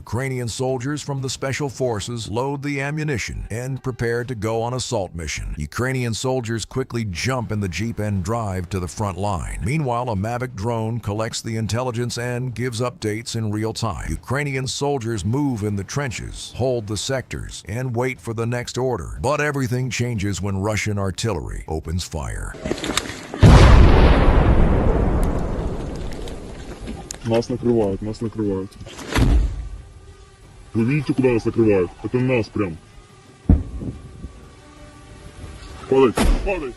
Ukrainian soldiers from the special forces load the ammunition and prepare to go on assault mission. Ukrainian soldiers quickly jump in the Jeep and drive to the front line. Meanwhile, a Mavic drone collects the intelligence and gives updates in real time. Ukrainian soldiers move in the trenches, hold the sectors, and wait for the next order. But everything changes when Russian artillery opens fire. Нас накрывают, нас накрывают. Вы видите, куда нас накрывают? Это нас прям. Падайте, падайте.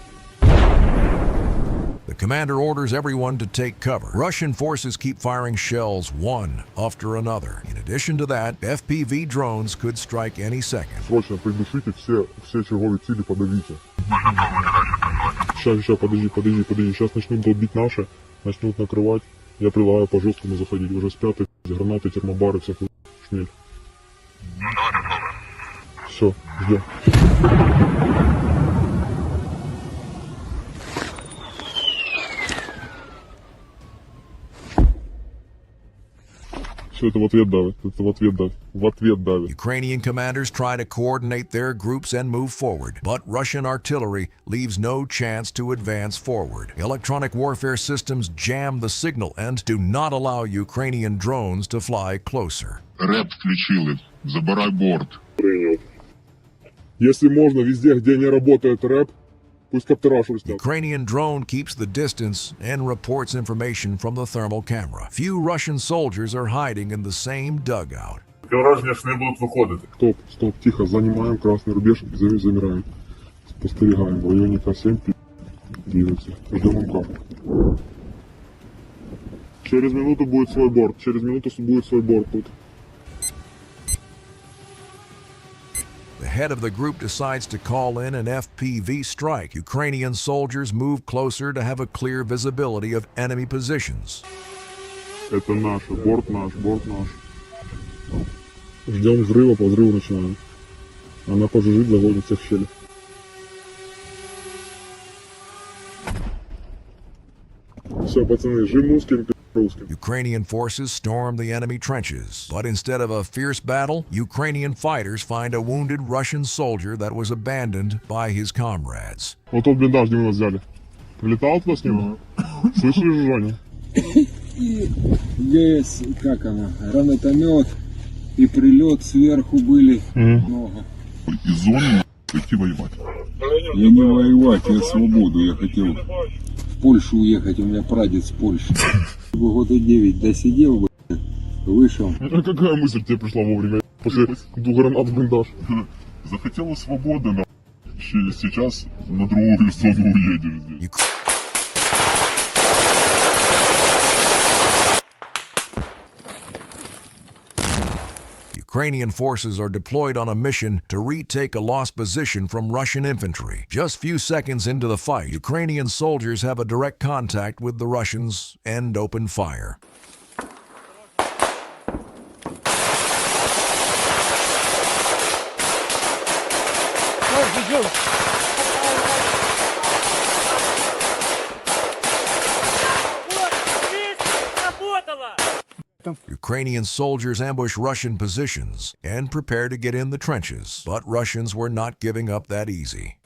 The commander orders everyone to take cover. Russian forces keep firing shells one after another. In addition to that, FPV drones could strike any second. Срочно придушите все черговые цели, подавите. Сейчас, подожди. Сейчас начнут долбить наши, начнут накрывать. Я предлагаю по-жесткому заходить. Уже спят, гранаты, термобары, всякую шмель. Все, ждем. Все это в ответ давит. Ukrainian commanders try to coordinate their groups and move forward, but Russian artillery leaves no chance to advance forward. Electronic warfare systems jam the signal and do not allow Ukrainian drones to fly closer. Рэп включили. Забирай борт. Принял. Если можно, везде, где не работает рэп, пусть каптера шурстят. Ukrainian drone keeps the distance and reports information from the thermal camera. Few Russian soldiers are hiding in the same dugout. Враження ж не будуть виходити. Стоп, тихо, занимаем красный рубеж и замираем. Спостерегаем, в районе К7 двигаться. Ждем МК. Через минуту будет свой борт тут. The head of the group decides to call in an FPV strike. Ukrainian soldiers move closer to have a clear visibility of enemy positions. Это наш, борт наш. Ждем взрыва, по взрыву начинаем. Она пожужжит, загонит всех в щели. Все, пацаны, жим узким, русским. Ukrainian forces storm the enemy trenches, but instead of a fierce battle, Ukrainian fighters find a wounded Russian soldier that was abandoned by his comrades. Вот тот блиндаж, где мы нас взяли. Прилетал туда с него? Слышали жужжание? Есть, как она, гранатомет и прилет сверху были много. Из зоны идти воевать. Я не воевать, я свободу, я хотел в Польшу уехать, у меня прадед с Польши. Года 9 досидел, вышел. А какая мысль тебе пришла вовремя, после 2 гранат в блиндаж? Захотела свободы, на. Сейчас на другую сторону уедешь здесь. Ukrainian forces are deployed on a mission to retake a lost position from Russian infantry. Just few seconds into the fight, Ukrainian soldiers have a direct contact with the Russians and open fire. Ukrainian soldiers ambush Russian positions and prepare to get in the trenches, but Russians were not giving up that easy.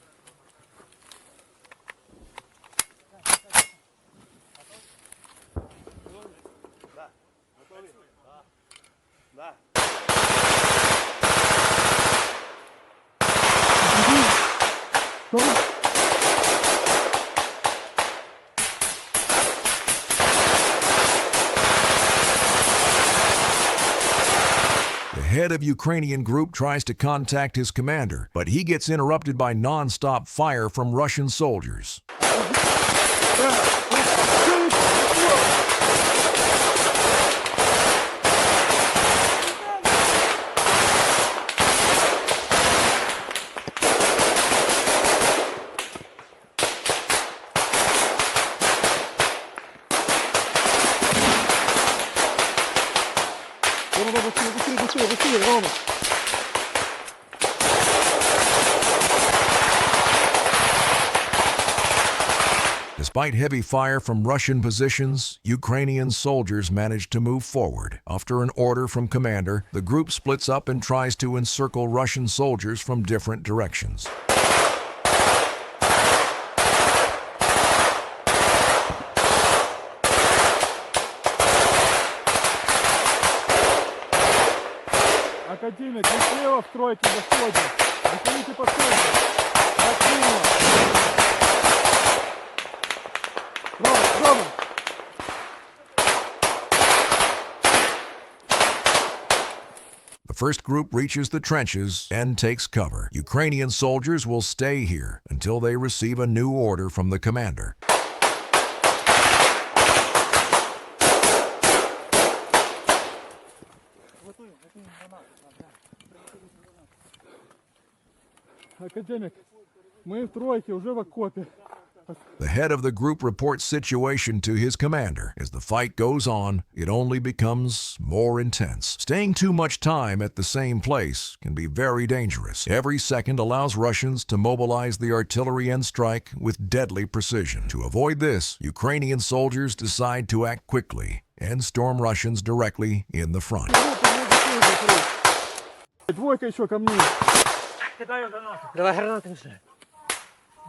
The head of Ukrainian group tries to contact his commander, but he gets interrupted by non-stop fire from Russian soldiers. Быстрее, Рома! Despite heavy fire from Russian positions, Ukrainian soldiers managed to move forward. After an order from commander, the group splits up and tries to encircle Russian soldiers from different directions. Академик, вы слева в тройке заходим. Заходите по центру. Отлично. Право. The first group reaches the trenches and takes cover. Ukrainian soldiers will stay here until they receive a new order from the commander. Академик, мы в тройке, уже в окопе. The head of the group reports situation to his commander. As the fight goes on, it only becomes more intense. Staying too much time at the same place can be very dangerous. Every second allows Russians to mobilize the artillery and strike with deadly precision. To avoid this, Ukrainian soldiers decide to act quickly and storm Russians directly in the front. Двойка еще ко мне. Кидаю гранату. Давай гранату мешай.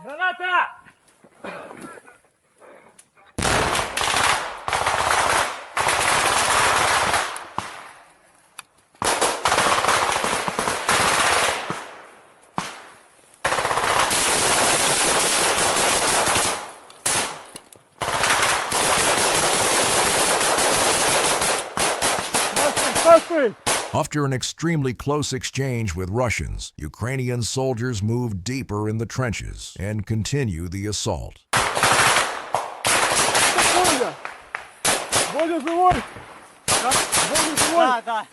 Граната! Пошли! After an extremely close exchange with Russians, Ukrainian soldiers move deeper in the trenches and continue the assault. Бодя! Бодя живой! Бодя живой! Да.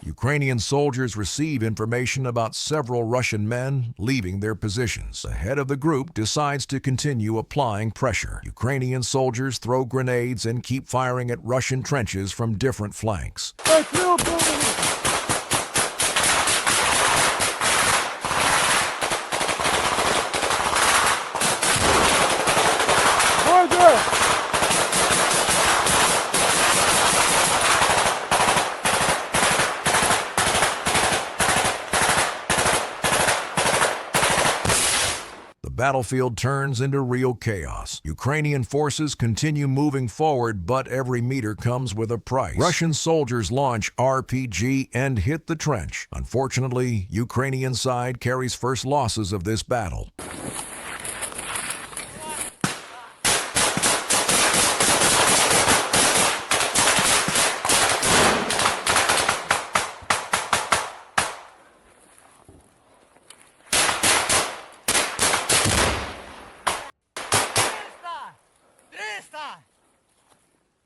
Ukrainian soldiers receive information about several Russian men leaving their positions. The head of the group decides to continue applying pressure. Ukrainian soldiers throw grenades and keep firing at Russian trenches from different flanks. Эй, слева полный! Бодя! The battlefield turns into real chaos. Ukrainian forces continue moving forward, but every meter comes with a price. Russian soldiers launch RPG and hit the trench. Unfortunately, Ukrainian side carries first losses of this battle.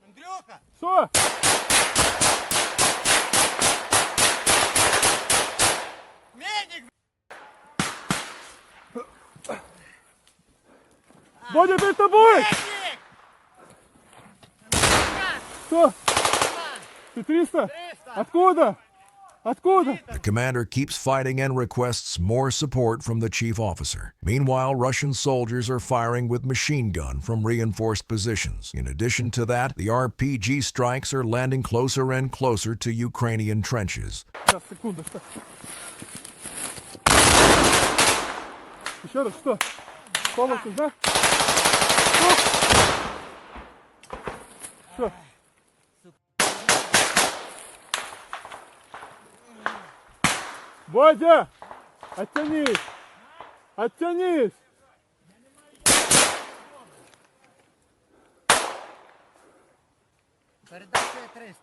Андрюха! Что? Медик! Бодя, перед тобой! Медик! Что? 300? 300. Откуда? Откуда? The commander keeps fighting and requests more support from the chief officer. Meanwhile, Russian soldiers are firing with machine gun from reinforced positions. In addition to that, the RPG strikes are landing closer and closer to Ukrainian trenches. Сейчас, секунду, что? Еще раз, что? Полностью, да? Что? Бодя! Оттянись! Оттянись! Передай, що я 300.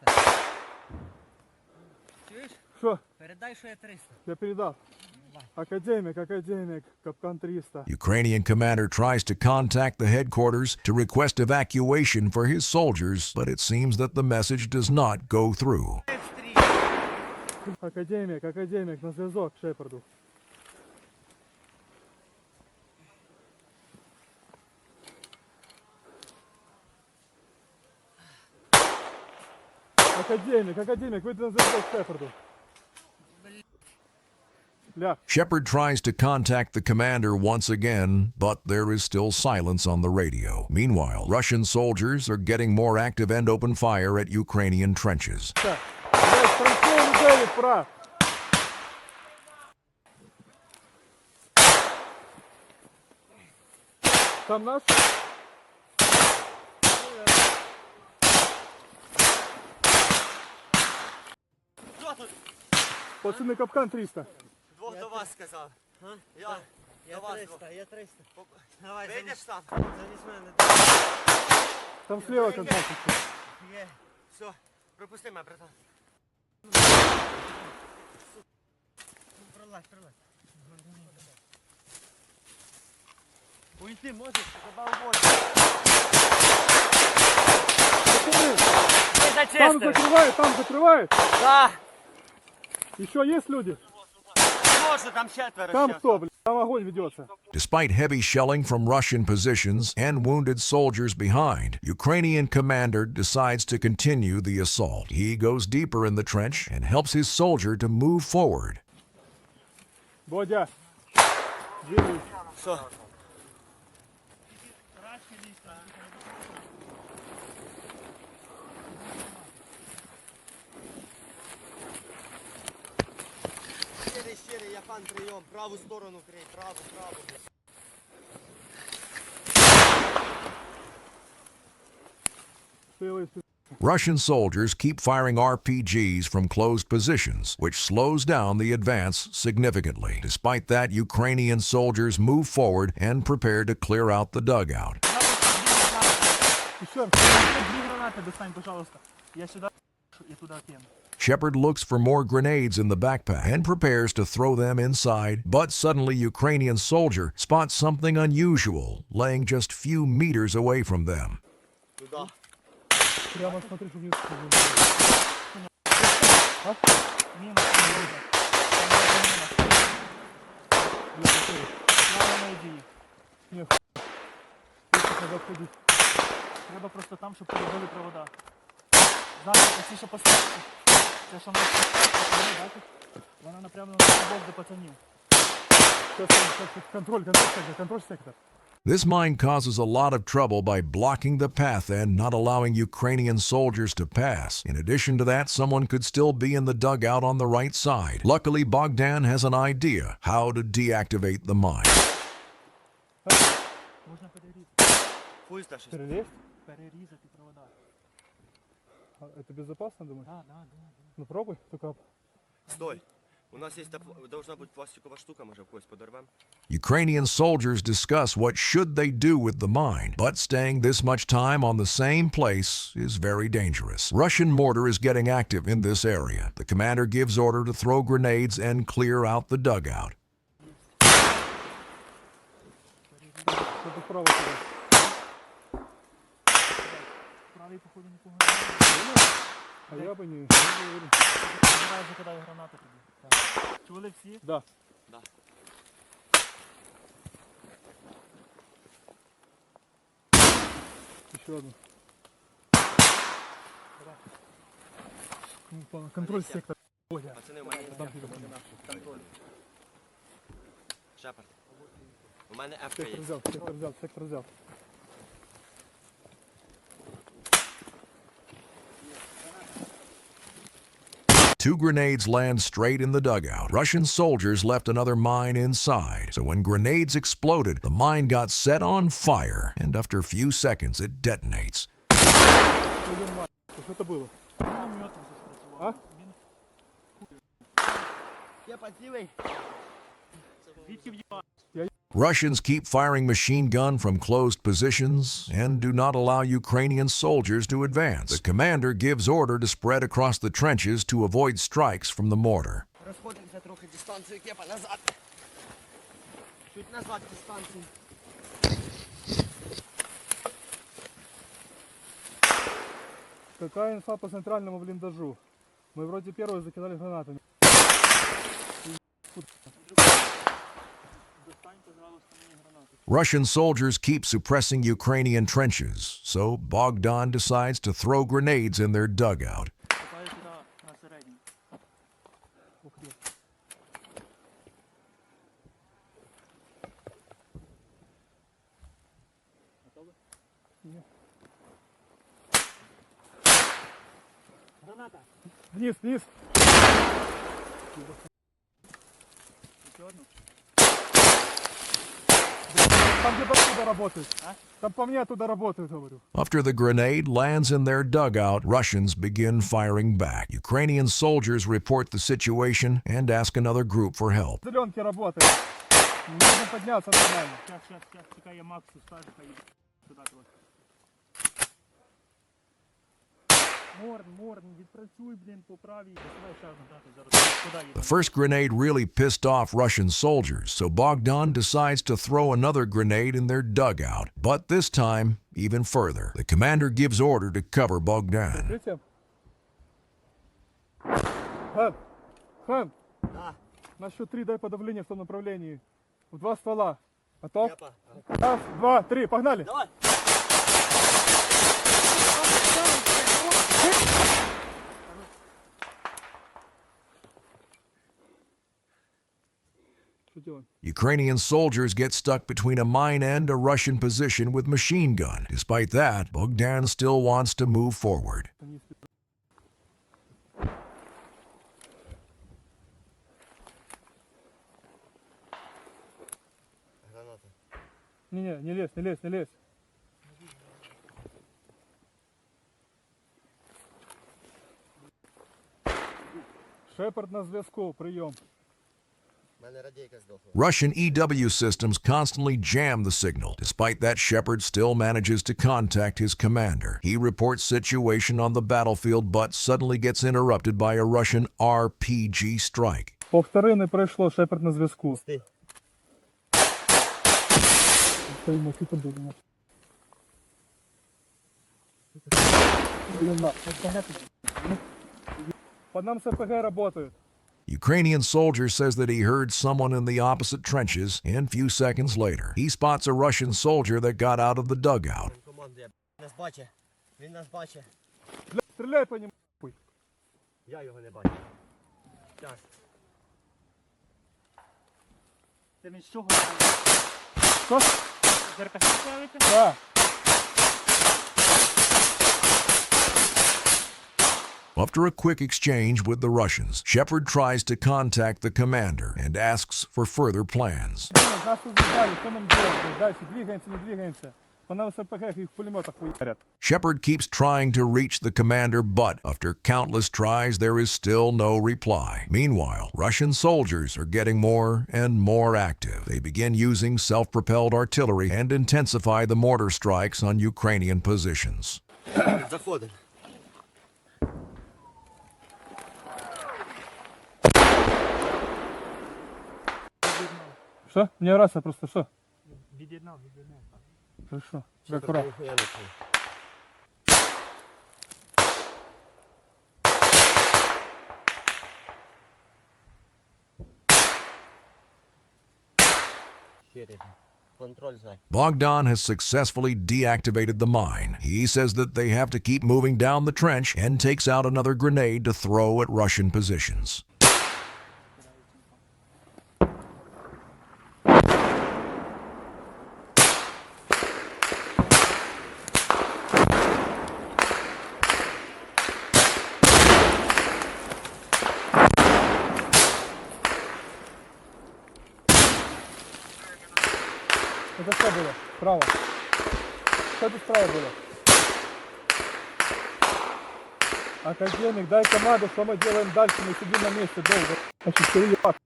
Чуєш? Что? Передай, що я 300. Я передал. Академик, капкан 300. Ukrainian commander tries to contact the headquarters to request evacuation for his soldiers, but it seems that the message does not go through. Академик, на зв'язок Шепарду. Академик, выйди на зв'язок Шепарду. Ляг. Shepard tries to contact the commander once again, but there is still silence on the radio. Meanwhile, Russian soldiers are getting more active and open fire at Ukrainian trenches. Так. Блядь, французы людей відправ. Там наш? Хто тут? Пацаны, капкан 300. Двох до вас сказав. Я до вас 300, я 300. Давай, вийдеш там? Заніс мене. Там слева контакт. Є. Все, пропусти мене, братан. Пролазь. Уйти можеш, забав воду. Ти Там зачистив. там закрывает. Да. Еще есть люди? Можу, там четверо Там ще. кто, блядь? Там огонь ведется. Despite heavy shelling from Russian positions and wounded soldiers behind, Ukrainian commander decides to continue the assault. He goes deeper in the trench and helps his soldier to move forward. Бодя. Двигай. Що? Щири, я пан прийом. Праву сторону крий, праву. Стрелы. Russian soldiers keep firing RPGs from closed positions, which slows down the advance significantly. Despite that, Ukrainian soldiers move forward and prepare to clear out the dugout. Еще раз. 2 гранаты достань, пожалуйста. Я сюда, я туда кину. Shepard looks for more grenades in the backpack and prepares to throw them inside, but suddenly Ukrainian soldier spots something unusual laying just few meters away from them. Туда. Прямо смотри, что есть. Треба просто там, щоб перебили провода. Знаєте, ці що поставити. Це що ми бачиш? Вона напрямлена на бок до пацанів. Контроль сектор. This mine causes a lot of trouble by blocking the path and not allowing Ukrainian soldiers to pass. In addition to that, someone could still be in the dugout on the right side. Luckily, Bogdan has an idea how to deactivate the mine. Можна перерізати. Пусть щось. Перелезть? Перерізати провода. Это безопасно, думаешь? Да. Ну пробуй, только Стой. У нас є должна бути пластикова штука, може когось подорвем. Ukrainian soldiers discuss what should they do with the mine, but staying this much time on the same place is very dangerous. Russian mortar is getting active in this area. The commander gives order to throw grenades and clear out the dugout. что-то справа сюда. Правий, походу, нікого немає. А я бы не... Зараз закидаю гранату тобі. Так. Чули всі? Да. Да. Еще одну. Ну, понял. Контроль сектор. Бодя. Пацани, у мене є Дам F-ка. телефон. Контроль. Шепард. У мене F-ка Сектор є. сектор взял. Two grenades land straight in the dugout. Russian soldiers left another mine inside, so when grenades exploded, the mine got set on fire, and after a few seconds it detonates. Что это было? Мінометом заспрацював. Я поцілий. Звідки в'їбав? Russians keep firing machine gun from closed positions and do not allow Ukrainian soldiers to advance. The commander gives order to spread across the trenches to avoid strikes from the mortar. Розходимося трохи дистанцію кепа назад. Чуть назад дистанцію. Какая инфа по центральному блиндажу? Мы вроде первые закидали гранатами. Достань, пожалуйста, мені гранату. Russian soldiers keep suppressing Ukrainian trenches, so Bogdan decides to throw grenades in their dugout. Копаю туди на середній. Ух ты. Граната. Вниз, вниз. Там где-то оттуда работают. Там по мне оттуда работают, говорю. After the grenade lands in their dugout, Russians begin firing back. Ukrainian soldiers report the situation and ask another group for help. Зеленки работают. Нужно подняться нормально. Сейчас, чекай, я Максу скажу, поїду сюди трохи. Морн, відпрацюй, блін, по правій. Давай ще назад, зараз куди їдемо? The first grenade really pissed off Russian soldiers, so Bogdan decides to throw another grenade in their dugout. But this time, even further. The commander gives order to cover Bogdan. Видите? Хан, Да. на счет 3 дай подавление в том направлении. В 2 ствола. Готов? Кепа. Раз, два, три, погнали! Давай. Что делаем? Ukrainian soldiers get stuck between a mine and a Russian position with machine gun. Despite that, Bogdan still wants to move forward. Граната. Не лезь. Шепард на зв'язку, прийом. У мене радійка здохла. Russian EW systems constantly jam the signal. Despite that, Shepard still manages to contact his commander. He reports situation on the battlefield, but suddenly gets interrupted by a Russian RPG strike. Повтори, не пройшло, Шепард на зв'язку. Ти. Стоїмо, ти подумаєш. По нам с РПГ работают. Ukrainian soldier says that he heard someone in the opposite trenches, and few seconds later, he spots a Russian soldier that got out of the dugout. Він командує. Нас бачить. Він нас бачить. Бля, стреляй по нему. Я його не бачу. Щас. Це він з чого? Що? З РПГ ставите? Да. After a quick exchange with the Russians, Shepard tries to contact the commander and asks for further plans. Нас тут сбивали, что нам делать? Дальше двигаемся, не двигаемся. По нам с РПГ и в пулеметах хуярят. Shepard keeps trying to reach the commander, but after countless tries, there is still no reply. Meanwhile, Russian soldiers are getting more and more active. They begin using self-propelled artillery and intensify the mortar strikes on Ukrainian positions. Заходимо. Что? Мне раса просто, что? Від'єднав. Хорошо. Аккуратно. Ніхуя не чую. Щирий. Контроль знай. Bogdan has successfully deactivated the mine. He says that they have to keep moving down the trench and takes out another grenade to throw at Russian positions. Это что было? Справа. Что это справа было? Академик, дай команду, что мы делаем дальше, мы сидим на месте долго. Значит, переебаться.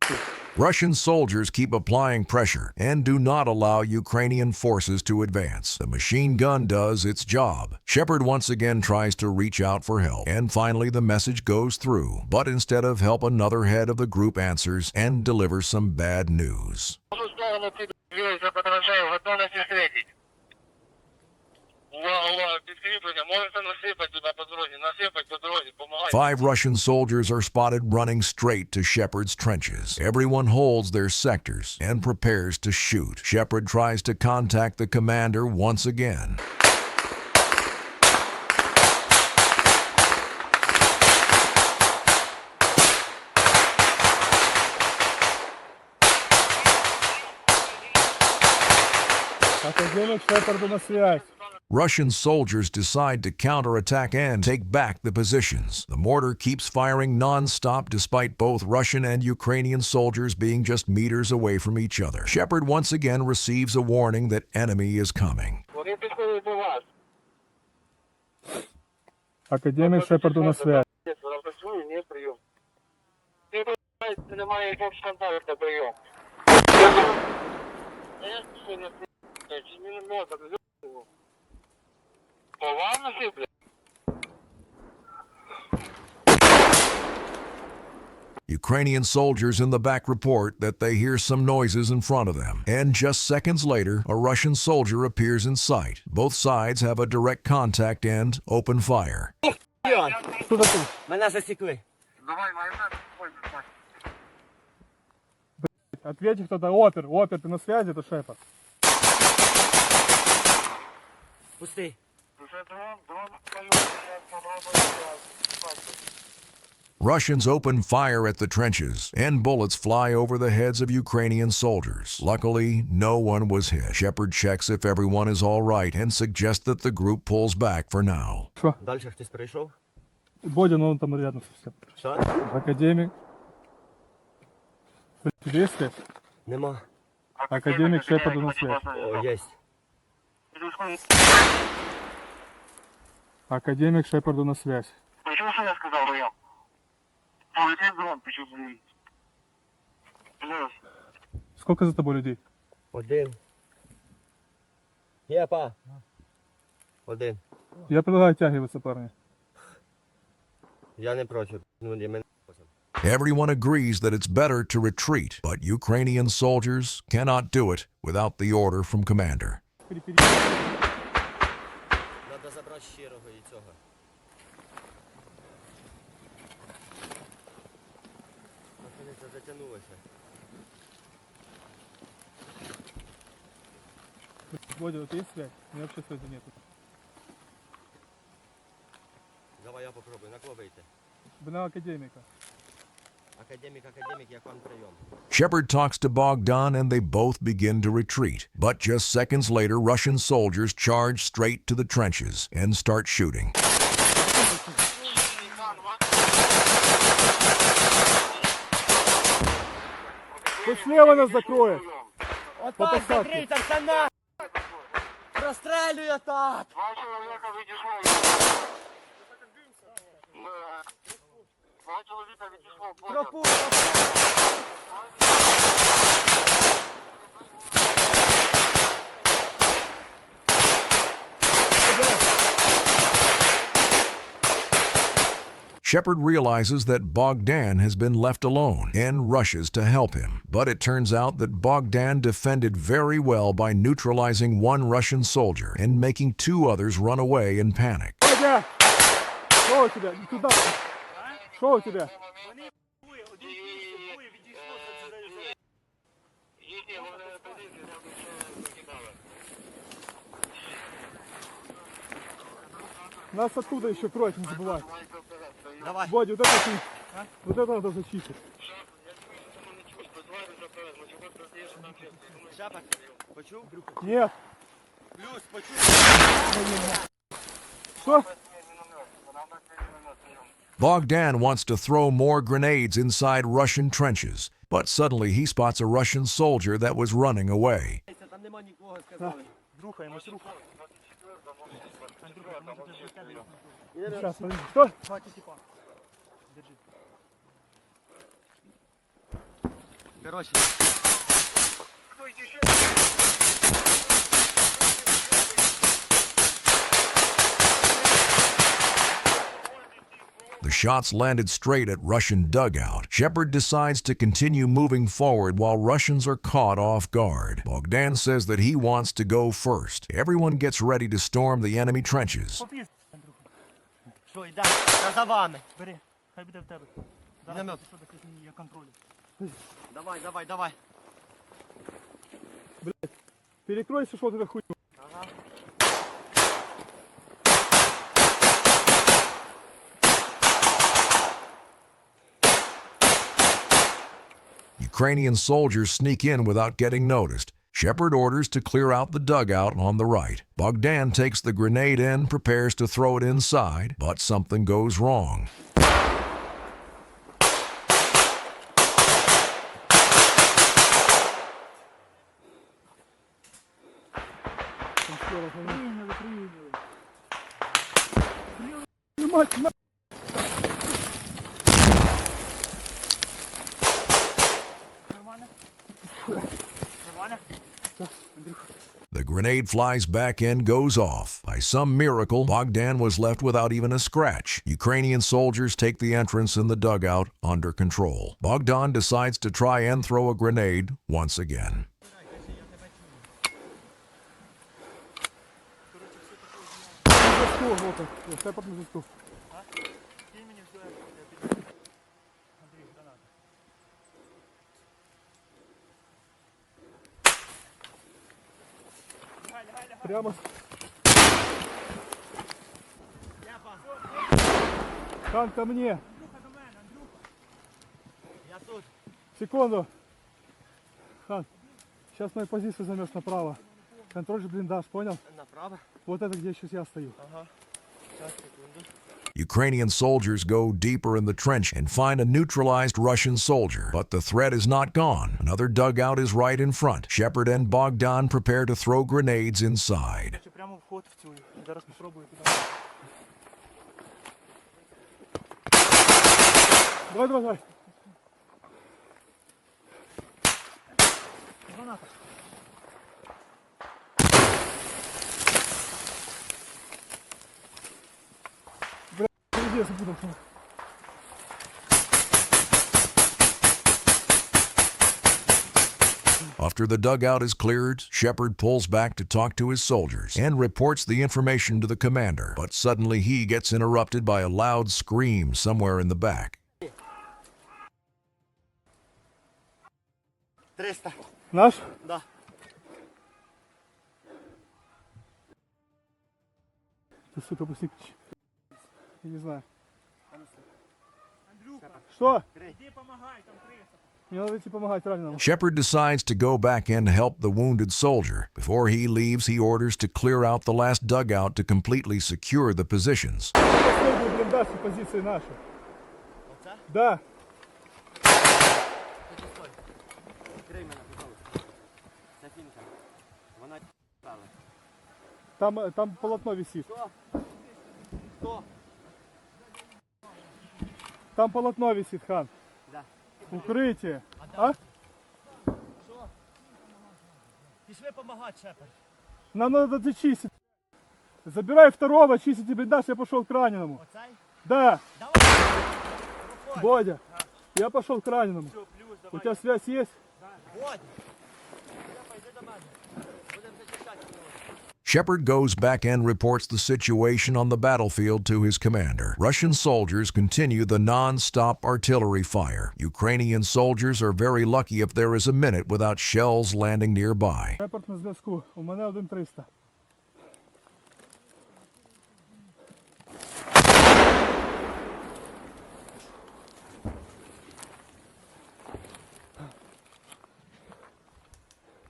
Russian soldiers keep applying pressure and do not allow Ukrainian forces to advance. The machine gun does its job. Shepard once again tries to reach out for help, and finally the message goes through. But instead of help, another head of the group answers and delivers some bad news. Five Russian soldiers are spotted running straight to Shepard's trenches. Everyone holds their sectors and prepares to shoot. Shepard tries to contact the commander once again. Академик, Шепарду на связь. Russian soldiers decide to counterattack and take back the positions. The mortar keeps firing non-stop despite both Russian and Ukrainian soldiers being just meters away from each other. Shepard once again receives a warning that enemy is coming. Академик Шепарду на связь. Ukrainian soldiers in the back report that they hear some noises in front of them, and just seconds later, a Russian soldier appears in sight. Both sides have a direct contact and open fire. Что такое? Мене засікли. Ответьте кто-то, опер, ты на связи, это Шепард. Пусти. Russians open fire at the trenches, and bullets fly over the heads of Ukrainian soldiers. Luckily, no one was hit. Shepard checks if everyone is all right and suggests that the group pulls back for now. Что? Дальше хтось прийшов? Бодя, ну он там рядом совсем. Що? Академик. Тебе есть связь? Нема. Академик Шепарду на связь. О, єсть. Академик Шепарду на связь. Почему что я сказал, Руян? Полететь дрон, почему? Плюс. Сколько за тобой людей? Один. Єпа. Один. Я предлагаю оттягиваться, парни. Я не проти. Ну, я мене. Everyone agrees that it's better to retreat, but Ukrainian soldiers cannot do it without the order from commander. Треба забрати щирого і цього. Це затягнулося. Бодя, вот есть связь? У меня вообще связи нету. Давай я попробую. На кого вийти? На академика. Академик, як вам прийом. Shepard talks to Bogdan and they both begin to retreat. But just seconds later, Russian soldiers charge straight to the trenches and start shooting. Кто слева нас закроет? Отак, закрийте, пацана! Розстрелює так! Два человека відійшло. Два человека відійшло. Тропу! Shepard realizes that Bogdan has been left alone and rushes to help him. But it turns out that Bogdan defended very well by neutralizing one Russian soldier and making two others run away in panic. Бодя! Что у тебя? Не туда. Что у тебя? Нас оттуда еще кроют, не забывай. Давай. Бодя, вот это, вот это надо зачистить. Шепард, почув? Нет. Плюс, почув. Что? Bogdan wants to throw more grenades inside Russian trenches, but suddenly he spots a Russian soldier that was running away. Там нема нікого, сказали. Рухаємось, рухаємось. Андрюха, може ти до тебе його. Сейчас, подожди. Что? Бачу, типа. Держи. Короче. The shots landed straight at Russian dugout. Shepard decides to continue moving forward while Russians are caught off guard. Bogdan says that he wants to go first. Everyone gets ready to storm the enemy trenches. Попіз, Андрюха. Що, йдемо? Я за вами. Бери, хай буде в тебе. Зараз Намет. ти що таке зміни, я контролю. Давай, давай, давай. Перекройся, что ты хуйню. Ukrainian soldiers sneak in without getting noticed. Shepard orders to clear out the dugout on the right. Bogdan takes the grenade and prepares to throw it inside, but something goes wrong. The grenade flies back and goes off. By some miracle, Bogdan was left without even a scratch. Ukrainian soldiers take the entrance in the dugout under control. Bogdan decides to try and throw a grenade once again. Прямо. Хан, ко мне. Я тут. Секунду. Хан, сейчас мою позицию займешь направо. Контроль же блиндаж, понял? Направо? Вот это, где сейчас я стою. Ага. Сейчас, секунду. Ukrainian soldiers go deeper in the trench and find a neutralized Russian soldier. But the threat is not gone. Another dugout is right in front. Shepard and Bogdan prepare to throw grenades inside. Прямо вход в цю. Зараз попробую туди. Давай, давай, давай. Граната. Я запутался. After the dugout is cleared, Shepard pulls back to talk to his soldiers and reports the information to the commander. But suddenly he gets interrupted by a loud scream somewhere in the back. 300. Наш? Да. Ты, сука, пусти. Я не знаю. Что? Іди помагай, там 300. Мне надо идти помогать раненому. Shepard decides to go back and help the wounded soldier. Before he leaves, he orders to clear out the last dugout to completely secure the positions. Последний блиндаж и позиции наши. Оце? Да. Тоді стой. Крий мене, пожалуйста. Це фінка. Вона стала. Там полотно висит. Хто? Там полотно висит, Хан. Да. Укрытие. А? Що? Пішли помагати, Шепард. Нам надо зачистить. Забирай второго, чистите блиндаж, я пошел к раненому. Оцей? Да. Давай! Виходь. Бодя, я пошел к раненому. Все, плюс, У давай. тебя связь есть? Бодя. Шепард, йди до мене. Будемо зачищати його. Shepard goes back and reports the situation on the battlefield to his commander. Russian soldiers continue the non-stop artillery fire. Ukrainian soldiers are very lucky if there is a minute without shells landing nearby. Репорт на зв'язку. У мене 1-300.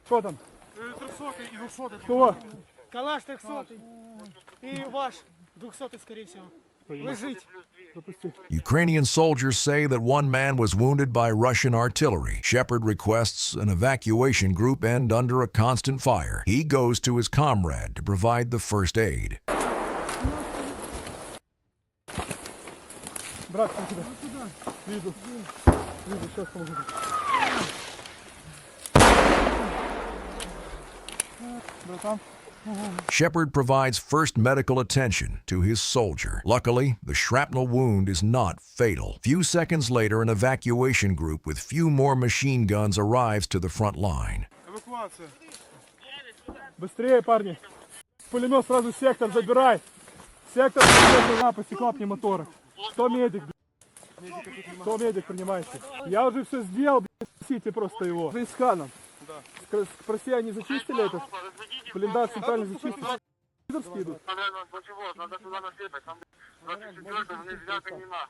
Що там? 300 і 200. Хто? Калаш 300. І ваш 200, скорее всего. Лежить. Запусти. Ukrainian soldiers say that one man was wounded by Russian artillery. Shepard requests an evacuation group and under a constant fire. He goes to his comrade to provide the first aid. Брат, там сюда. Вижу. Вижу, сейчас помогу. Братан. Shepard provides first medical attention to his soldier. Luckily, the shrapnel wound is not fatal. Few seconds later, an evacuation group with few more machine guns arrives to the front line. Эвакуация. Быстрее, парни. Пулемет сразу сектор забирай. Сектор на стекла пневмотора. Кто медик? Кто медик, принимайте? Я уже все сделал, спросите просто его. Вы с Ханом. Спроси, они зачистили этот? Блиндаж центральный зачистили? Пидорские идут. Надо сюда насыпать. Там 24-го вниз взяти не на.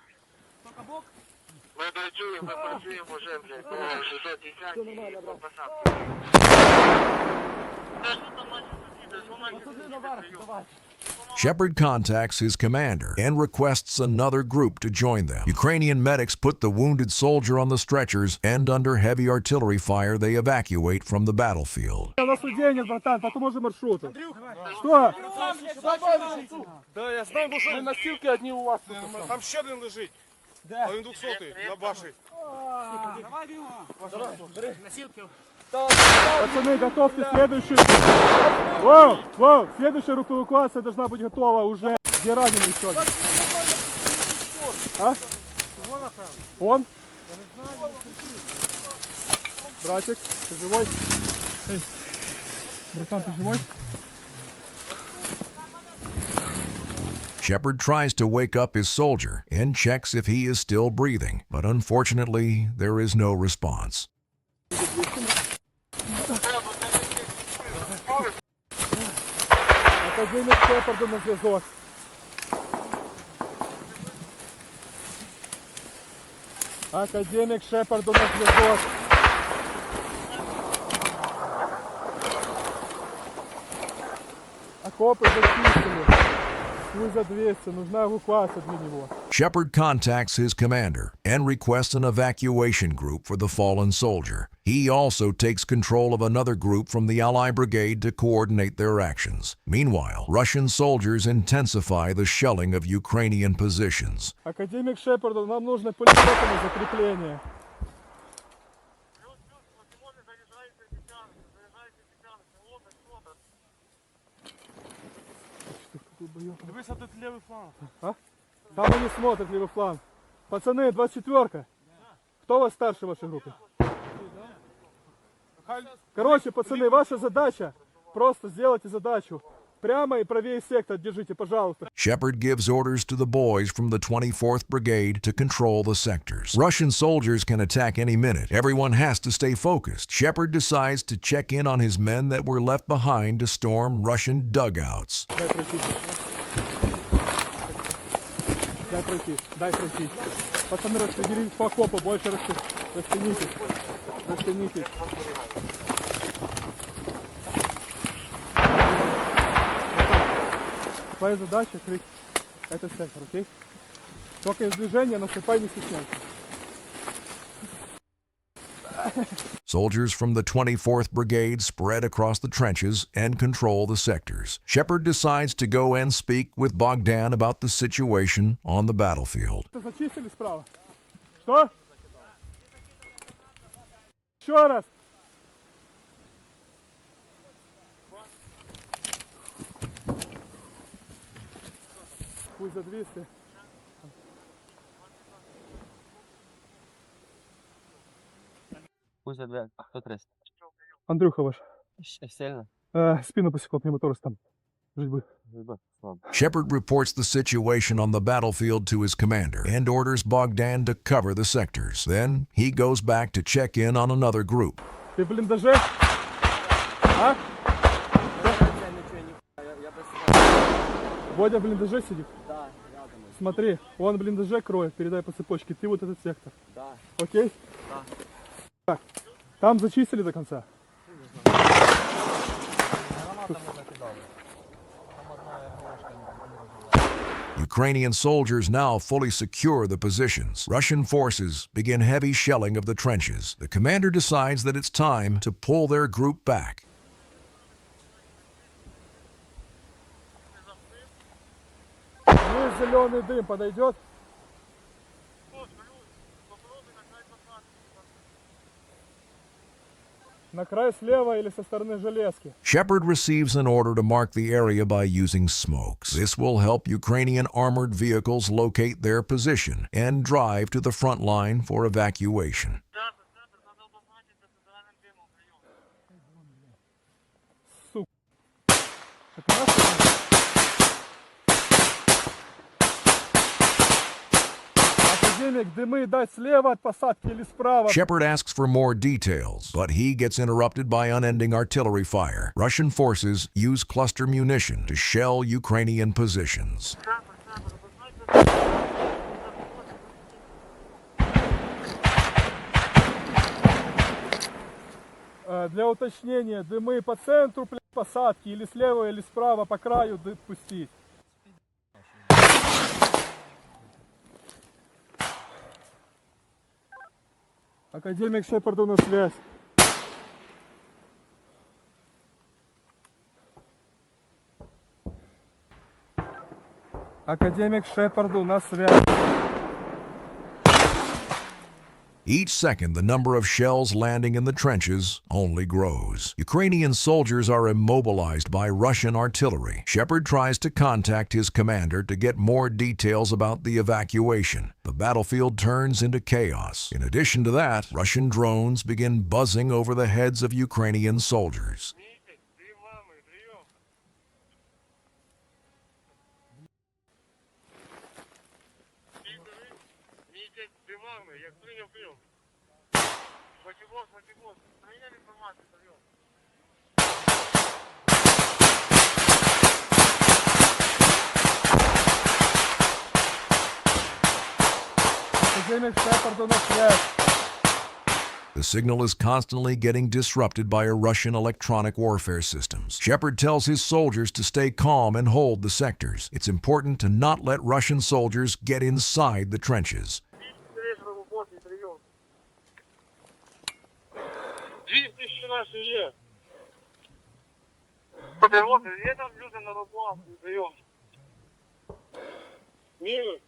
Ми працюємо вже, блядь, по 610 посадки. Shepard contacts his commander and requests another group to join them. Ukrainian medics put the wounded soldier on the stretchers, and under heavy artillery fire, they evacuate from the battlefield. На суденье, братан, потом уже маршрутом. Что? Да, я знаю, что носилки одни у вас. Там ще один лежить. А він 200-й на баші. Давай бігом. Носилки. Пацаны, готовьте следующую. Воу, следующая эвакуация должна быть готова уже. Где раненый еще один? А? Он? Братик, ты живой? Эй, братан, ты живой? Shepard tries to wake up his soldier and checks if he is still breathing, but unfortunately, there is no response. Академик Шепарду на зв'язок. Академик Шепарду на зв'язок. Окопы зачистили. За 200. Нужна эвакуация для него. Shepard contacts his commander and requests an evacuation group for the fallen soldier. He also takes control of another group from the Ally Brigade to coordinate their actions. Meanwhile, Russian soldiers intensify the shelling of Ukrainian positions. Академик Шепарду, нам нужно пулеметное закрепление. Дивись, а тут лівий фланг. А? Там они смотрят левый фланг. Пацаны, 24-ка. Кто у вас старший в вашей группе? Короче, пацаны, ваша задача, просто сделайте задачу. Прямо и правее сектор держите, пожалуйста. Shepard gives orders to the boys from the 24th Brigade to control the sectors. Russian soldiers can attack any minute. Everyone has to stay focused. Shepard decides to check in on his men that were left behind to storm Russian dugouts. Дай пройти, дай пройти. Пацаны, распределились по окопу, больше растянитесь. Растянитесь. Твоя задача крыть этот сектор, окей? Только из движения наступай, не стесняйся. Soldiers from the 24th Brigade spread across the trenches and control the sectors. Shepard decides to go and speak with Bogdan about the situation on the battlefield. Зачистили справа. Что? Еще раз. Пусть за 200. Пусть за 2. А кто 300? Андрюха ваш. Сильно? Спину посекло, пневмоторс там. Жить бы. Shepard reports the situation on the battlefield to his commander and orders Bogdan to cover the sectors. Then he goes back to check in on another group. Ты в блиндаже? А? Бодя в блиндаже сидит? Да, рядом. Смотри, он в блиндаже кроет, передай по цепочке. Ты вот этот сектор. Да. Окей? Да. Так, там зачистили до конца? Ukrainian soldiers now fully secure the positions. Russian forces begin heavy shelling of the trenches. The commander decides that it's time to pull their group back. Есть зеленый дым, подойдет? На край слева или со стороны железки? Shepard receives an order to mark the area by using smokes. This will help Ukrainian armored vehicles locate their position and drive to the front line for evacuation. Shepard asks for more details, but he gets interrupted by unending artillery fire. Russian forces use cluster munition to shell Ukrainian positions. Для уточнения, дымы по центру, посадки или слева, или справа по краю пустить. Академик Шепарду на связь. Академик Шепарду на связь. Each second, the number of shells landing in the trenches only grows. Ukrainian soldiers are immobilized by Russian artillery. Shepard tries to contact his commander to get more details about the evacuation. The battlefield turns into chaos. In addition to that, Russian drones begin buzzing over the heads of Ukrainian soldiers. Академик Шепарду на связь. The signal is constantly getting disrupted by Russian electronic warfare systems. Shepard tells his soldiers to stay calm and hold the sectors. It's important to not let Russian soldiers get inside the trenches. 200 наші є. Подивіться, є там люди на роботу, прийом. Мінус.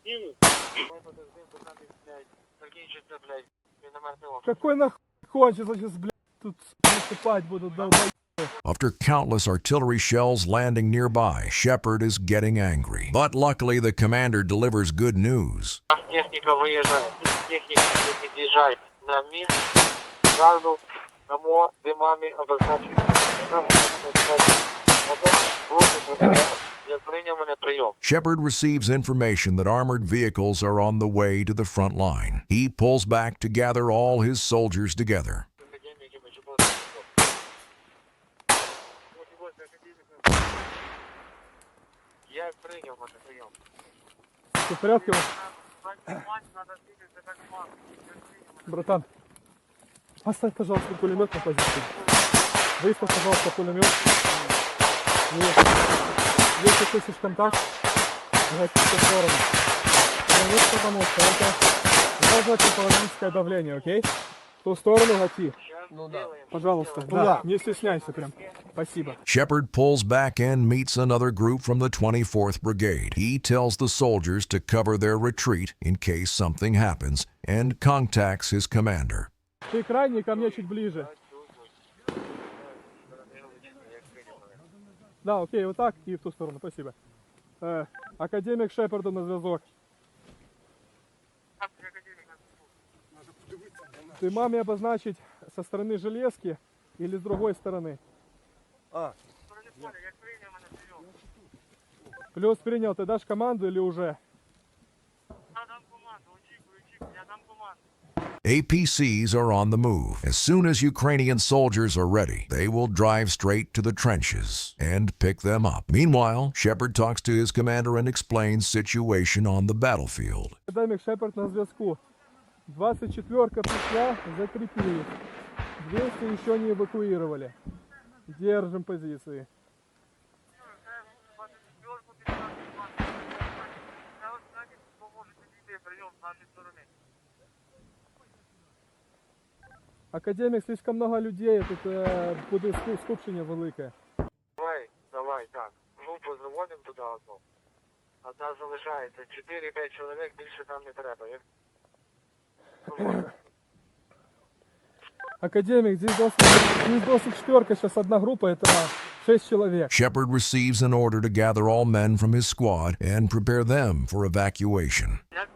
Закінчиться, блядь, мінометний округ. Какой нахуй кончится сейчас, блядь, тут наступать будут, долбоёбы. After countless artillery shells landing nearby, Shepard is getting angry. But luckily, the commander delivers good news. Техніка виїжджає, техніка під'їжджає на місце, зразу дамо димами обозначити. Shepard receives information that armored vehicles are on the way to the front line. He pulls back to gather all his soldiers together. Все в порядке? Братан, поставь, пожалуйста, пулемет на позицию. Выставь, пожалуйста, пулемет. Если слышишь контакт, гати в ту сторону. Пулемет, потому что это важно психологическое давление, окей? В ту сторону гати. Ну да. Пожалуйста, да, не стесняйся прям. Спасибо. Shepard pulls back and meets another group from the 24th Brigade. He tells the soldiers to cover their retreat in case something happens and contacts his commander. Ты крайний, ко мне чуть ближе. Да, окей, вот так и в ту сторону, спасибо. Академик Шепарду на зв'язок. Ты маме обозначить со стороны железки или с другой стороны? Плюс принял, ты дашь команду или уже? APCs are on the move. As soon as Ukrainian soldiers are ready, they will drive straight to the trenches and pick them up. Meanwhile, Shepard talks to his commander and explains situation on the battlefield. Академик Шепард на зв'язку. 24-ка пришла, закрепились. 200 еще не эвакуировали. Держим позиции. Академик, слишком много людей, тут буде скупчення велике. Давай, так. Групу заводимо туди одну. Одна залишається. 4-5 чоловік, більше там не треба. Академик, здесь 24-ка, сейчас одна группа, это 6 человек. Shepard receives an order to gather all men from his squad and prepare them for evacuation. Як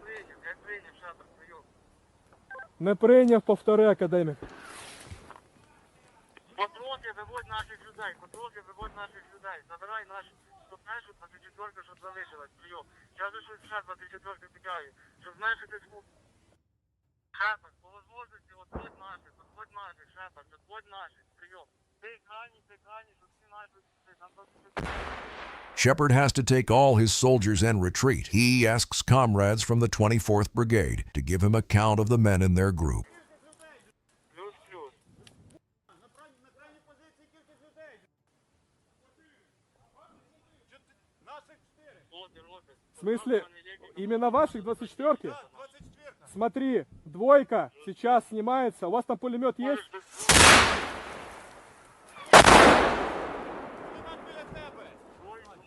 прийняв, Шепард, прийом. Не прийняв, повтори, академик. Потрохи виводь наших людей, Забирай наші, щоб знаєш, що 24-ка, щоб залишилась, прийом. Зараз щось ще 24-ка тікає, щоб знаєш, що ти звук. Шепард, по можливості, отводь наших, Шепард, отводь наших, прийом. Ти крайній, щоб всі наші, там Shepard has to take all his soldiers and retreat. He asks comrades from the 24th Brigade to give him a count of the men in their group. Плюс. В смысле, именно ваших 24-ки? Смотри, двойка сейчас снимается. У вас там пулемет есть?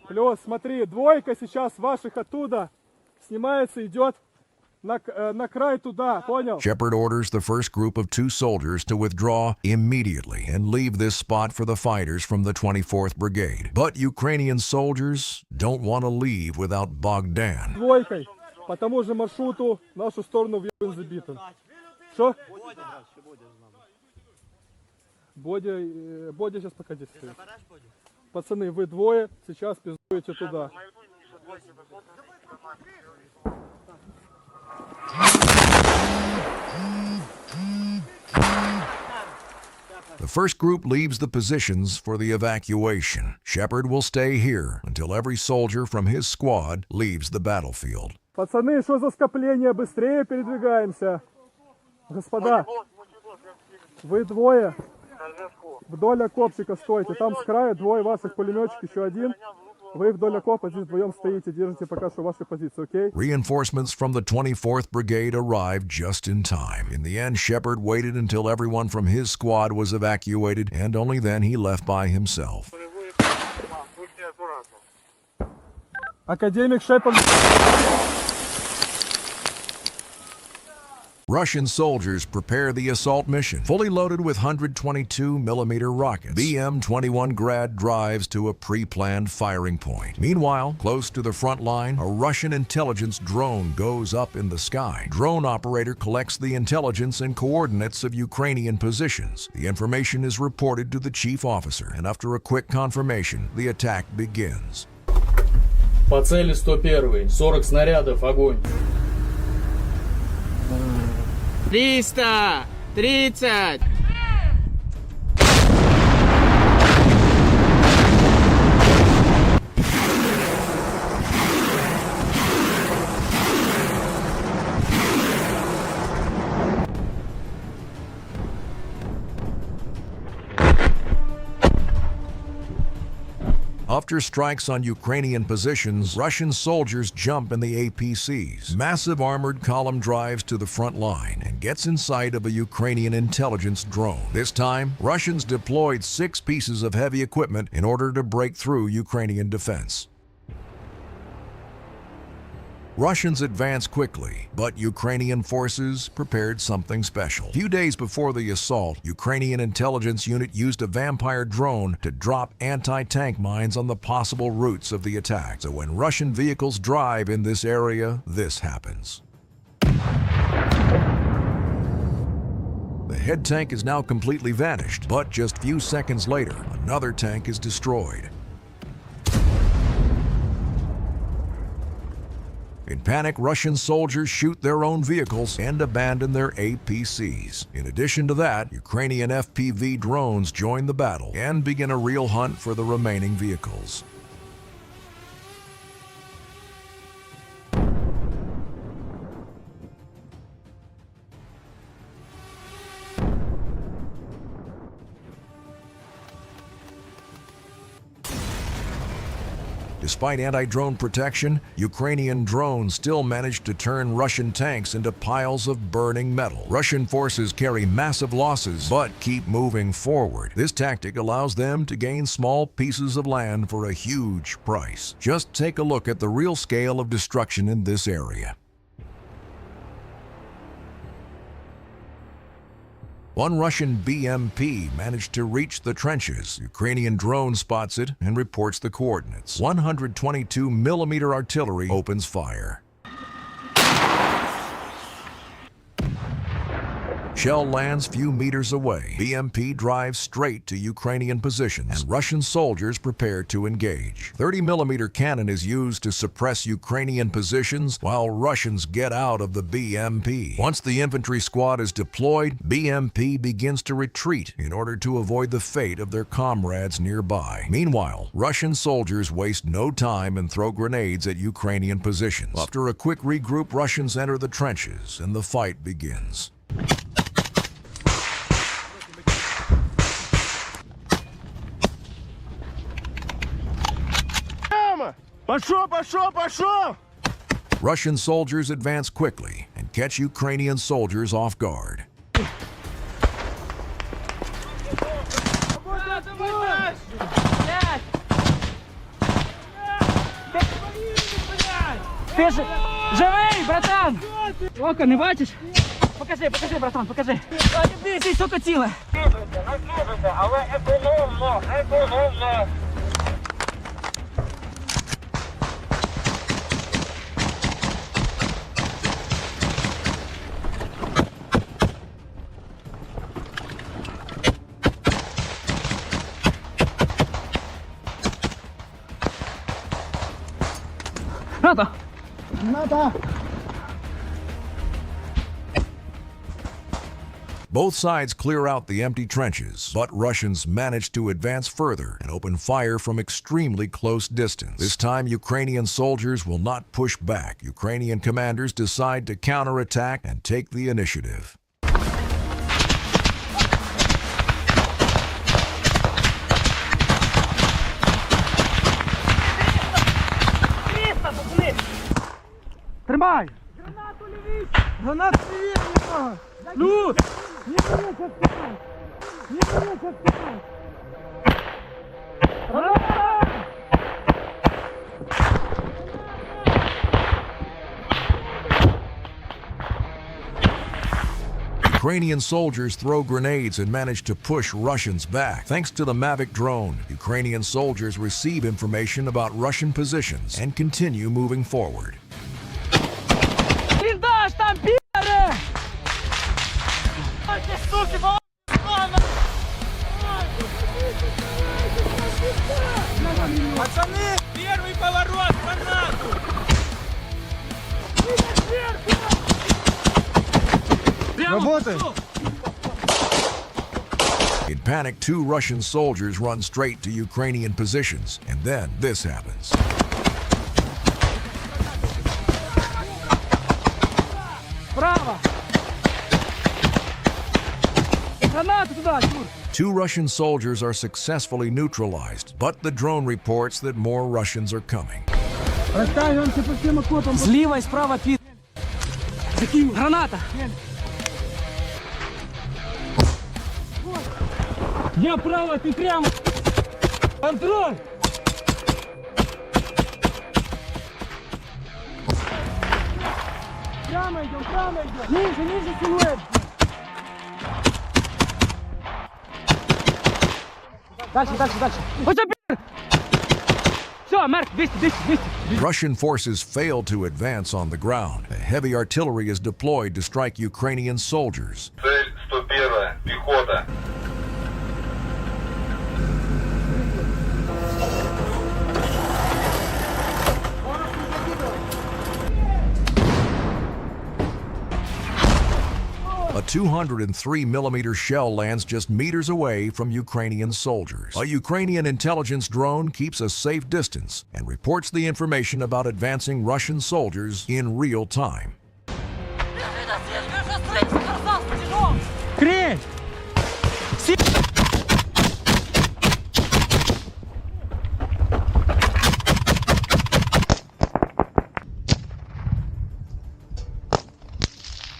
Плюс, смотри, двойка сейчас ваших оттуда снимается, идет на край туда, понял? Shepard orders the first group of 2 soldiers to withdraw immediately and leave this spot for the fighters from the 24th Brigade. But Ukrainian soldiers don't want to leave without Bogdan. Двойкой по тому же маршруту в нашу сторону въебан забитым. Что? Бодя сейчас пока здесь стоит. Пацаны, вы двое сейчас пиздуете туда. The first group leaves the positions for the evacuation. Shepard will stay here until every soldier from his squad leaves the battlefield. Пацаны, что за скопление? Быстрее передвигаемся. Господа, вы двое вдоль окопчика стойте. Там с края двое ваших пулеметчиков, еще один. Вы вдоль окопа здесь вдвоем стоите, держите пока что ваши позиции, окей? Reinforcements from the 24th Brigade arrived just in time. In the end, Shepard waited until everyone from his squad was evacuated, and only then he left by himself. Академик Шепард. Russian soldiers prepare the assault mission. Fully loaded with 122mm rockets, BM-21 Grad drives to a pre-planned firing point. Meanwhile, close to the front line, a Russian intelligence drone goes up in the sky. Drone operator collects the intelligence and coordinates of Ukrainian positions. The information is reported to the chief officer, and after a quick confirmation, the attack begins. По цели 101, 40 снарядов, огонь. 330! After strikes on Ukrainian positions, Russian soldiers jump in the APCs. Massive armored column drives to the front line and gets in sight of a Ukrainian intelligence drone. This time, Russians deployed 6 pieces of heavy equipment in order to break through Ukrainian defense. Russians advanced quickly, but Ukrainian forces prepared something special. A few days before the assault, Ukrainian intelligence unit used a vampire drone to drop anti-tank mines on the possible routes of the attack. So when Russian vehicles drive in this area, this happens. The head tank is now completely vanished, but just few seconds later, another tank is destroyed. In panic, Russian soldiers shoot their own vehicles and abandon their APCs. In addition to that, Ukrainian FPV drones join the battle and begin a real hunt for the remaining vehicles. Despite anti-drone protection, Ukrainian drones still managed to turn Russian tanks into piles of burning metal. Russian forces carry massive losses but keep moving forward. This tactic allows them to gain small pieces of land for a huge price. Just take a look at the real scale of destruction in this area. One Russian BMP managed to reach the trenches. Ukrainian drone spots it and reports the coordinates. 122mm artillery opens fire. Shell lands few meters away. BMP drives straight to Ukrainian positions, and Russian soldiers prepare to engage. 30mm cannon is used to suppress Ukrainian positions while Russians get out of the BMP. Once the infantry squad is deployed, BMP begins to retreat in order to avoid the fate of their comrades nearby. Meanwhile, Russian soldiers waste no time and throw grenades at Ukrainian positions. After a quick regroup, Russians enter the trenches and the fight begins. Пошел, пошел, пошел! Russian soldiers advance quickly and catch Ukrainian soldiers off guard. Ти ж живий, братан! Око, не бачиш? Покажи, братан, покажи. Дивись, сука, ціле. Наслужуйте, але економно, економно. Граната! Both sides clear out the empty trenches, but Russians manage to advance further and open fire from extremely close distance. This time, Ukrainian soldiers will not push back. Ukrainian commanders decide to counterattack and take the initiative. Тримай! Гранату лівіше! Гранату лівіше! Ну! Не береться вперед! Не береться вперед! Граната! Ukrainian soldiers throw grenades and manage to push Russians back. Thanks to the Mavic drone, Ukrainian soldiers receive information about Russian positions and continue moving forward. Бліндаж там, пі***ри! Суки, пацаны, первый поворот, гранату! Работай! In panic, 2 Russian soldiers run straight to Ukrainian positions, and then this happens. Право! Гранату туда, Тимур! 2 Russian soldiers are successfully neutralized, but the drone reports that more Russians are coming. Розтягуємося по всім окопам. Зліва і справа під. Закинь. Граната. Я право, ти прямо. Контроль. Прямо йдем, прямо йдем. Ниже силует. Дальше. Ось опір. Все, Марк, 200. Russian forces fail to advance on the ground. Heavy artillery is deployed to strike Ukrainian soldiers. Цель 101, пехота. A 203mm shell lands just meters away from Ukrainian soldiers. A Ukrainian intelligence drone keeps a safe distance and reports the information about advancing Russian soldiers in real time. Крей!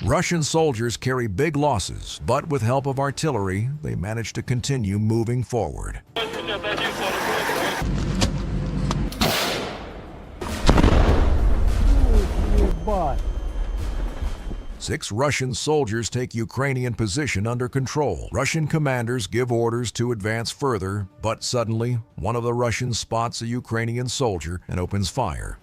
Russian soldiers carry big losses, but with help of artillery, they manage to continue moving forward. Six Russian soldiers take Ukrainian position under control. Russian commanders give orders to advance further, but suddenly, one of the Russians spots a Ukrainian soldier and opens fire.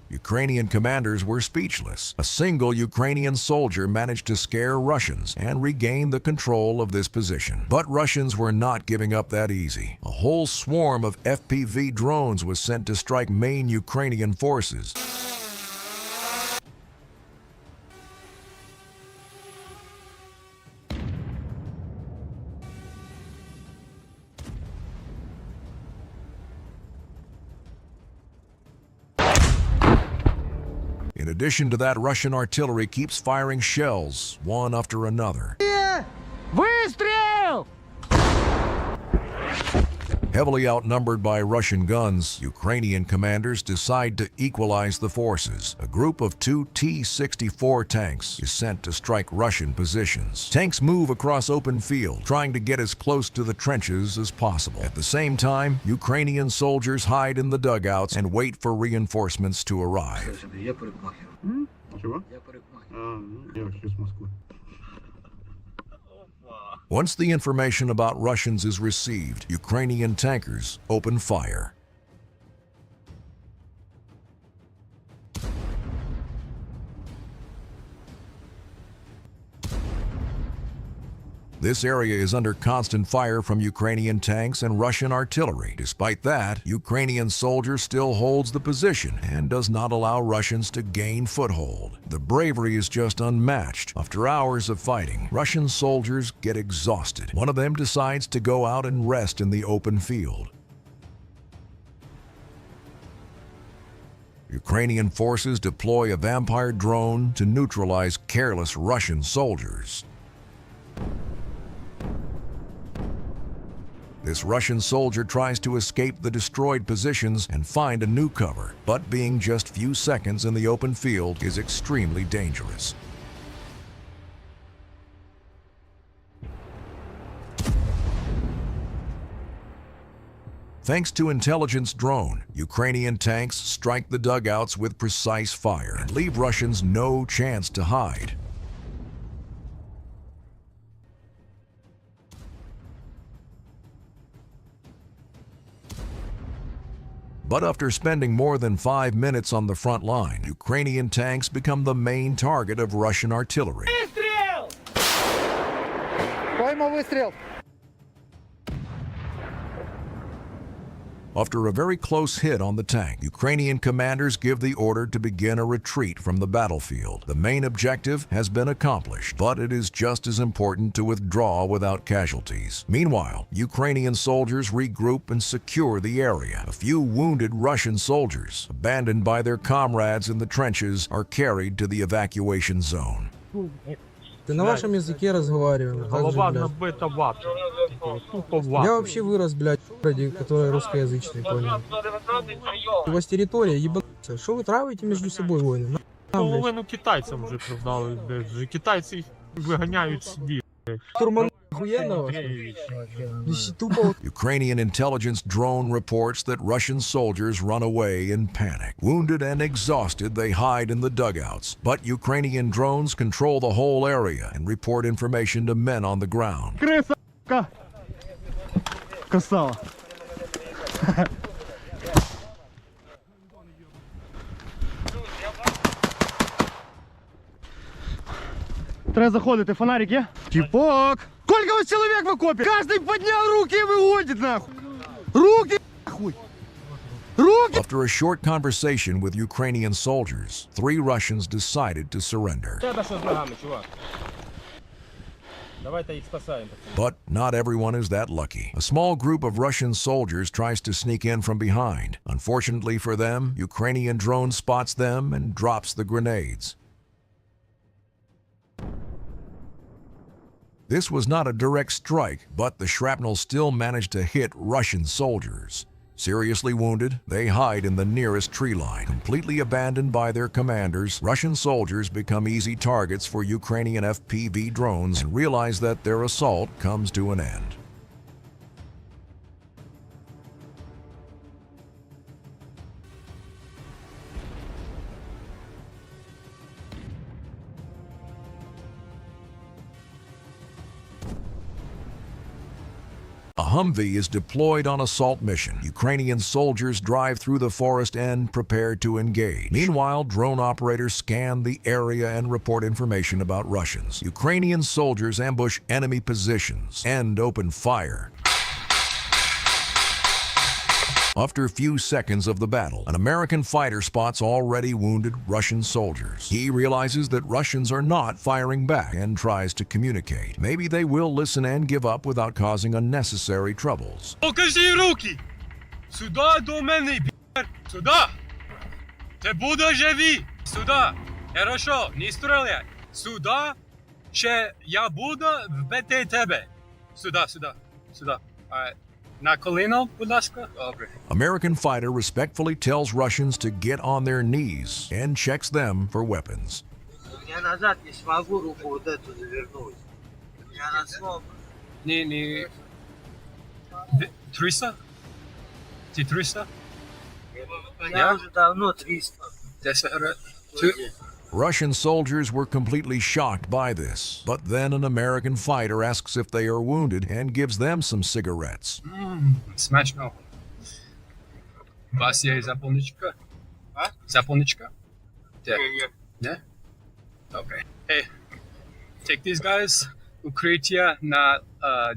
Ukrainian commanders were speechless. A single Ukrainian soldier managed to scare Russians and regain the control of this position. But Russians were not giving up that easy. A whole swarm of FPV drones was sent to strike main Ukrainian forces. In addition to that, Russian artillery keeps firing shells, one after another. Heavily outnumbered by Russian guns, Ukrainian commanders decide to equalize the forces. A group of 2 T-64 tanks is sent to strike Russian positions. Tanks move across open field, trying to get as close to the trenches as possible. At the same time, Ukrainian soldiers hide in the dugouts and wait for reinforcements to arrive. Once the information about Russians is received, Ukrainian tankers open fire. This area is under constant fire from Ukrainian tanks and Russian artillery. Despite that, Ukrainian soldiers still holds the position and does not allow Russians to gain foothold. The bravery is just unmatched. After hours of fighting, Russian soldiers get exhausted. One of them decides to go out and rest in the open field. Ukrainian forces deploy a vampire drone to neutralize careless Russian soldiers. This Russian soldier tries to escape the destroyed positions and find a new cover, but being just few seconds in the open field is extremely dangerous. Thanks to intelligence drone, Ukrainian tanks strike the dugouts with precise fire and leave Russians no chance to hide. But after spending more than 5 minutes on the front line, Ukrainian tanks become the main target of Russian artillery. After a very close hit on the tank, Ukrainian commanders give the order to begin a retreat from the battlefield. The main objective has been accomplished, but it is just as important to withdraw without casualties. Meanwhile, Ukrainian soldiers regroup and secure the area. A few wounded Russian soldiers, abandoned by their comrades in the trenches, are carried to the evacuation zone. На вашем языке разговариваем. Голова набита ватою. Тупо ватою. Я вообще вырос, блядь, в городе, который русскоязычный, понял. У вас территория ебануться. Что вы травите между собой, войны? Половину китайцям вже продали, блядь. Вже китайці їх виганяють собі. Штурман охуенно вас. Тупо. Ukrainian intelligence drone reports that Russian soldiers run away in panic. Wounded and exhausted, they hide in the dugouts. But Ukrainian drones control the whole area and report information to men on the ground. Крыса, красава. Треба заходити, фонарик є? Тіпок! Сколько у вас человек в окопе? Каждый поднял руки и выводит нахуй! Руки нахуй! Руки! After a short conversation with Ukrainian soldiers, 3 Russians decided to surrender. But not everyone is that lucky. A small group of Russian soldiers tries to sneak in from behind. Unfortunately for them, Ukrainian drone spots them and drops the grenades. This was not a direct strike, but the shrapnel still managed to hit Russian soldiers. Seriously wounded, they hide in the nearest tree line. Completely abandoned by their commanders, Russian soldiers become easy targets for Ukrainian FPV drones and realize that their assault comes to an end. A Humvee is deployed on assault mission. Ukrainian soldiers drive through the forest and prepare to engage. Meanwhile, drone operators scan the area and report information about Russians. Ukrainian soldiers ambush enemy positions and open fire. After a few seconds of the battle, an American fighter spots already wounded Russian soldiers. He realizes that Russians are not firing back and tries to communicate. Maybe they will listen and give up without causing unnecessary troubles. Покажи руки! Сюда до мене, б***ь! Сюда! Ти будеш живі! Сюда! Хорошо, не стріляй! Сюда! Ще я буду вбити тебе! Сюда, сюда, сюда. На коліно, будь ласка. Добре. American fighter respectfully tells Russians to get on their knees and checks them for weapons. Я назад не смогу руку вот эту завернуть. Я на слом. Не... 300? Ти 300? Я уже давно 300. 10 гривень. Russian soldiers were completely shocked by this, but then an American fighter asks if they are wounded and gives them some cigarettes. Смачно. У вас є запальничка? Запальничка? Де? Не? Добре. Hey, take these guys. Укриття на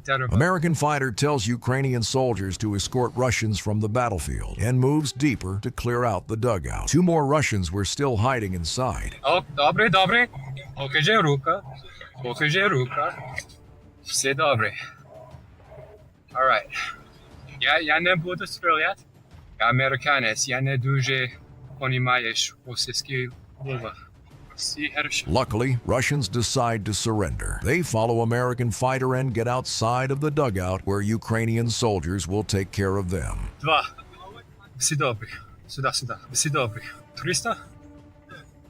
дерево. American fighter tells Ukrainian soldiers to escort Russians from the battlefield and moves deeper to clear out the dugout. 2 more Russians were still hiding inside. О, добре, добре. Покажи рука. Покажи рука. Все добре. Alright. Я не буду стріляти. Я американець. Я не дуже понімаєш російські мови. Всі хорошо. Luckily, Russians decide to surrender. They follow American fighter and get outside of the dugout where Ukrainian soldiers will take care of them. 2. Всі добре. Сюди. Всі добре. 300?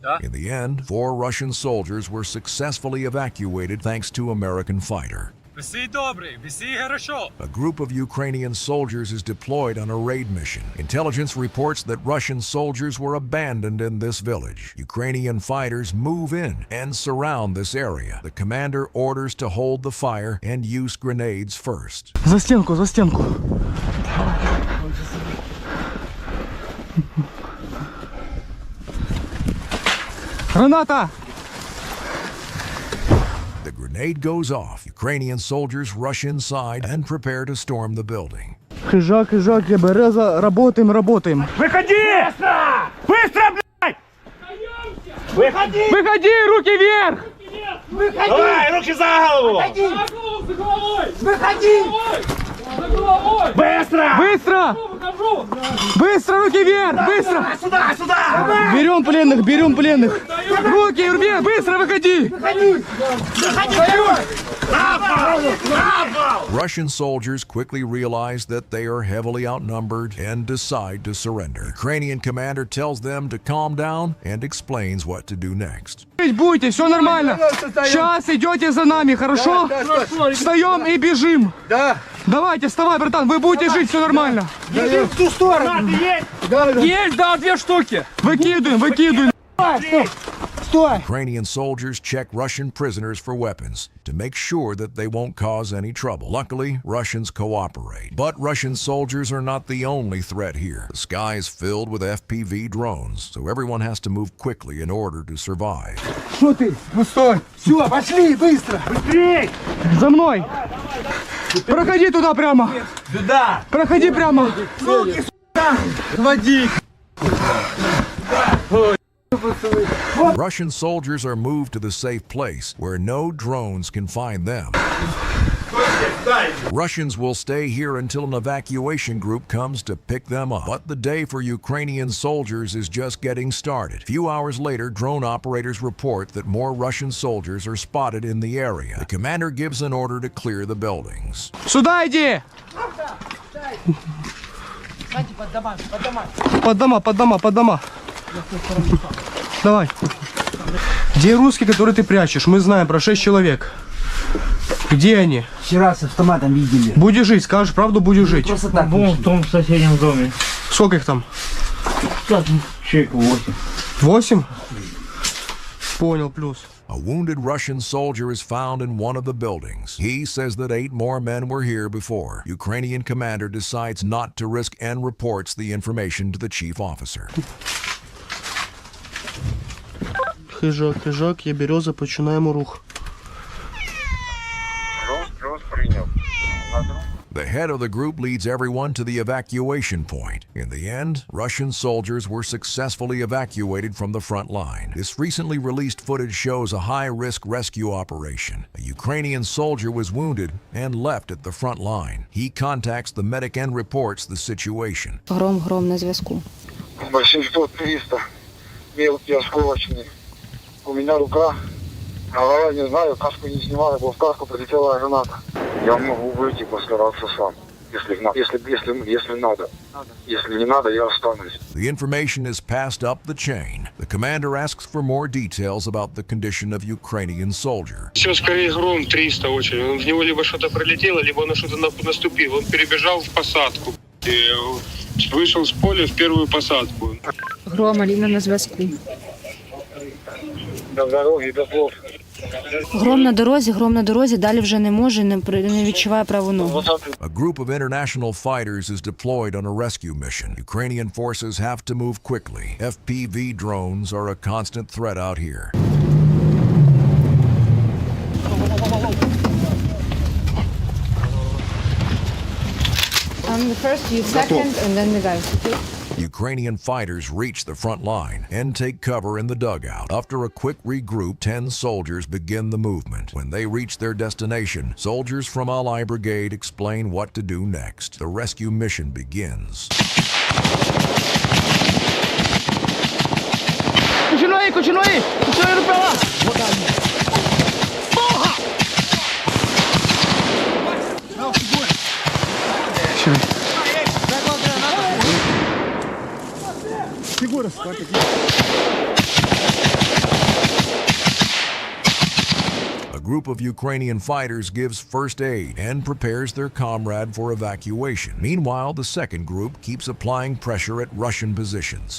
Да? In the end, 4 Russian soldiers were successfully evacuated thanks to American fighter. Всі добре. Всі хорошо. A group of Ukrainian soldiers is deployed on a raid mission. Intelligence reports that Russian soldiers were abandoned in this village. Ukrainian fighters move in and surround this area. The commander orders to hold the fire and use grenades first. За стенку, за стенку. Граната! The grenade goes off. Ukrainian soldiers rush inside and prepare to storm the building. Хижак, я береза, работаем. Выходи! Быстро, блядь! Выходи, руки вверх! Давай, руки за голову! Выходи! Быстро! Быстро, руки вверх, быстро! Сюда! Берем пленных! Руки вверх, быстро выходи! Russian soldiers quickly realize that they are heavily outnumbered and decide to surrender. Ukrainian commander tells them to calm down and explains what to do next. Будьте, все нормально. Сейчас идете за нами, хорошо? Встаем и бежим. Давайте, вставай, братан, вы будете жить, все нормально. В ту сторону! Есть, да, 2 штуки. Выкидываем. Стой! Ukrainian soldiers check Russian prisoners for weapons to make sure that they won't cause any trouble. Luckily, Russians cooperate. But Russian soldiers are not the only threat here. The sky is filled with FPV drones, so everyone has to move quickly in order to survive. Что ты? Ну стой! Все, пошли, быстро! Быстрей! За мной! Проходи туда прямо! Сюда! Проходи прямо! Руки, сюда! Води! Russian soldiers are moved to the safe place where no drones can find them. Russians will stay here until an evacuation group comes to pick them up. But the day for Ukrainian soldiers is just getting started. A few hours later, drone operators report that more Russian soldiers are spotted in the area. The commander gives an order to clear the buildings. Сюда иди! Под дома. Давай. Где русские, которые ты прячешь? Мы знаем про 6 человек. Где они? Вчера с автоматом видели. Будешь жить, скажешь правду, будешь жить. Просто так. Вон в том соседнем доме. Сколько их там? Человек 8. 8? Понял, плюс. A wounded Russian soldier is found in one of the buildings. He says that 8 more men were here before. Ukrainian commander decides not to risk and reports the information to the chief officer. Хижак, є береза, починаємо рух. The head of the group leads everyone to the evacuation point. In the end, Russian soldiers were successfully evacuated from the front line. This recently released footage shows a high-risk rescue operation. A Ukrainian soldier was wounded and left at the front line. He contacts the medic and reports the situation. Гром на зв'язку. Большинство 300. Мелкие осколочные. У меня рука, голова не знаю, каску не снимала, но в каску прилетела граната. Я могу выйти, постараться сам. Если надо. Если не надо, я останусь. The information is passed up the chain. The commander asks for more details about the condition of Ukrainian soldier. Все, скорее гром 300 очень. В него либо что-то пролетело, либо на что-то наступил. Он перебежал в посадку. Вышел с поля в первую посадку. Гром, Аліна на зв'язку. На дороге до плов. Гром на дорозі, далі вже не може, не відчуває праву ногу. A group of international fighters is deployed on a rescue mission. Ukrainian forces have to move quickly. FPV drones are a constant threat out here. First you second and then the guys. Ukrainian fighters reach the front line and take cover in the dugout. After a quick regroup, 10 soldiers begin the movement. When they reach their destination, soldiers from Ally Brigade explain what to do next. The rescue mission begins. Continue pra lá. Porra! Não, segura. Pega uma granada. Segura, corta aqui. A group of Ukrainian fighters gives first aid and prepares their comrade for evacuation. Meanwhile, the second group keeps applying pressure at Russian positions.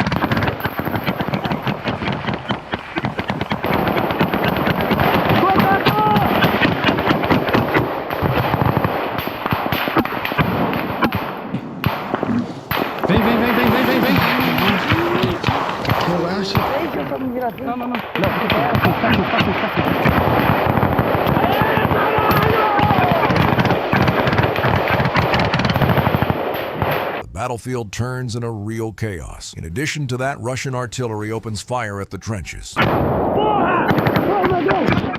The battlefield turns in a real chaos. In addition to that, Russian artillery opens fire at the trenches.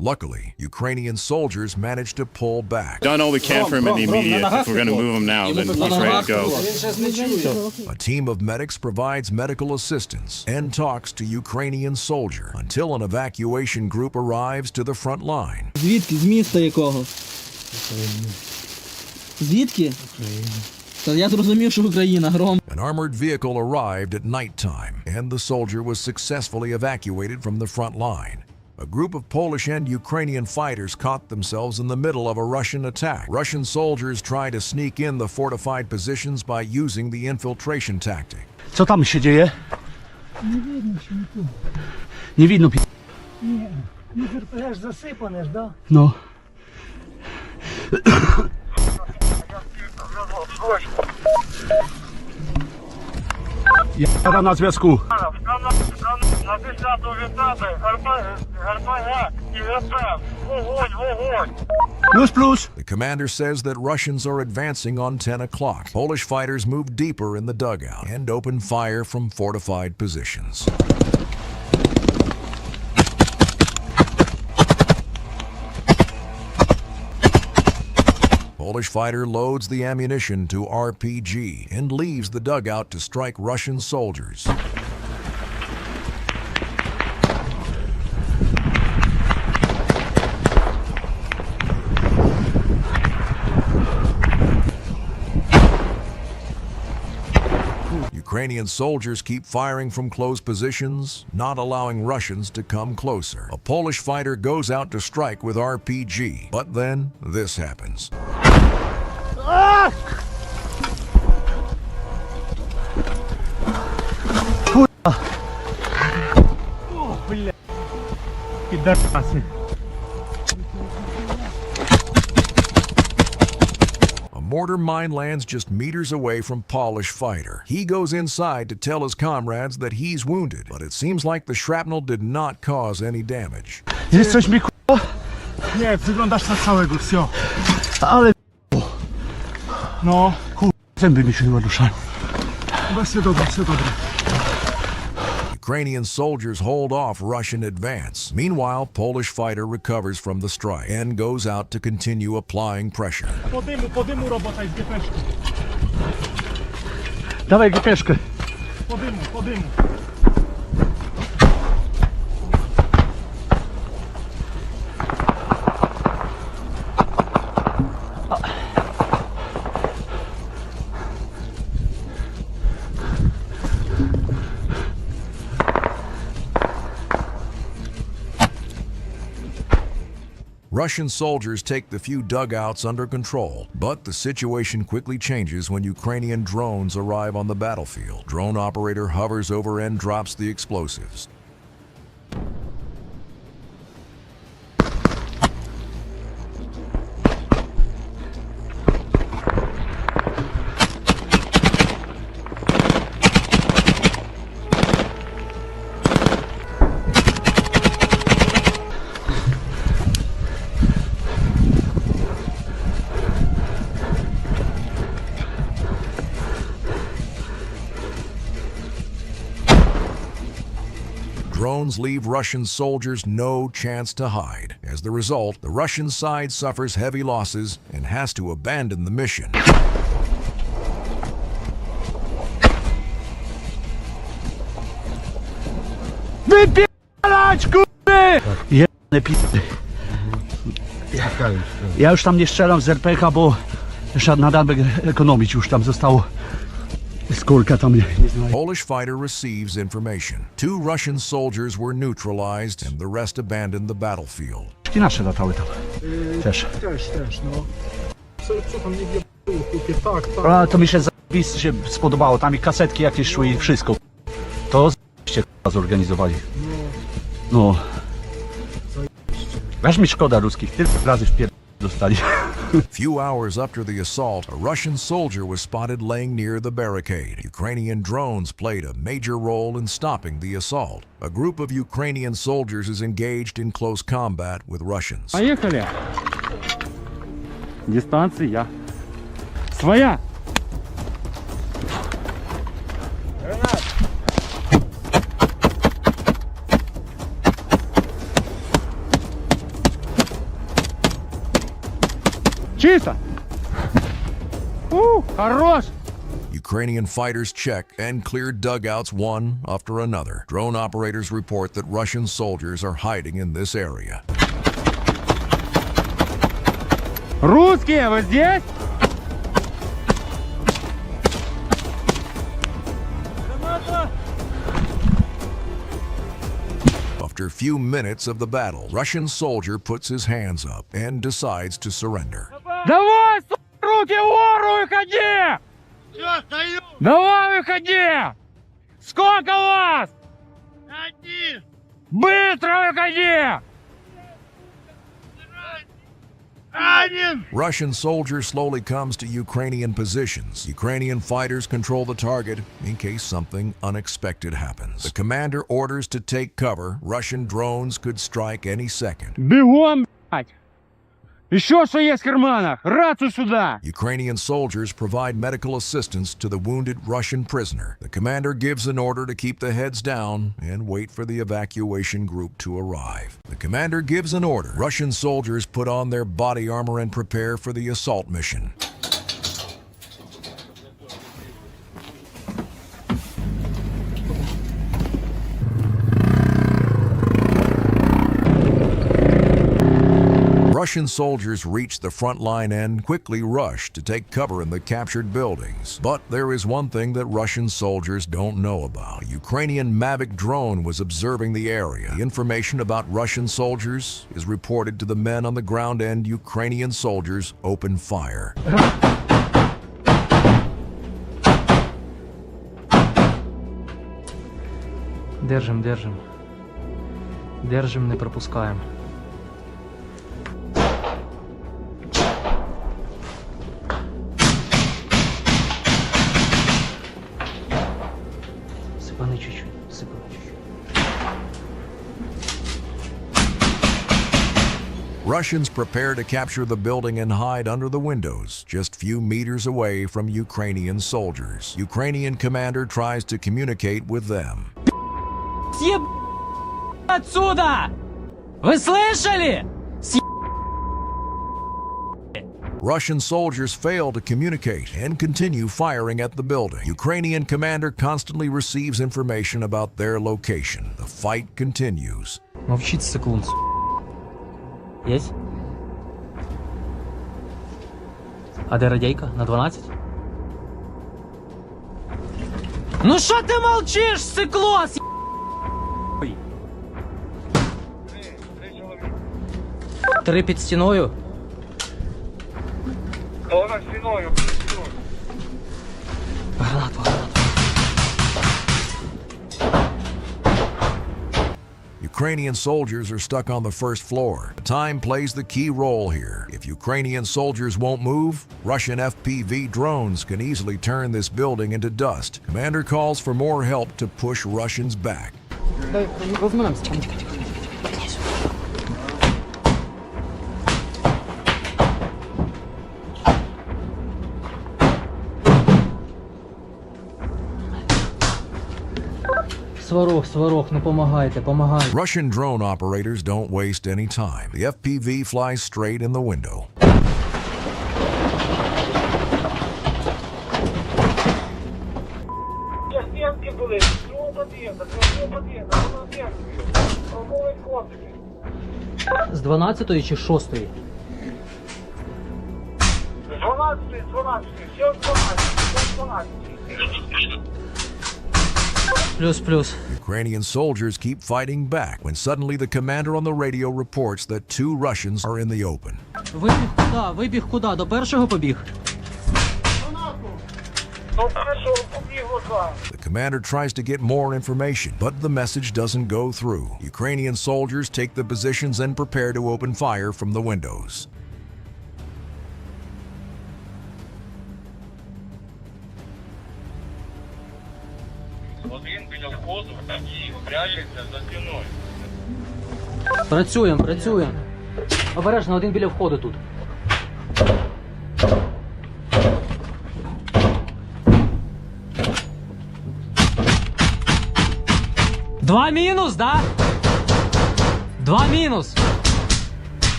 Luckily, Ukrainian soldiers manage to pull back. Done all we can for him in the immediate. If we're going to move him now, then he's ready to go. A team of medics provides medical assistance and talks to Ukrainian soldier until an evacuation group arrives to the front line. Звідки? З міста якого? Звідки? Та я зрозумів, що Україна, гром. An armored vehicle arrived at nighttime, and the soldier was successfully evacuated from the front line. A group of Polish and Ukrainian fighters caught themselves in the middle of a Russian attack. Russian soldiers try to sneak in the fortified positions by using the infiltration tactic. Co tam się dzieje? Не видно, що нікого. Nie widno. Ні. Ну, РПГ ж засипане ж, да? No. Ja na związku. На 10-ту вітати, РПГ і РП. Вогонь! Plus. The commander says that Russians are advancing on 10 o'clock. Polish fighters move deeper in the dugout and open fire from fortified positions. Polish fighter loads the ammunition to RPG and leaves the dugout to strike Russian soldiers. Ukrainian soldiers keep firing from close positions, not allowing Russians to come closer. A Polish fighter goes out to strike with RPG, but then this happens. A mortar mine lands just meters away from Polish fighter. He goes inside to tell his comrades that he's wounded, but it seems like the shrapnel did not cause any damage. Jest coś mi k***a? Nie, wyglądasz na całego, wsio. Ale no, zęby mi się chyba duszają. Wszystko dobre, wszystko dobre. Ukrainian soldiers hold off Russian advance. Meanwhile, Polish fighter recovers from the strike and goes out to continue applying pressure. Po dymu robota jest GPszkę. Dawaj GPszkę. Po dymu. Russian soldiers take the few dugouts under control, but the situation quickly changes when Ukrainian drones arrive on the battlefield. Drone operator hovers over and drops the explosives. Drones leave Russian soldiers no chance to hide. As the result, the Russian side suffers heavy losses and has to abandon the mission. Ja już tam nie strzelam z RPK, bo nadal ekonomić już tam zostało. Skórka tam nie znajdzie. Polish fighter receives information. 2 Russian soldiers were neutralized and the rest abandoned the battlefield. I nasze latały tam. Też. Też, no. Co tam nie było, chłopie, tak. A to mi się spodobało, tam i kasetki jakieś szły i wszystko. To z***ście zorganizowali. No. Aż mi szkoda ruskich, tyle razy w dostali. Few hours after the assault, a Russian soldier was spotted laying near the barricade. Ukrainian drones played a major role in stopping the assault. A group of Ukrainian soldiers is engaged in close combat with Russians. Поехали! Дистанция своя! Чисто! Хорош! Ukrainian fighters check and clear dugouts one after another. Drone operators report that Russian soldiers are hiding in this area. Русские, вы здесь? After a few minutes of the battle, Russian soldier puts his hands up and decides to surrender. Давай, руки вгору, выходи! Давай, выходи! Сколько вас? 1! Быстро выходи! Russian soldier slowly comes to Ukrainian positions. Ukrainian fighters control the target in case something unexpected happens. The commander orders to take cover. Russian drones could strike any second. Бегом, блядь! Еще что есть в карманах? Рацию сюда! Ukrainian soldiers provide medical assistance to the wounded Russian prisoner. The commander gives an order to keep the heads down and wait for the evacuation group to arrive. The commander gives an order. Russian soldiers put on their body armor and prepare for the assault mission. Russian soldiers reach the front line and quickly rush to take cover in the captured buildings. But there is one thing that Russian soldiers don't know about. A Ukrainian Mavic drone was observing the area. The information about Russian soldiers is reported to the men on the ground, and Ukrainian soldiers open fire. Держим, держим. Держим, не пропускаем. Сыпаны чуть-чуть, сыпаны чуть-чуть. Russians prepare to capture the building and hide under the windows, just few meters away from Ukrainian soldiers. Ukrainian commander tries to communicate with them. Съеб... отсюда! Вы слышали? Russian soldiers fail to communicate and continue firing at the building. Ukrainian commander constantly receives information about their location. The fight continues. Мовчить секунд. Есть? А де радейка? На 12? Ну что ты молчишь, сыкло, 3 під стіною. Хто над стіною? Гранату, гранату. Ukrainian soldiers are stuck on the first floor. Time plays the key role here. If Ukrainian soldiers won't move, Russian FPV drones can easily turn this building into dust. Commander calls for more help to push Russians back. Сварог, ну помагайте, помагайте. Russian drone operators don't waste any time. The FPV flies straight in the window. Стінки були, з другого під'їзду, воно стінки. Пробують хлопці. З 12-ї чи 6-ї? З 12, все з 12. Плюс. Ukrainian soldiers keep fighting back when suddenly the commander on the radio reports that 2 Russians are in the open. Вибіг куди? Вибіг куди? До першого побіг? The commander tries to get more information, but the message doesn't go through. Ukrainian soldiers take the positions and prepare to open fire from the windows. Один біля входу і прячеться за стіною. Працюємо. Обережно, один біля входу тут. Два мінус, да? 2 мінус.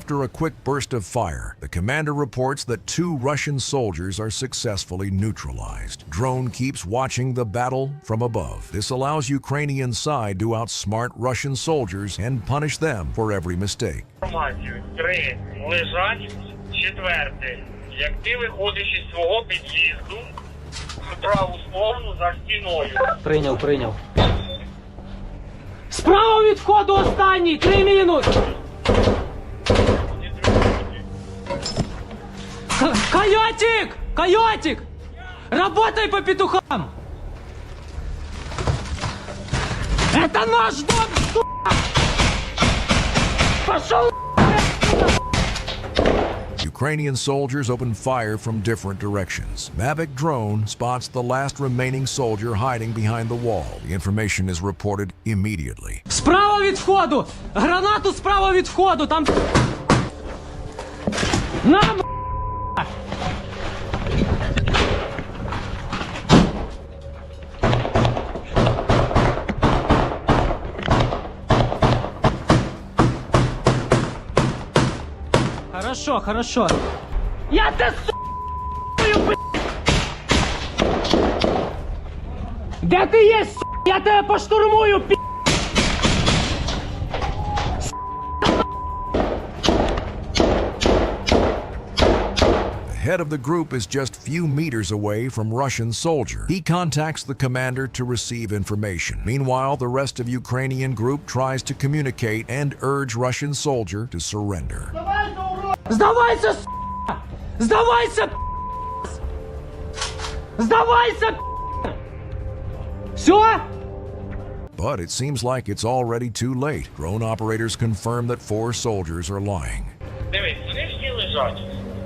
After a quick burst of fire, the commander reports that 2 Russian soldiers are successfully neutralized. Drone keeps watching the battle from above. This allows Ukrainian side to outsmart Russian soldiers and punish them for every mistake. 3 лежать, 4. Як ти виходиш із свого під'їзду, в праву сторону за стіною. Прийняв. Справа від входу останній, 3 мінус. Койотик! Работай по петухам! Это наш дом, сука! Пошел! Ukrainian soldiers open fire from different directions. Mavic drone spots the last remaining soldier hiding behind the wall. The information is reported immediately. Справа від входу! Гранату справа від входу! Там... Нам! Хорошо. Я те с***ю, Де ти є, с***? Я тебе поштурмую, пі***. The head of the group is just few meters away from Russian soldier. He contacts the commander to receive information. Meanwhile, the rest of Ukrainian group tries to communicate and urge Russian soldier to surrender. Здавайся, с***! Здавайся, Здавайся, Все? But it seems like it's already too late. Drone operators confirm that 4 soldiers are lying. Дивись, вони всі лежать,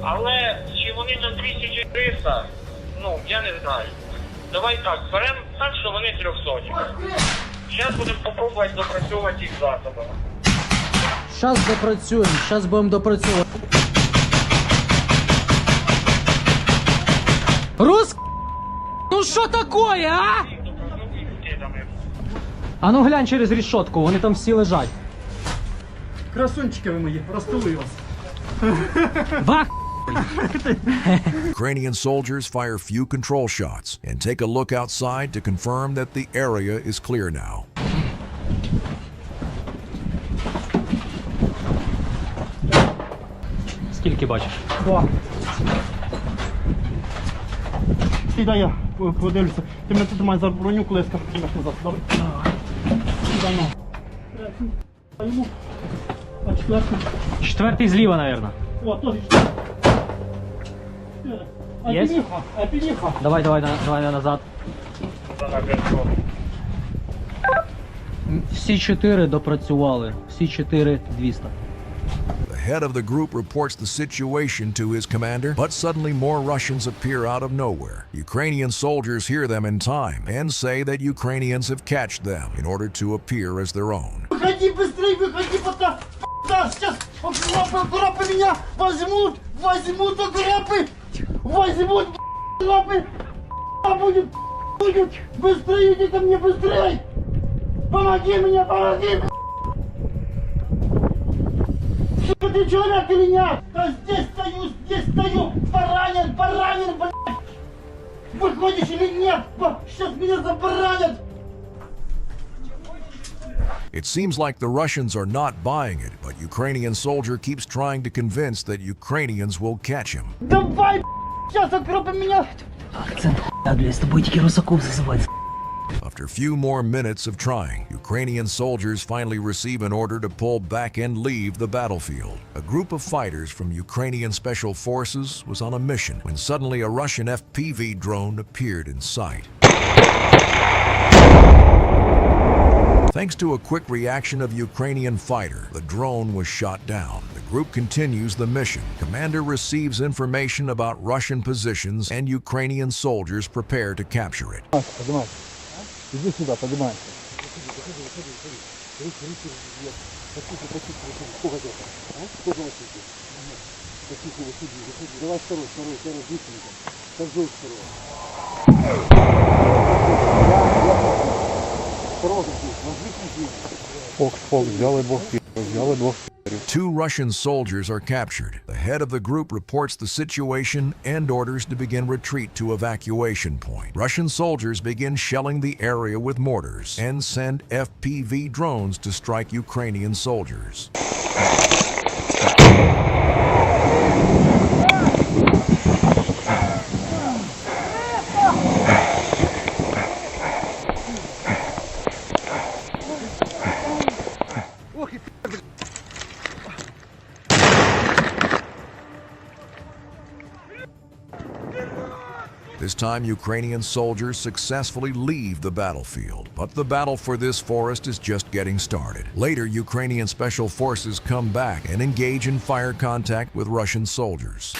але чи вони на 200 чи 300, ну, я не знаю. Давай так, беремо так, що вони 300. Зараз будемо спробувати допрацьовувати їх засобами. Зараз будемо допрацьовувати. Ну що такое, а? А ну глянь через рішотку, вони там всі лежать. Красунчики ви мої, розтули вас. Бах! Ukrainian soldiers fire few control shots and take a look outside to confirm that the area is clear now. Скільки бачиш? 2. Дай я подивлюся. Ти мене тут маєш за броню, коли я скажу назад. Добре? Дай. А четвертый? Четвертий зліва, наверное. О, тоже Есть? Опениха. Давай назад. Всі 4 допрацювали. Всі 4 200. The head of the group reports the situation to his commander, but suddenly more Russians appear out of nowhere. Ukrainian soldiers hear them in time and say that Ukrainians have catched them in order to appear as their own. Выходи быстрее, выходи, пока сейчас укропы меня возьмут укропы, возьмут будет, быстрее иди ко мне, быстрее, помоги мне, сука, ты человек или нет? Да здесь стою, поранен, блядь, выходишь или нет, сейчас меня забаранят. It seems like the Russians are not buying it, but Ukrainian soldier keeps trying to convince that Ukrainians will catch him. Давай, сейчас укропы меня. After a few more minutes of trying, Ukrainian soldiers finally receive an order to pull back and leave the battlefield. A group of fighters from Ukrainian Special Forces was on a mission when suddenly a Russian FPV drone appeared in sight. Thanks to a quick reaction of Ukrainian fighter, the drone was shot down. The group continues the mission. Commander receives information about Russian positions and Ukrainian soldiers prepare to capture it. Иди сюда, поднимайся. Давай второй, быстренько. Торжуй второй. Two Russian soldiers are captured. The head of the group reports the situation and orders to begin retreat to evacuation point. Russian soldiers begin shelling the area with mortars and send FPV drones to strike Ukrainian soldiers. This time, Ukrainian soldiers successfully leave the battlefield, but the battle for this forest is just getting started. Later, Ukrainian special forces come back and engage in fire contact with Russian soldiers.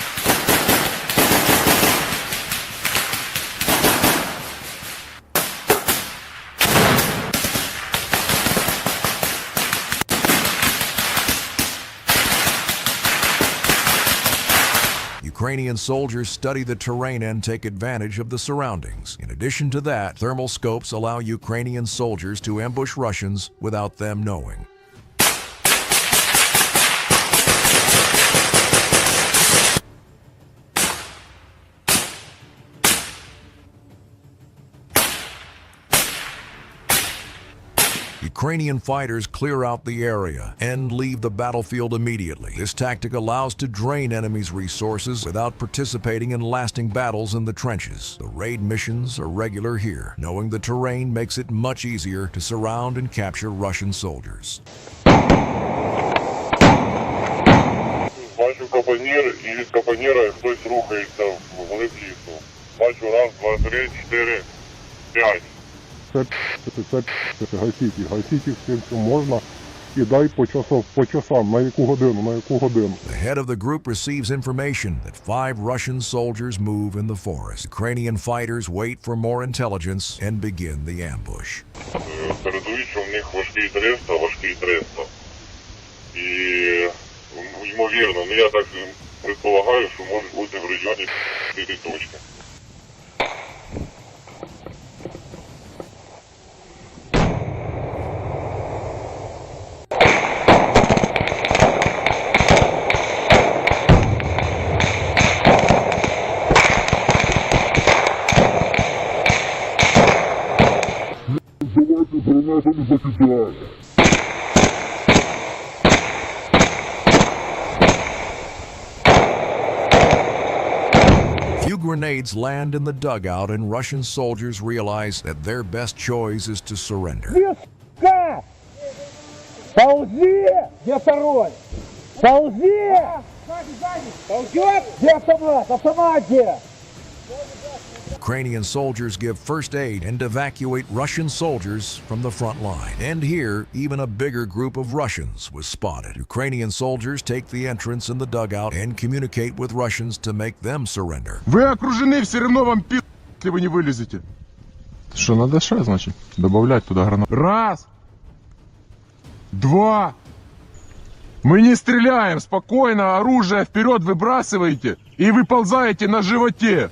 Ukrainian soldiers study the terrain and take advantage of the surroundings. In addition to that, thermal scopes allow Ukrainian soldiers to ambush Russians without them knowing. Ukrainian fighters clear out the area and leave the battlefield immediately. This tactic allows to drain enemies' resources without participating in lasting battles in the trenches. The raid missions are regular here. Knowing the terrain makes it much easier to surround and capture Russian soldiers. Бачу капонір, і від капоніра хтось рухається в глиб лісу. Бачу раз, два, три, чотири, п'ять. Це гасіть їх всім, що можна, і дай по часам, на яку годину. The head of the group receives information that 5 Russian soldiers move in the forest. Ukrainian fighters wait for more intelligence and begin the ambush. Передають, що в них важкий 300. І, ймовірно, я так предполагаю, що може бути в районі 4 точки. Few grenades land in the dugout and Russian soldiers realize that their best choice is to surrender. Ползи! Где второй? Ползи! Ползет! Где автомат? Автомат где? Ukrainian soldiers give first aid and evacuate Russian soldiers from the front line. And here, even a bigger group of Russians was spotted. Ukrainian soldiers take the entrance in the dugout and communicate with Russians to make them surrender. Вы окружены, все равно вам пи***, если вы не вылезете. Что, надо что, значит? Добавлять туда гранату. Раз. Два. Мы не стреляем, спокойно, оружие вперед выбрасываете и выползаете на животе.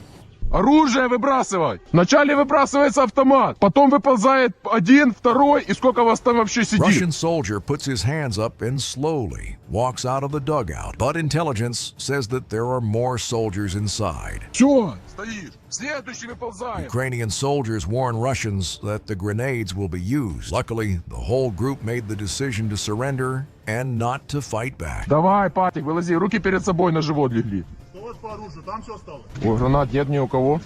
Оружие выбрасывать. Вначале выбрасывается автомат, потом выползает один, второй, и сколько вас там вообще сидит? Russian soldier puts his hands up and slowly walks out of the dugout. But intelligence says that there are more soldiers inside. Все, стоишь. Следующий выползает. Ukrainian soldiers warn Russians that the grenades will be used. Luckily, the whole group made the decision to surrender and not to fight back. Давай, Патик, вылази, руки перед собой на живот легли. Гранат нет ни у кого.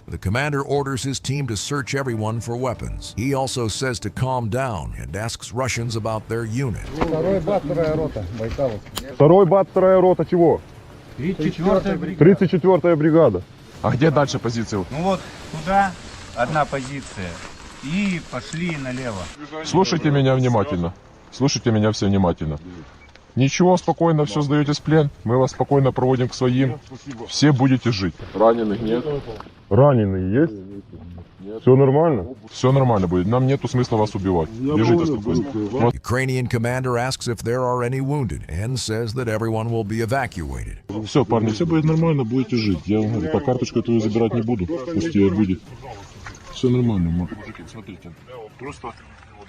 The commander orders his team to search everyone for weapons. He also says to calm down and asks Russians about their unit. Второй бат, вторая рота. Байкалов. Второй бат, вторая рота чего? 34-я бригада. 34-я бригада. А где дальше позиция? Ну вот туда одна позиция. И пошли налево. Слушайте меня внимательно. Слушайте меня все внимательно. Ничего, спокойно, все сдаетесь в плен. Мы вас спокойно проводим к своим. Все будете жить. Раненых нет? Раненые есть? Нет. Все нормально? Все нормально будет. Нам нету смысла вас убивать. Лежите спокойно. Ukrainian commander asks if there are any wounded and says that everyone will be evacuated. Все, парни, все будет нормально, будете жить. Я вам говорю, по карточку эту забирать не буду. Пусть ее будет. Все нормально, мужики, смотрите. Просто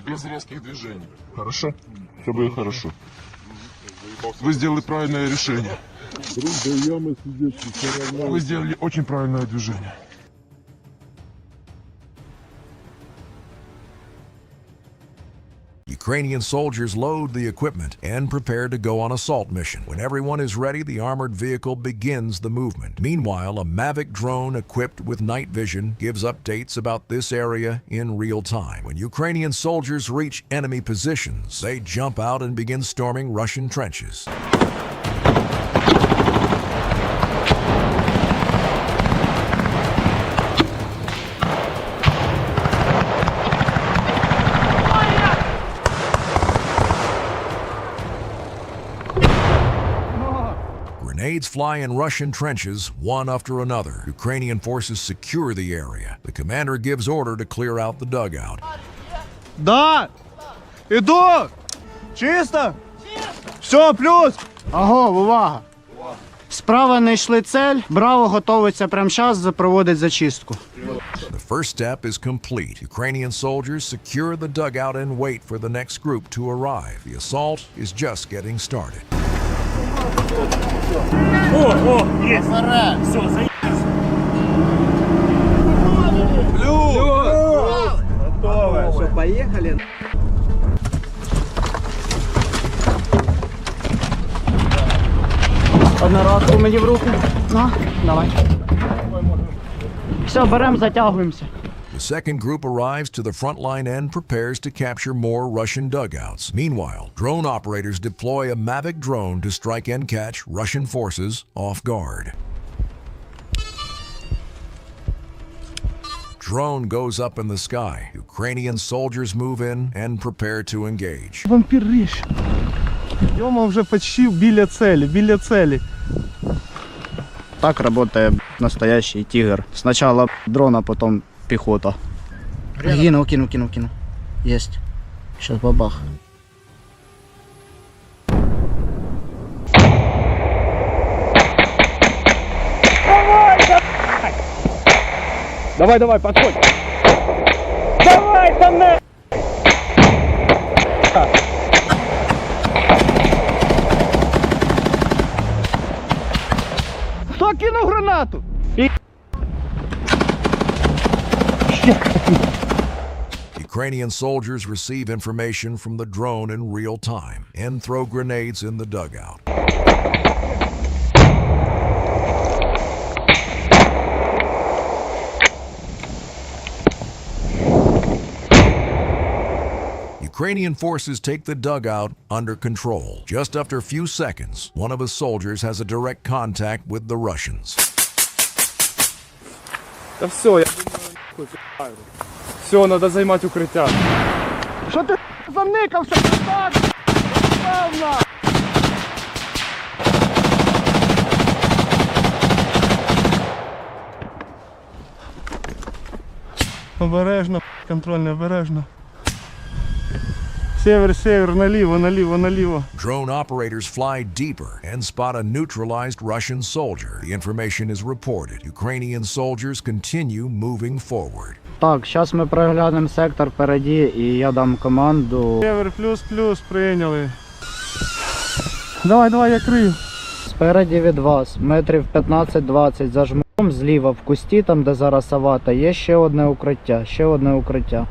без резких движений. Хорошо? Все будет хорошо. Вы сделали правильное решение. Вы сделали очень правильное движение. Ukrainian soldiers load the equipment and prepare to go on assault mission. When everyone is ready, the armored vehicle begins the movement. Meanwhile, a Mavic drone equipped with night vision gives updates about this area in real time. When Ukrainian soldiers reach enemy positions, they jump out and begin storming Russian trenches. Grenades fly in Russian trenches, one after another. Ukrainian forces secure the area. The commander gives order to clear out the dugout. Да! Іду! Чисто? Все, плюс! Аго, увага! Справа знайшли цель, Браво готується прямо зараз проводить зачистку. The first step is complete. Ukrainian soldiers secure the dugout and wait for the next group to arrive. The assault is just getting started. Что, поехали? Однородку мені в руку. Ну, давай. Все, беремо, затягуємося. The second group arrives to the front line and prepares to capture more Russian dugouts. Meanwhile, drone operators deploy a Mavic drone to strike and catch Russian forces off guard. Drone goes up in the sky. Ukrainian soldiers move in and prepare to engage. Вампір ріж. Йома вже почти біля цілі. Так працює настоящий тигр. Спочатку дрон, а потім піхота. Кину. Єсть. Сейчас бабах. Давай, подходь. Давай, там на... Хто кинув гранату? Ukrainian soldiers receive information from the drone in real time and throw grenades in the dugout. Ukrainian forces take the dugout under control. Just after a few seconds, one of his soldiers has a direct contact with the Russians. Да все, я думаю, все, надо займати укриття. Що ти заникався? Так! Певно! Обережно, контрольно, обережно. Север, север, наліво, наліво, наліво. Drone operators fly deeper and spot a neutralized Russian soldier. The information is reported. Ukrainian soldiers continue moving forward. Так, зараз ми переглянемо сектор впереді і я дам команду. Север плюс-плюс прийняли. Давай, давай, я крию. Спереді від вас, метрів 15-20 за жмом, зліва в кусті, там де зараз авата, є ще одне укриття, ще одне укриття.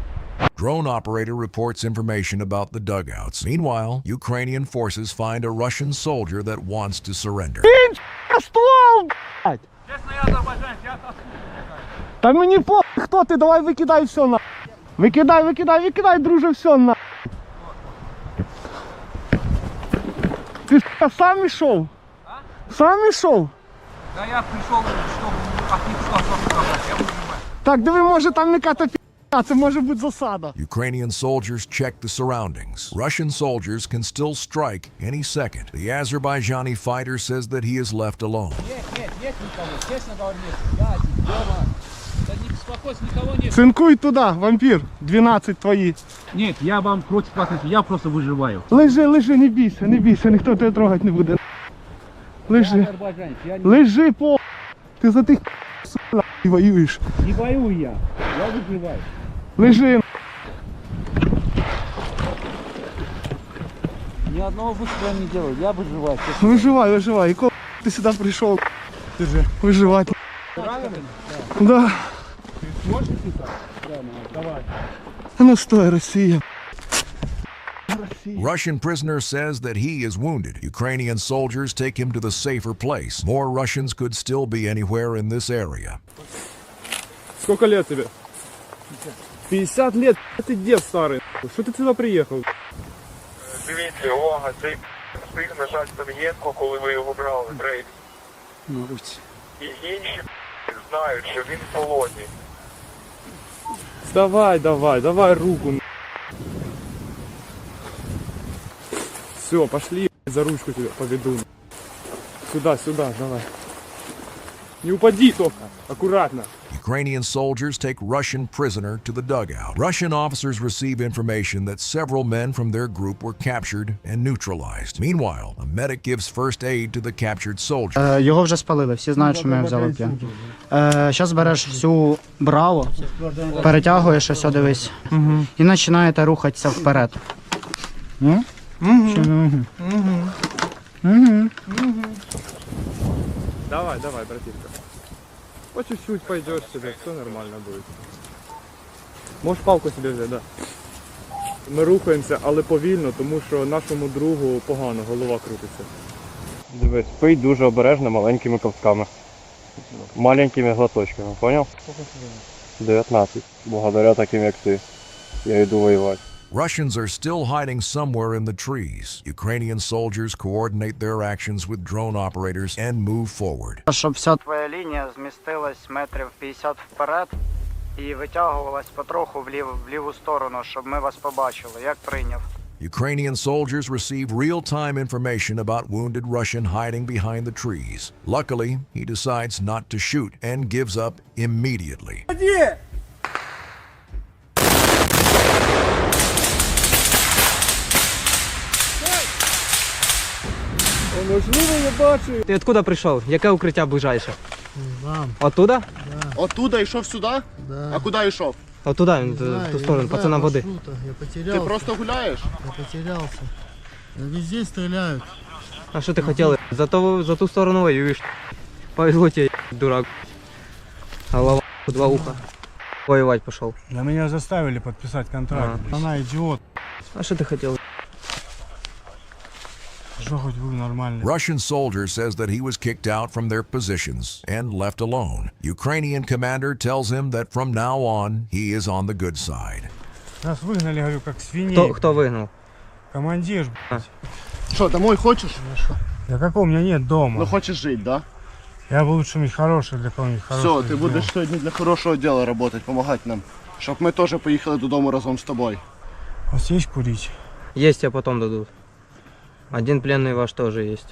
Drone operator reports information about the dugouts. Meanwhile, Ukrainian forces find a Russian soldier that wants to surrender. Ствол, блядь! Та мені по, хто ти, давай викидай все на. Викидай, викидай, викидай, друже, все на. Ти сам ішов? Сам ішов? Да я пришел, чтобы от них что-то. Так, диви, може там яка-то пі***а, це може бути засада. Ukrainian soldiers check the surroundings. Russian soldiers can still strike any second. The Azerbaijani fighter says that he is left alone. Цинкуй туди, вампір, 12 твої. Нет, я вам против вас, я просто выживаю. Лежи, лежи, не бійся, ніхто тебе трогати не буде. Лежи, лежи, по. Ти за тих сука воюєш. Не воюю я выживаю. Лежи. Ни одного выстрела не делаю, я выживаю. Виживай, виживай. І коли ти сюди прийшов, виживати. Да. Можешь писать? Да, давай. Ну стой, Росія. Russian prisoner says that he is wounded. Ukrainian soldiers take him to the safer place. More Russians could still be anywhere in this area. Сколько лет тебе? 50 лет, ты дед старый. Что ты сюда приехал? Дивіться, увага, цей встиг нажати совєтку, коли ви його брали, рейд. І інші знають, що він в полоні. Давай руку. Все, пошли, за ручку тебя поведу. Сюда, давай. Не упади только, аккуратно. Ukrainian soldiers take Russian prisoner to the dugout. Russian officers receive information that several men from their group were captured and neutralized. Meanwhile, a medic gives first aid to the captured soldier. Його вже спалили, всі знають, що ми його взяли п'ян. Зараз береш всю браво, перетягуєш, ось дивись, і починаєте рухатися вперед. Давай, братишка. По чуть-чуть пойдешь себе, все нормально будет. Можеш палку собі взяти, да. Ми рухаємося, але повільно, тому що нашому другу погано, голова крутиться. Дивись, пий дуже обережно маленькими ковтками. Маленькими глоточками, понял? 19. Благодаря таким як ти. Я йду воювати. Russians are still hiding somewhere in the trees. Ukrainian soldiers coordinate their actions with drone operators and move forward. Щоб вся твоя лінія змістилась метрів 50 вперед і витягувалась потроху в ліву сторону, щоб ми вас побачили. Як прийняв? Ukrainian soldiers receive real-time information about wounded Russian hiding behind the trees. Luckily, he decides not to shoot and gives up immediately. Можливо, я бачу. Ти откуда прийшов? Яке укриття ближайше? Оттуда? Оттуда йшов сюди? Да. А куди йшов? Оттуда, в ту сторону, пацанам води. Я потерялся. Ти просто гуляєш? Я потерялся. Везде стріляють. А що ти хотів? За ту сторону воюєш. Повезло тебе, дурак. Голова, два уха. Воевать пошел. Да меня заставили подписать контракт. Она идиот. А что ты хотел? Russian soldier says that he was kicked out from their positions and left alone. Ukrainian commander tells him that from now on, he is on the good side. Нас выгнали, говорю, как свиней. Кто выгнал? Командир, Что, домой хочешь? Да какого у меня нет дома? Ну хочешь жить, да? Я бы лучше быть хороший для кого-нибудь хорошего. Все, ты будешь сьогодні для хорошого дела работать, помогать нам. Щоб ми теж поїхали додому разом з тобою. У вас есть курить? Есть, тебе потом дадут. Один пленный ваш тоже есть.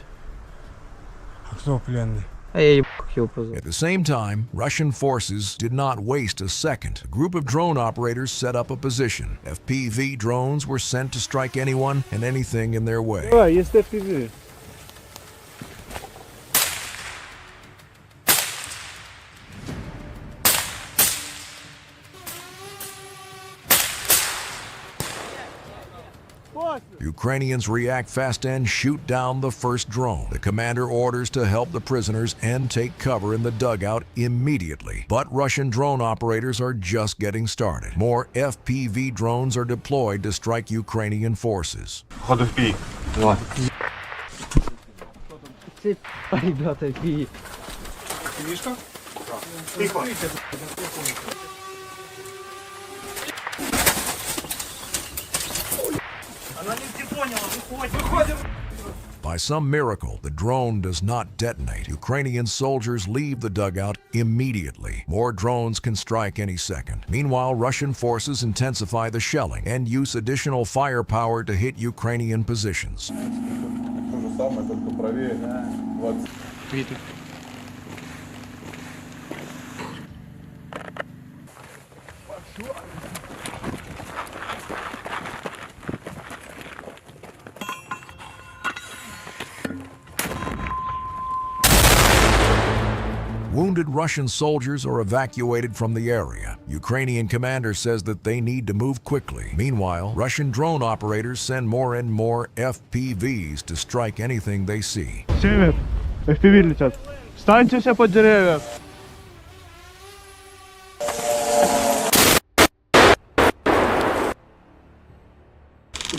А кто пленный? А я ебал, как его позову. At the same time, Russian forces did not waste a second. A group of drone operators set up a position. FPV drones were sent to strike anyone and anything in their way. Да, есть FPV. Ukrainians react fast and shoot down the first drone. The commander orders to help the prisoners and take cover in the dugout immediately. But Russian drone operators are just getting started. More FPV drones are deployed to strike Ukrainian forces. Ходи в бій. Давай. Ребята, фи. By some miracle, the drone does not detonate. Ukrainian soldiers leave the dugout immediately. More drones can strike any second. Meanwhile, Russian forces intensify the shelling and use additional firepower to hit Ukrainian positions. Wounded Russian soldiers are evacuated from the area. Ukrainian commander says that they need to move quickly. Meanwhile, Russian drone operators send more and more FPVs to strike anything they see. Север, FPV летят. Встаньте все под деревья.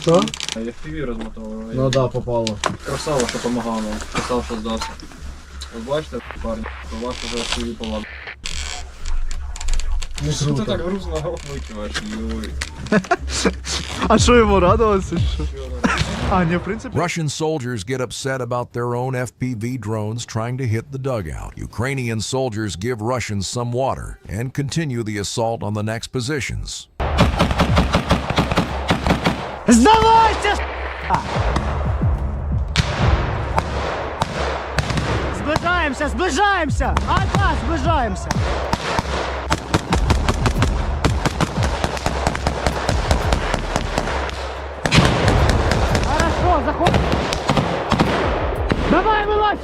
Что? FPV размотало. Ну да, попало. Красава, що помагав нам. Красава, що здався. Ви бачите, парні, у вас уже FPV повадно. Ну що ти так грузно викиваєш, йой. А що йому радуватися? А, не, в принципі. Russian soldiers get upset about their own FPV drones trying to hit the dugout. Ukrainian soldiers give Russians some water and continue the assault on the next positions. Здавайся! Сближаємося, сближаємося! Ага, сближаємося! Хорошо, заходь! Давай, вылазь!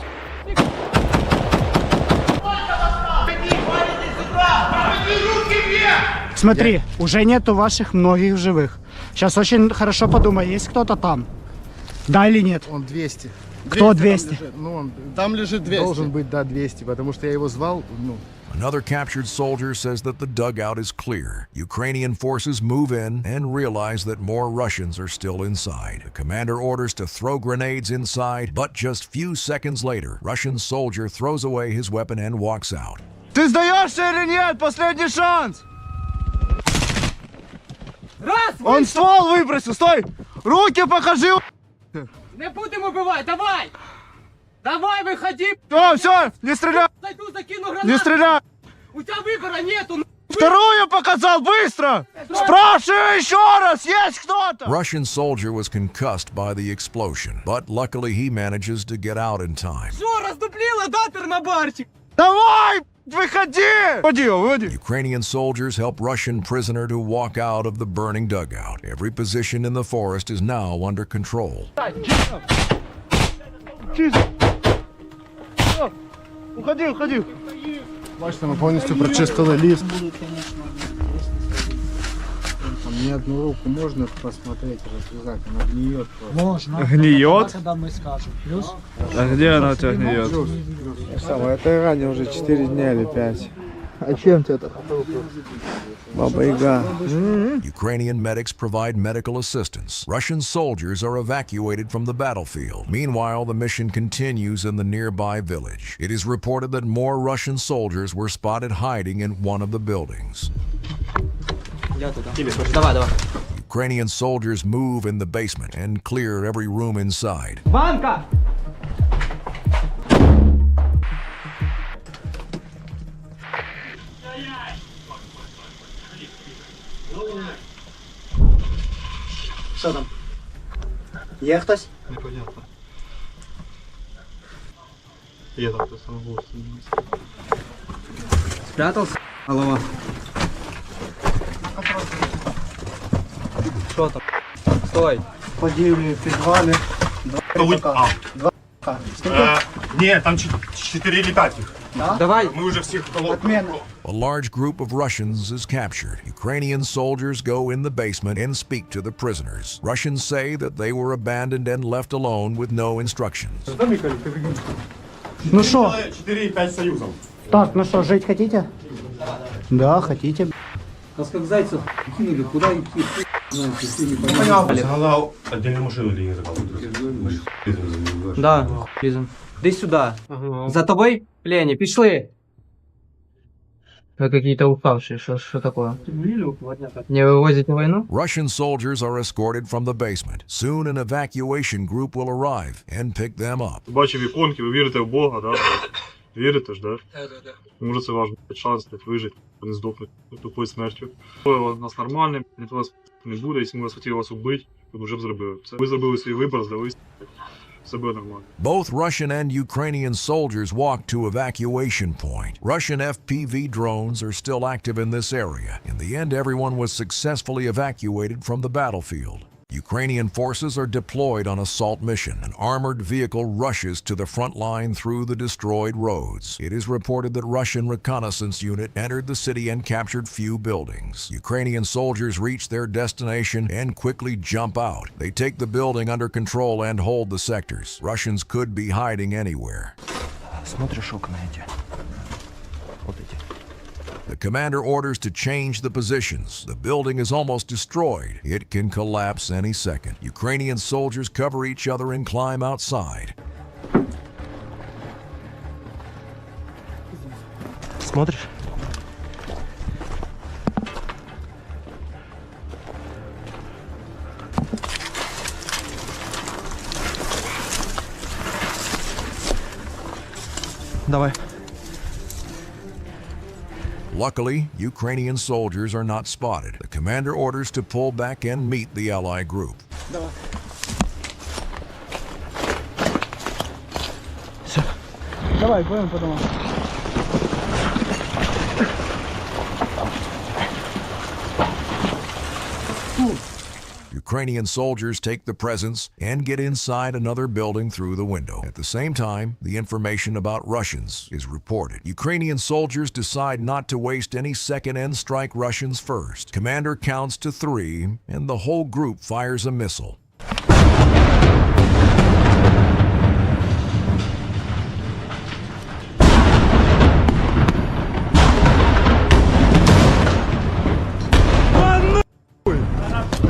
Смотри, уже нету ваших многих в живых. Сейчас очень хорошо подумай, есть кто-то там? Да или нет? Он 200. Кто 200? Там лежит 200. Должен быть, да, 200, потому что я его звал, ну. Another captured soldier says that the dugout is clear. Ukrainian forces move in and realize that more Russians are still inside. The commander orders to throw grenades inside, but just few seconds later, Russian soldier throws away his weapon and walks out. Ты сдаешься или нет? Последний шанс! Раз! Он ствол выбросил, стой! Руки покажи! Не будем убивать, давай! Давай, выходи! Все, не стреляй! Зайду, закину гранату! Не стреляй! У тебя выбора нету! Вторую показал, быстро! Спрашиваю еще раз, есть кто-то? Russian soldier was concussed by the explosion, but luckily he manages to get out in time. Что, раздуплила датер на барчик? Давай, выходи! Выводи. Ukrainian soldiers help Russian prisoner to walk out of the burning dugout. Every position in the forest is now under control. Уходи. Бачите, ми повністю прочистили ліс. Там ни одну руку можно посмотреть, развязать, она гниет просто. Можно. Гниет? Когда мы скажем. Плюс? А где она у тебя гниет? Это ранее уже 4 дня или 5. А чем ты это? Баба Яга. Ukrainian medics provide medical assistance. Russian soldiers are evacuated from the battlefield. Meanwhile, the mission continues in the nearby village. It is reported that more Russian soldiers were spotted hiding in one of the buildings. Давай. Ukrainian soldiers move in the basement and clear every room inside. Банка! Що там? Є хтось? Непонятно. Я там то самого голосу. Спрятался? Голова. Что там? Стой. Подівлі в підвалі. Два Скільки? Ні, там 4 или 5 их. Давай. Мы уже всех Отмена. A large group of Russians is captured. Ukrainian soldiers go in the basement and speak to the prisoners. Russians say that they were abandoned and left alone with no instructions. Ну що? 4-5 союзов. Так, ну что, жить хотите? Да, хотите. Нас как зайцев кинули, куда идти? Отдельную машину или не забрал? Да, Лиза. Иди сюда. За тобой, Леня, пішли. Вы какие-то уставшие, что такое? Не вывозить на войну? Russian soldiers are escorted from the basement. Soon an evacuation group will arrive and pick them up. Бачив іконки, ви вірите в Бога, да? Вірите ж, да? Може це ваш шанс вижити, не здохнути тупою смертю. У нас нормальний, ніхто вас не буде, якщо ми вас хотіли вас убити, ви вже б зробили. Це ви зробили свій вибір, здались. Себе нормально. Both Russian and Ukrainian soldiers walk to evacuation point. Russian FPV drones are still active in this area. In the end, everyone was successfully evacuated from the battlefield. Ukrainian forces are deployed on assault mission. An armored vehicle rushes to the front line through the destroyed roads. It is reported that Russian reconnaissance unit entered the city and captured few buildings. Ukrainian soldiers reach their destination and quickly jump out. They take the building under control and hold the sectors. Russians could be hiding anywhere. Смотришь окна эти. Вот эти. The commander orders to change the positions. The building is almost destroyed. It can collapse any second. Ukrainian soldiers cover each other and climb outside. Смотришь? Давай. Luckily, Ukrainian soldiers are not spotted. The commander orders to pull back and meet the ally group. Давай, будем по домам. Ukrainian soldiers take the presents and get inside another building through the window. At the same time, the information about Russians is reported. Ukrainian soldiers decide not to waste any second and strike Russians first. Commander counts to 3, and the whole group fires a missile.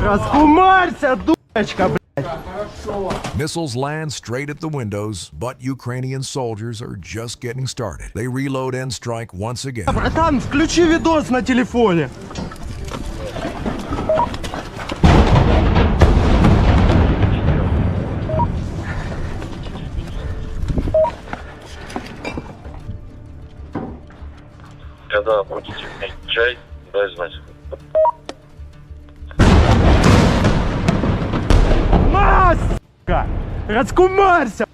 Раскумарься, дурочка, блядь! Missiles land straight at the windows, but Ukrainian soldiers are just getting started. They reload and strike once again. Братан, включи видос на телефоне! Когда будете пить чай, дай знать. На, сука! Раскумарься!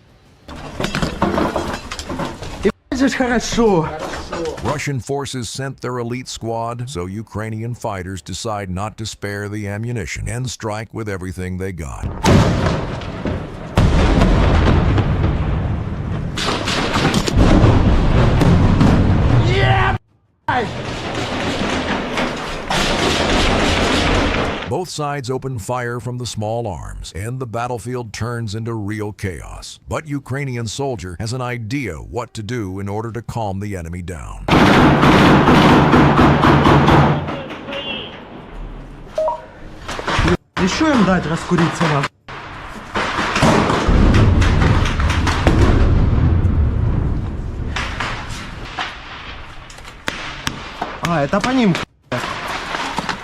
И же хорошо! Russian forces sent their elite squad, so Ukrainian fighters decide not to spare the ammunition and strike with everything they got. Yeah! Both sides open fire from the small arms, and the battlefield turns into real chaos. But Ukrainian soldier has an idea what to do in order to calm the enemy down. Еще им дать раскуриться надо. А, это по ним.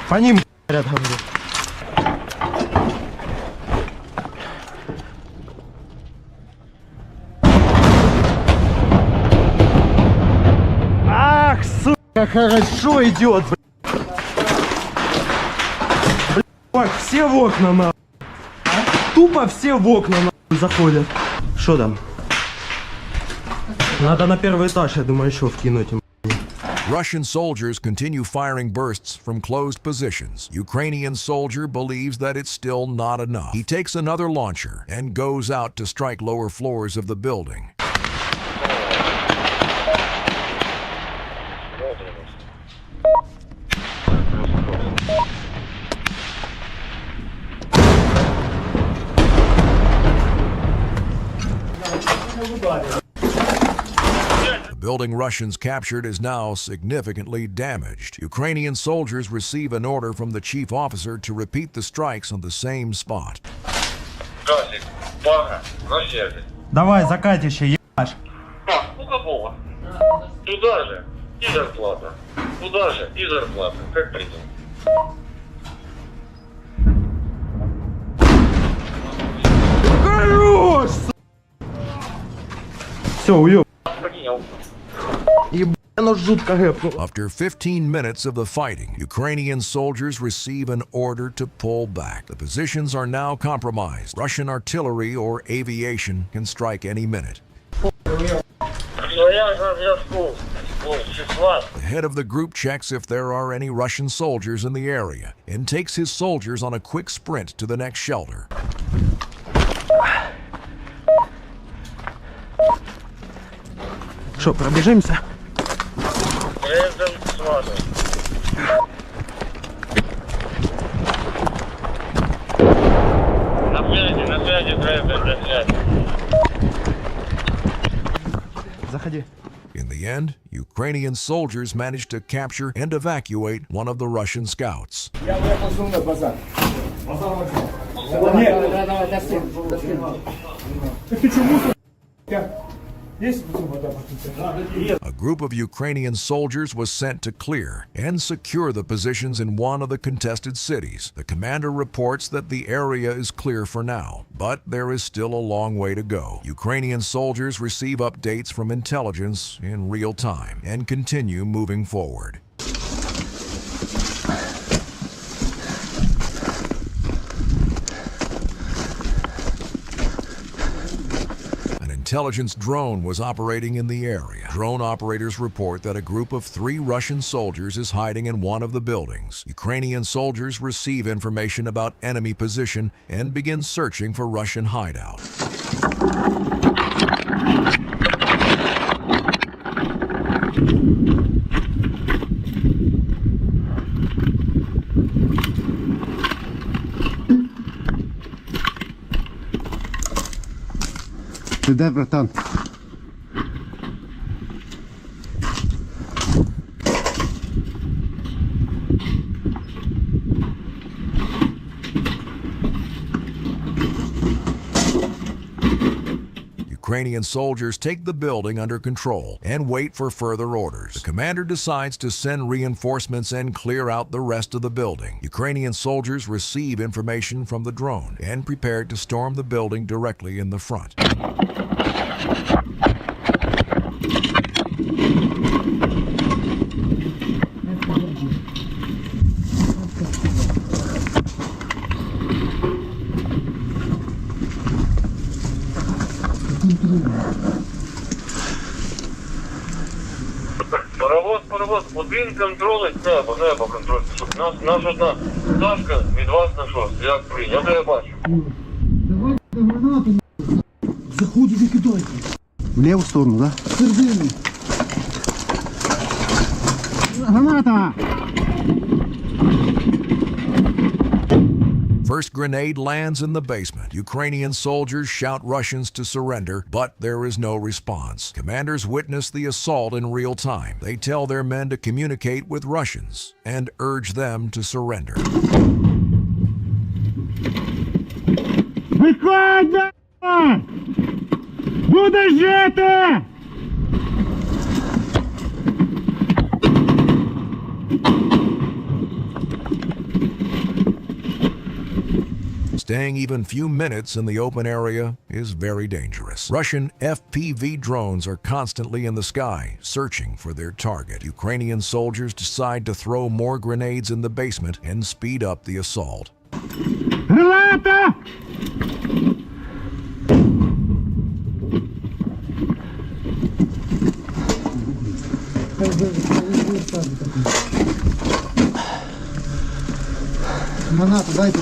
По ним говорят, говорю. Ах, сука, хорошо идет, блядь, все в окна нахуй. Тупо все в окна нахуй заходят. Что там? Надо на первый этаж, я думаю, еще вкинуть им. Russian soldiers continue firing bursts from closed positions. Ukrainian soldier believes that it's still not enough. He takes another launcher and goes out to strike lower floors of the building. The building Russians captured is now significantly damaged. Ukrainian soldiers receive an order from the chief officer to repeat the strikes on the same spot. Давай, закатище, ебашь. Ну-ка, туда же и зарплата. Туда же и зарплата. Как принял? Хорош! Все, уеб. Принял. After 15 minutes of the fighting, Ukrainian soldiers receive an order to pull back. The positions are now compromised. Russian artillery or aviation can strike any minute. The head of the group checks if there are any Russian soldiers in the area and takes his soldiers on a quick sprint to the next shelter. Что, пробежимся? На связи, на связи. Заходи. In the end, Ukrainian soldiers managed to capture and evacuate one of the Russian scouts. A group of Ukrainian soldiers was sent to clear and secure the positions in one of the contested cities. The commander reports that the area is clear for now, but there is still a long way to go. Ukrainian soldiers receive updates from intelligence in real time and continue moving forward. Intelligence drone was operating in the area. Drone operators report that a group of 3 Russian soldiers is hiding in one of the buildings. Ukrainian soldiers receive information about enemy position and begin searching for Russian hideout. Ты дай, братан. Ukrainian soldiers take the building under control and wait for further orders. The commander decides to send reinforcements and clear out the rest of the building. Ukrainian soldiers receive information from the drone and prepare to storm the building directly in the front. Паровоз, один контролить небо контроль. Наша одна пташка від вас на щось. Як прийняв, я бачу. Давай гранату, заходи, викидай. В левую сторону, да? Середину. Граната! First grenade lands in the basement. Ukrainian soldiers shout Russians to surrender, but there is no response. Commanders witness the assault in real time. They tell their men to communicate with Russians and urge them to surrender. Виходь! Будеш жити! Staying even few minutes in the open area is very dangerous. Russian FPV drones are constantly in the sky, searching for their target. Ukrainian soldiers decide to throw more grenades in the basement and speed up the assault. Граната! Гранату дайте.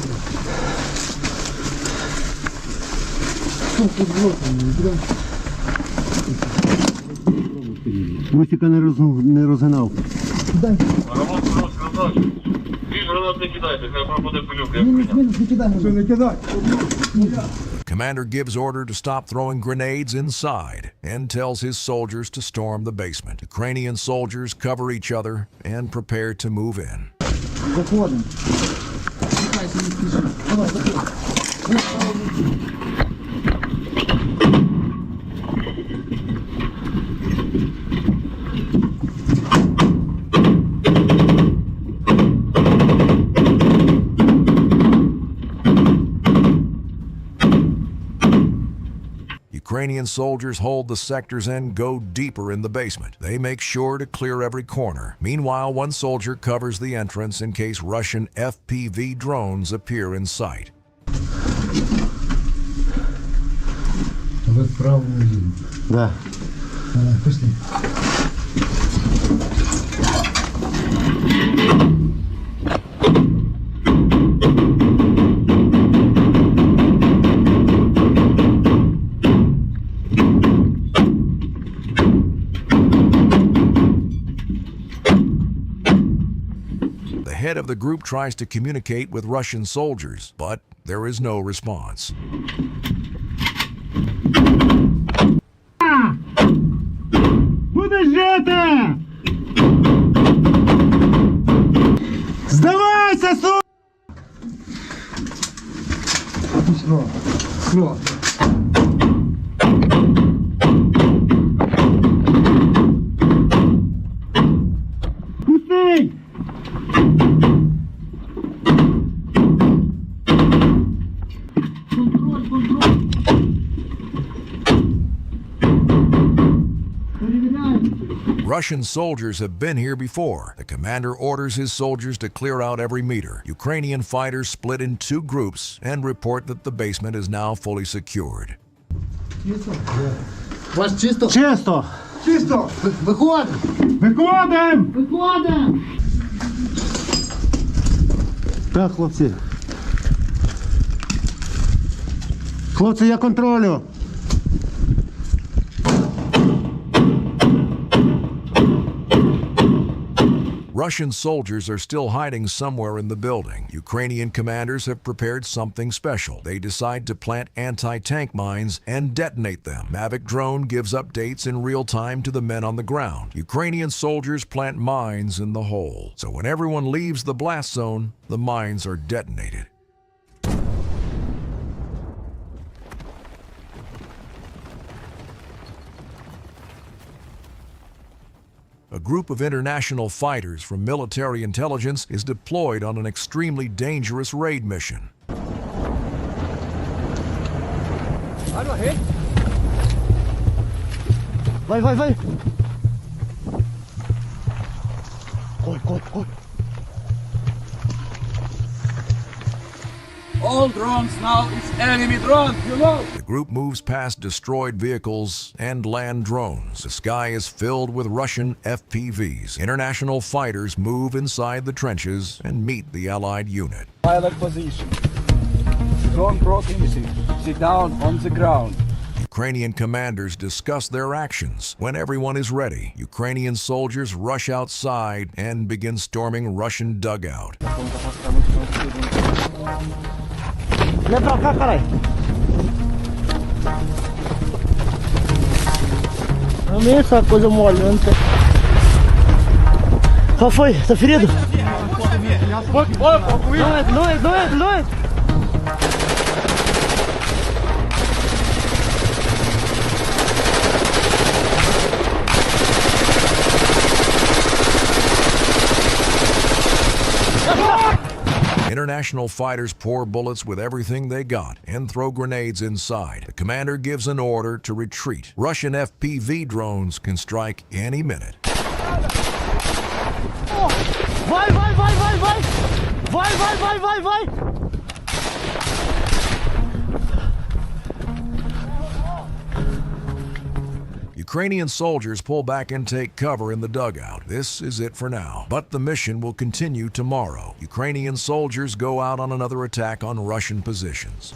Мусика не розгинав. Гранат не кидайте, хай пропаде пилюка. Не кидай. Commander gives order to stop throwing grenades inside and tells his soldiers to storm the basement. Ukrainian soldiers cover each other and prepare to move in. Заходимо. Давай, заходимо. Ukrainian soldiers hold the sectors and go deeper in the basement. They make sure to clear every corner. Meanwhile, one soldier covers the entrance in case Russian FPV drones appear in sight. Да. Пошли. The head of the group tries to communicate with Russian soldiers, but there is no response. Куди жити? Здавайся, су! Пустий! Russian soldiers have been here before. The commander orders his soldiers to clear out every meter. Ukrainian fighters split in two groups and report that the basement is now fully secured. Ваш чисто? Чисто! Чисто! Виходимо! Виходим! Виходимо! Так, хлопці. Хлопці, я контролю. Russian soldiers are still hiding somewhere in the building. Ukrainian commanders have prepared something special. They decide to plant anti-tank mines and detonate them. Mavic drone gives updates in real time to the men on the ground. Ukrainian soldiers plant mines in the hole. So when everyone leaves the blast zone, the mines are detonated. A group of international fighters from military intelligence is deployed on an extremely dangerous raid mission. Vai, vai, vai! Corre, corre, corre! All drones now is enemy drone, you know. The group moves past destroyed vehicles and land drones. The sky is filled with Russian FPVs. International fighters move inside the trenches and meet the Allied unit. Pilot position. Drone proximity. Sit down on the ground. Ukrainian commanders discuss their actions. When everyone is ready, Ukrainian soldiers rush outside and begin storming Russian dugout. Lembra cá, caralho! Também essa coisa molhando. Qual foi? Tá ferido? Não é. International fighters pour bullets with everything they got and throw grenades inside. The commander gives an order to retreat. Russian FPV drones can strike any minute. Vai, vai, vai, vai, vai! Vai, vai, vai, vai, vai! Ukrainian soldiers pull back and take cover in the dugout. This is it for now. But the mission will continue tomorrow. Ukrainian soldiers go out on another attack on Russian positions.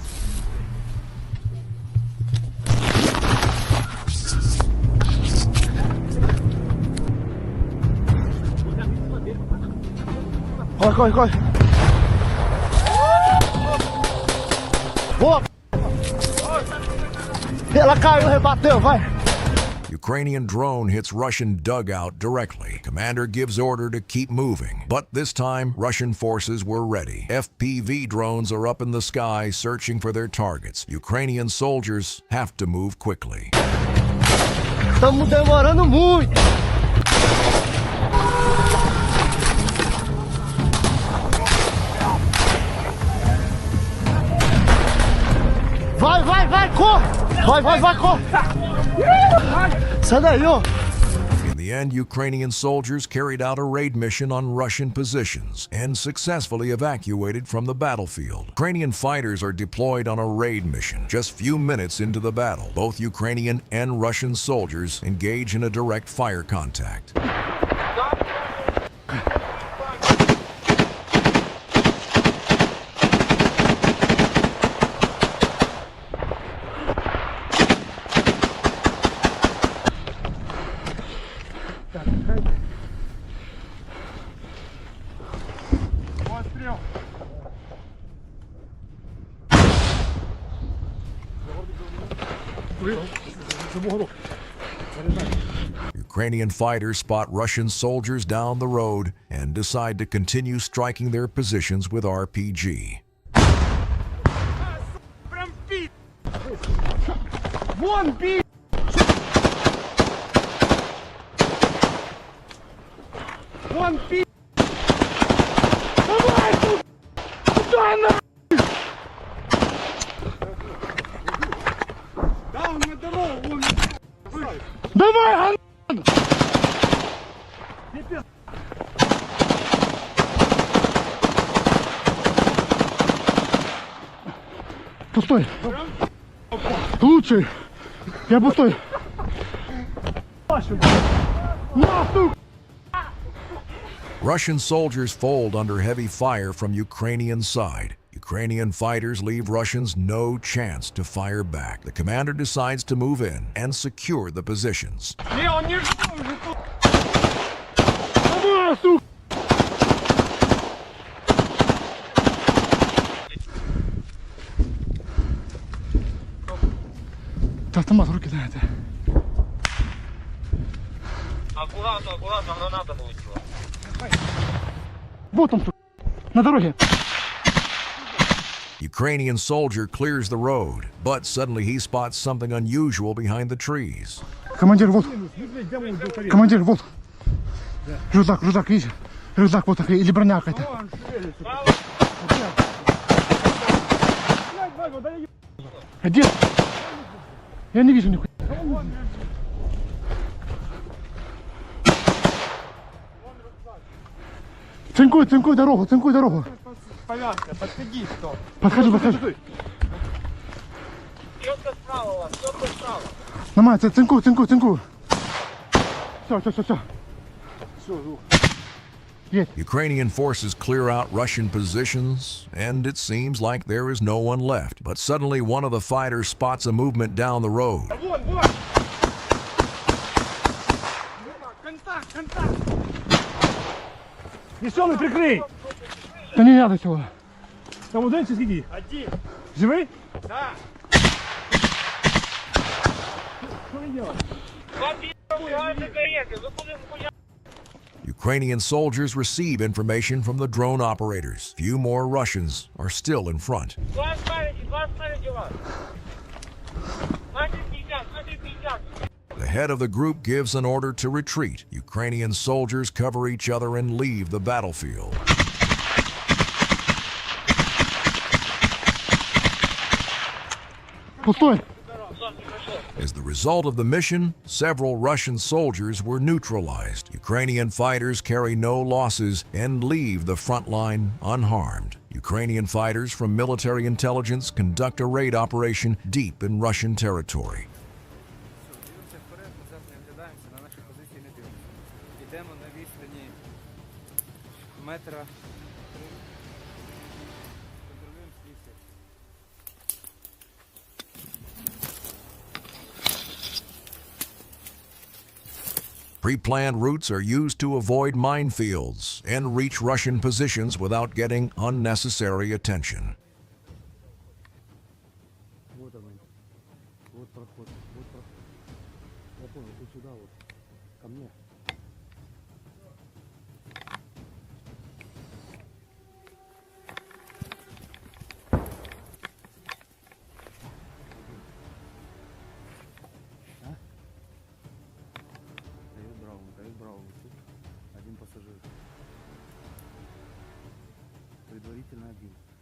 Corre, corre, corre! Boa! Ela caiu, rebateu, vai! Ukrainian drone hits Russian dugout directly. Commander gives order to keep moving. But this time, Russian forces were ready. FPV drones are up in the sky searching for their targets. Ukrainian soldiers have to move quickly. Estamos demorando muito! Vai, vai, vai, corre! Vai, vai, vai, corre! Sai daí, ó! In the end, Ukrainian soldiers carried out a raid mission on Russian positions and successfully evacuated from the battlefield. Ukrainian fighters are deployed on a raid mission. Just few minutes into the battle, both Ukrainian and Russian soldiers engage in a direct fire contact. Ukrainian fighters spot Russian soldiers down the road and decide to continue striking their positions with RPG. Вон, бей! Вон, бей! Давай, тут! Куда на? Да, он на дорогу, вон! Давай, Ан! Пустой! Лучший! Я пустой! Russian soldiers fold under heavy fire from Ukrainian side. Ukrainian fighters leave Russians no chance to fire back. The commander decides to move in and secure the positions. Автомат в руки дайте. Аккуратно, аккуратно, граната полетела. Вот он, на дороге. Ukrainian soldier clears the road, but suddenly he spots something unusual behind the trees. Командир, вот. Командир, вот. Рюкзак, рюкзак, видишь? Рюкзак вот такой, или броня какая-то. Где? Я не вижу нихуя. Цинкуй, цинкуй дорогу, цинкуй дорогу. Повязка, подходи, кто? Подхожу, подхожу. Четко справа вас, четко справа. Нормально, цинкуй, цинкуй, цинкуй. Все. Ukrainian forces clear out Russian positions, and it seems like there is no one left. But suddenly one of the fighters spots a movement down the road. Веселый, прикрой! Да не надо всего. Там один чи скільки? Один. Живий? Да. Що ви робите? Ukrainian soldiers receive information from the drone operators. Few more Russians are still in front. Два спереди вас. Наши 50. The head of the group gives an order to retreat. Ukrainian soldiers cover each other and leave the battlefield. Пустой. As the result of the mission, several Russian soldiers were neutralized. Ukrainian fighters carry no losses and leave the front line unharmed. Ukrainian fighters from military intelligence conduct a raid operation deep in Russian territory. Pre-planned routes are used to avoid minefields and reach Russian positions without getting unnecessary attention.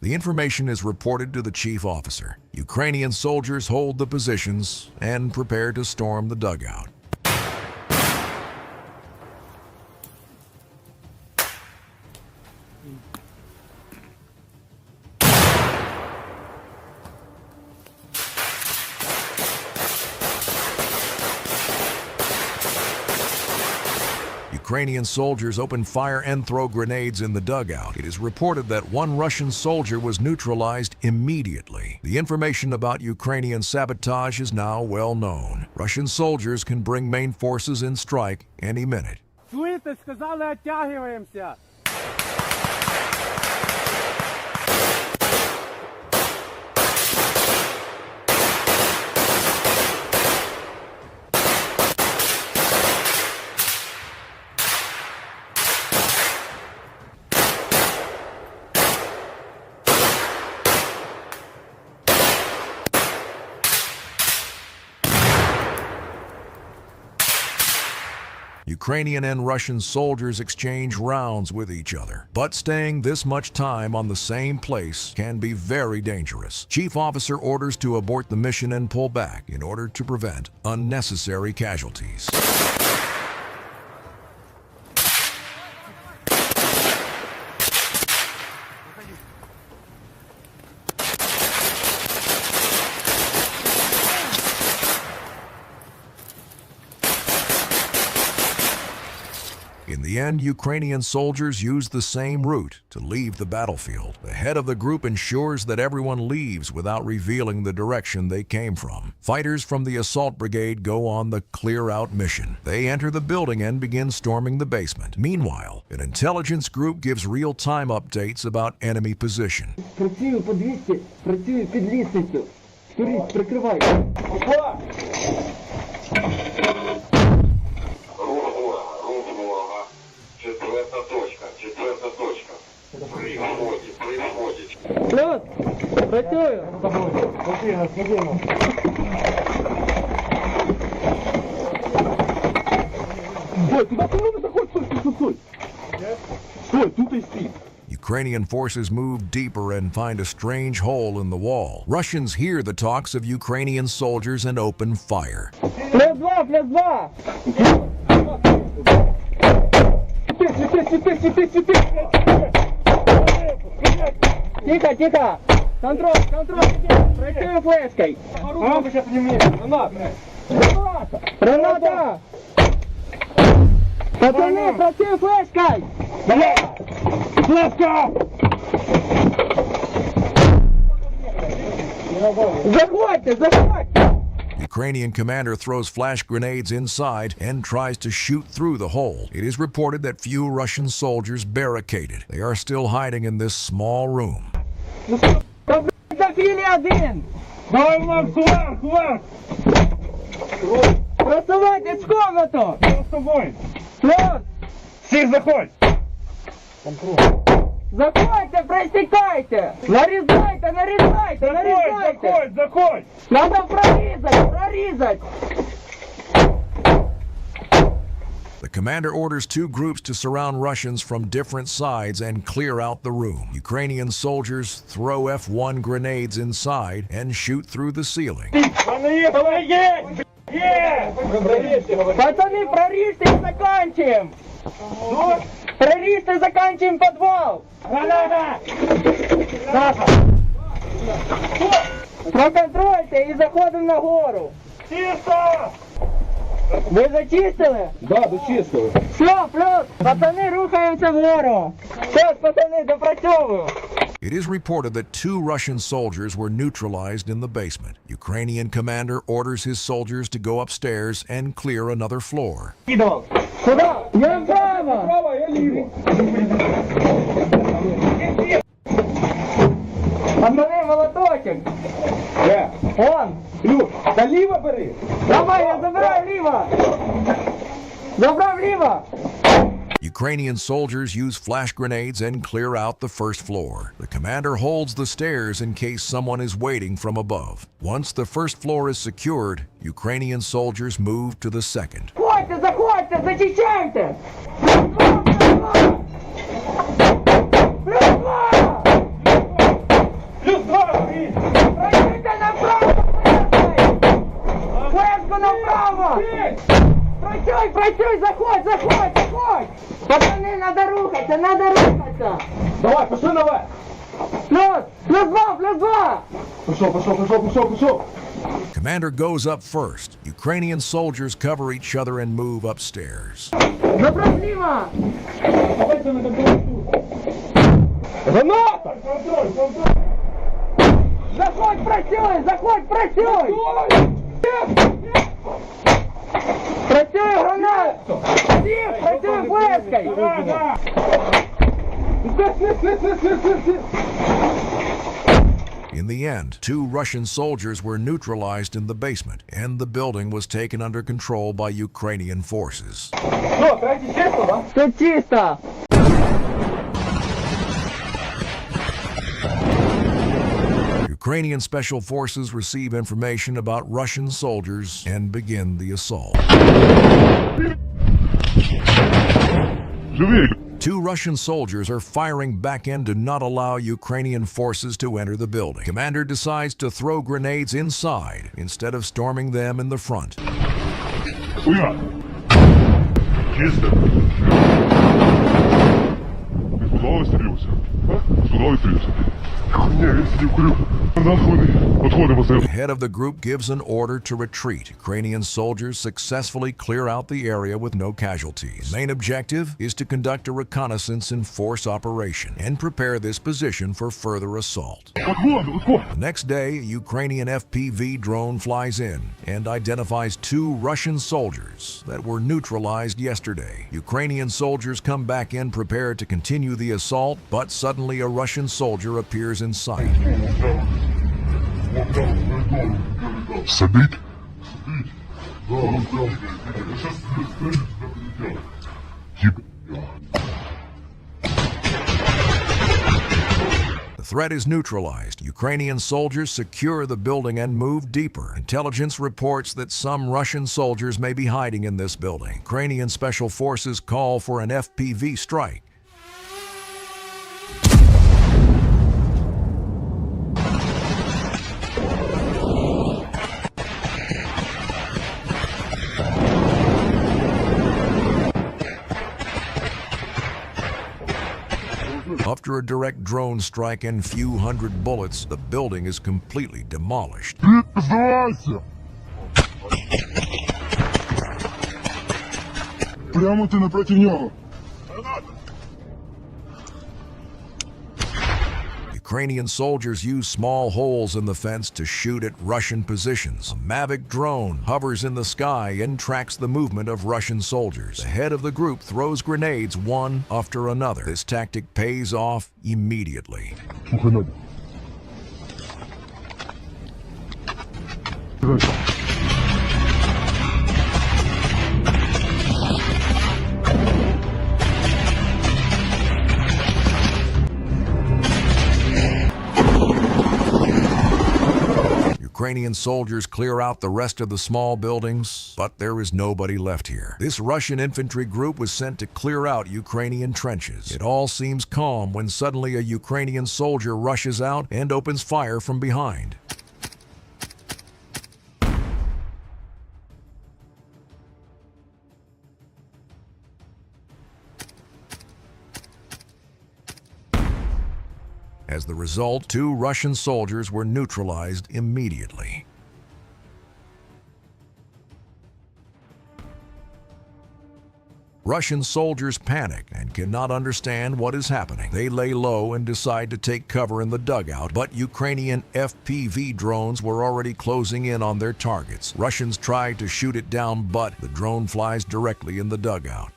The information is reported to the chief officer. Ukrainian soldiers hold the positions and prepare to storm the dugout. Ukrainian soldiers open fire and throw grenades in the dugout. It is reported that one Russian soldier was neutralized immediately. The information about Ukrainian sabotage is now well known. Russian soldiers can bring main forces in strike any minute. Чуєте, сказали, оттягиваємося. Ukrainian and Russian soldiers exchange rounds with each other, but staying this much time on the same place can be very dangerous. Chief officer orders to abort the mission and pull back in order to prevent unnecessary casualties. In the end, Ukrainian soldiers use the same route to leave the battlefield. The head of the group ensures that everyone leaves without revealing the direction they came from. Fighters from the assault brigade go on the clear-out mission. They enter the building and begin storming the basement. Meanwhile, an intelligence group gives real-time updates about enemy position. Працюю по 200, працюю під лісницю. Турист, прикривай. Четверта точка. При вході. Плюс, працюю. Спокійно, спокійно. Стой, туди не заходь, стой. Стой, тут і стій. Ukrainian forces move deeper and find a strange hole in the wall. Russians hear the talks of Ukrainian soldiers and open fire. Плюс два. Тихо. Контроль. Працюю флешкой. Граната. Пацаны, працюю флешкой. Флешка. Заходьте. Ukrainian commander throws flash grenades inside and tries to shoot through the hole. It is reported that few Russian soldiers barricaded. They are still hiding in this small room. Зафили один. Вверх. Просувайтесь в комнату. С тобой. Плюс. Всіх заходь. Заходьте, просекайте. Нарезайте. Заходь. Надо прорезать. The commander orders two groups to surround Russians from different sides and clear out the room. Ukrainian soldiers throw F1 grenades inside and shoot through the ceiling. Пацаны, прорежьте и заканчиваем! Прорежьте и заканчиваем подвал! Проконтрольте и заходим на гору! Чисто! Ви зачистили? Да, дочистили. Все, плюс! Пацани рухаються вгору! Все, пацани, допрацьовую! It is reported that 2 Russian soldiers were neutralized in the basement. Ukrainian commander orders his soldiers to go upstairs and clear another floor. Куда? Я право! Право, я ліво. Пацани, молоточок! Де? Он! Плюс, та ліво бери. Давай, я забираю ліво! Забрав ліво! Ukrainian soldiers use flash grenades and clear out the first floor. The commander holds the stairs in case someone is waiting from above. Once the first floor is secured, Ukrainian soldiers move to the second. Заходьте, заходьте, зачищайте! Плюс 2. Пройдите направо! Флешку направо! Працюй, заходь! Пацаны, надо рухаться! Давай, пішли наверх. Плюс 2! Пішов. Commander goes up first. Ukrainian soldiers cover each other and move upstairs. Забрав ліво! Граната! Заходь, працюй! Працюй, гранату! Працюй флешкой! In the end, 2 Russian soldiers were neutralized in the basement, and the building was taken under control by Ukrainian forces. Що, третій чисто, да? Тут чисто! Ukrainian special forces receive information about Russian soldiers and begin the assault. 2 Russian soldiers are firing back in to not allow Ukrainian forces to enter the building. Commander decides to throw grenades inside instead of storming them in the front. Хуя! Чисто. Куда он стрелялся? Куда он стрелялся? Я сидел, курю. The head of the group gives an order to retreat. Ukrainian soldiers successfully clear out the area with no casualties. The main objective is to conduct a reconnaissance and force operation and prepare this position for further assault. The next day, a Ukrainian FPV drone flies in and identifies 2 Russian soldiers that were neutralized yesterday. Ukrainian soldiers come back in prepared to continue the assault, but suddenly a Russian soldier appears in sight. Садить? The threat is neutralized. Ukrainian soldiers secure the building and move deeper. Intelligence reports that some Russian soldiers may be hiding in this building. Ukrainian special forces call for an FPV strike. After a direct drone strike and few hundred bullets, the building is completely demolished. Прямо ти напроти нього. Ukrainian soldiers use small holes in the fence to shoot at Russian positions. A Mavic drone hovers in the sky and tracks the movement of Russian soldiers. The head of the group throws grenades one after another. This tactic pays off immediately. Ukrainian soldiers clear out the rest of the small buildings, but there is nobody left here. This Russian infantry group was sent to clear out Ukrainian trenches. It all seems calm when suddenly a Ukrainian soldier rushes out and opens fire from behind. As the result, 2 Russian soldiers were neutralized immediately. Russian soldiers panic and cannot understand what is happening. They lay low and decide to take cover in the dugout, but Ukrainian FPV drones were already closing in on their targets. Russians tried to shoot it down, but the drone flies directly in the dugout.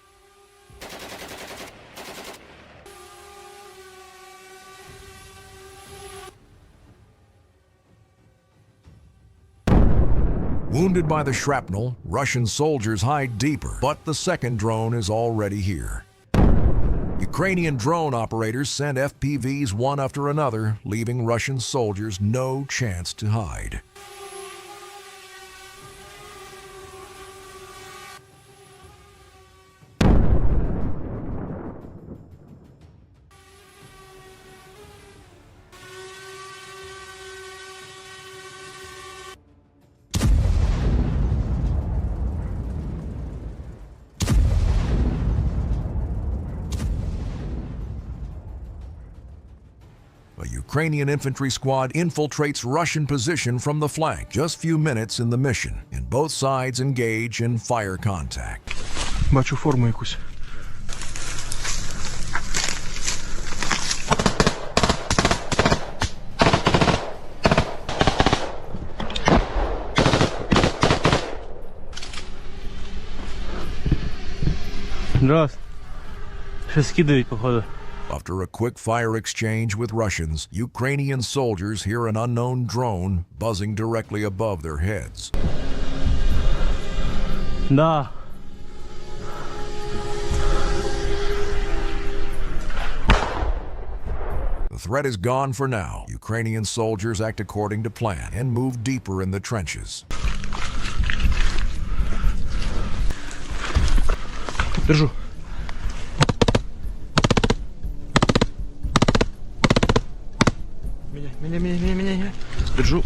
Wounded by the shrapnel, Russian soldiers hide deeper, but the second drone is already here. Ukrainian drone operators send FPVs one after another, leaving Russian soldiers no chance to hide. A Ukrainian infantry squad infiltrates Russian position from the flank. Just few minutes in the mission, and both sides engage in fire contact. Бачу форму якусь. Здравствуйте. Щось скидають, походу. After a quick fire exchange with Russians, Ukrainian soldiers hear an unknown drone buzzing directly above their heads. Да. The threat is gone for now. Ukrainian soldiers act according to plan and move deeper in the trenches. Держу. Меня. Держу.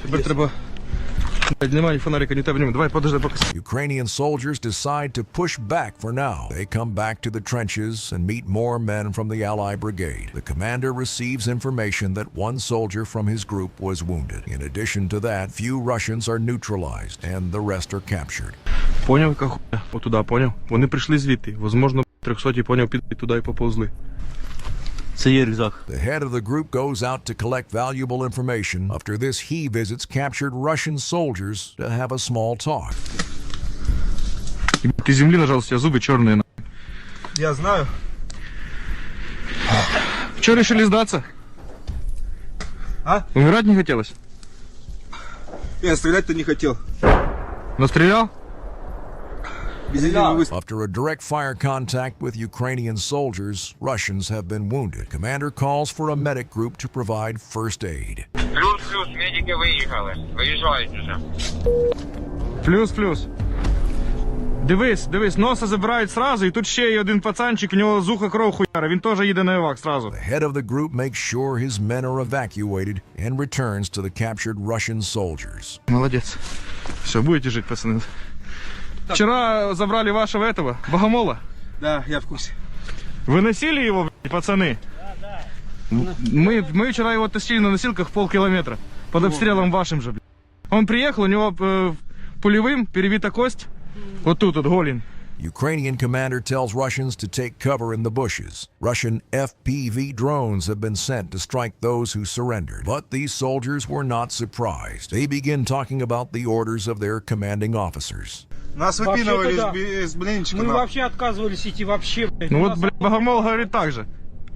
Тепер треба... Немає фонарика, не тебе. Давай, подожди, поки. Ukrainian soldiers decide to push back for now. They come back to the trenches and meet more men from the Ally Brigade. The commander receives information that one soldier from his group was wounded. In addition to that, few Russians are neutralized and the rest are captured. Поняв, яка хуйня? Отуда, поняв? Вони прийшли звідти. Возможно, 300-ті, поняв, підуть туди і поповзли. Це є рюкзак. The head of the group goes out to collect valuable information. After this, he visits captured Russian soldiers to have a small talk. Ты земли нажал, у тебя зубы черные. Я знаю. Че, решили сдаться? А? Умирать не хотелось? Я стрелять-то не хотел. Но стрелял? After a direct fire contact with Ukrainian soldiers, Russians have been wounded. Commander calls for a medic group to provide first aid. Плюс, медики виїхали. Виїжджають уже. Плюс. Дивись, носа забирають сразу, і тут ще є один пацанчик, в нього з уха кров хуяра, він теж їде на евак сразу. The head of the group makes sure his men are evacuated and returns to the captured Russian soldiers. Молодец. Все, будете жить, пацаны. Вчера забрали вашего этого, богомола. Да, я в курсе. Вы носили его, пацаны? Да. Мы вчера его тащили на носилках полкилометра. Под обстрелом вашим же. Он приехал, у него пулевым перебита кость. Вот тут, голень. Ukrainian commander tells Russians to take cover in the bushes. Russian FPV drones have been sent to strike those who surrendered. But these soldiers were not surprised. They begin talking about the orders of their commanding officers. Нас выпинывали с блинчика. Мы вообще отказывались идти вообще, блядь. Ну вот, блядь, Богомол говорит так же.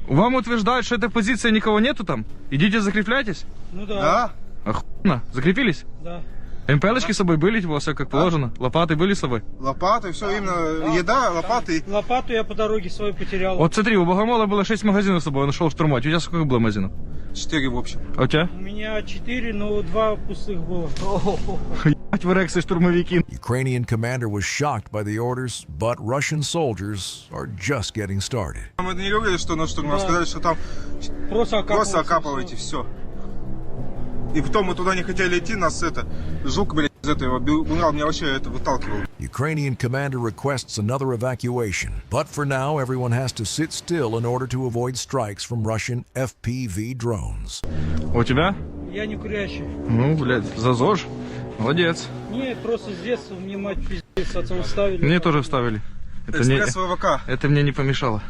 Вам утверждают, что эта позиция никого нету там? Идите закрепляйтесь? Ну да. Охуенно. Закрепились? Да. МПЛочки с собой были, у вас все как положено? Лопаты были с собой? Лопаты, все, именно еда, лопаты. Лопату я по дороге свою потерял. Вот смотри, у Богомола было 6 магазинов с собой, он нашел штурмовать. У тебя сколько было магазинов? 4 в общем. А у тебя? У меня 4, но 2 пустых было. Ебать вы, Рексы, штурмовики. Ukrainian commander was shocked by the orders, but Russian soldiers are just getting started. Мы не говорили, что на штурм, сказали, что там просто окапывайте, все. И потом мы туда не хотели идти, нас жук, блядь, из этого убрал, меня вообще выталкивал. Ukrainian commander requests another evacuation, but for now everyone has to sit still in order to avoid strikes from Russian FPV drones. У тебя? Я не курящий. Ну, блядь, зазож. Молодец. Не, просто с детства мне мать пиздец отцом вставили. Мне тоже вставили. Это мне не помешало.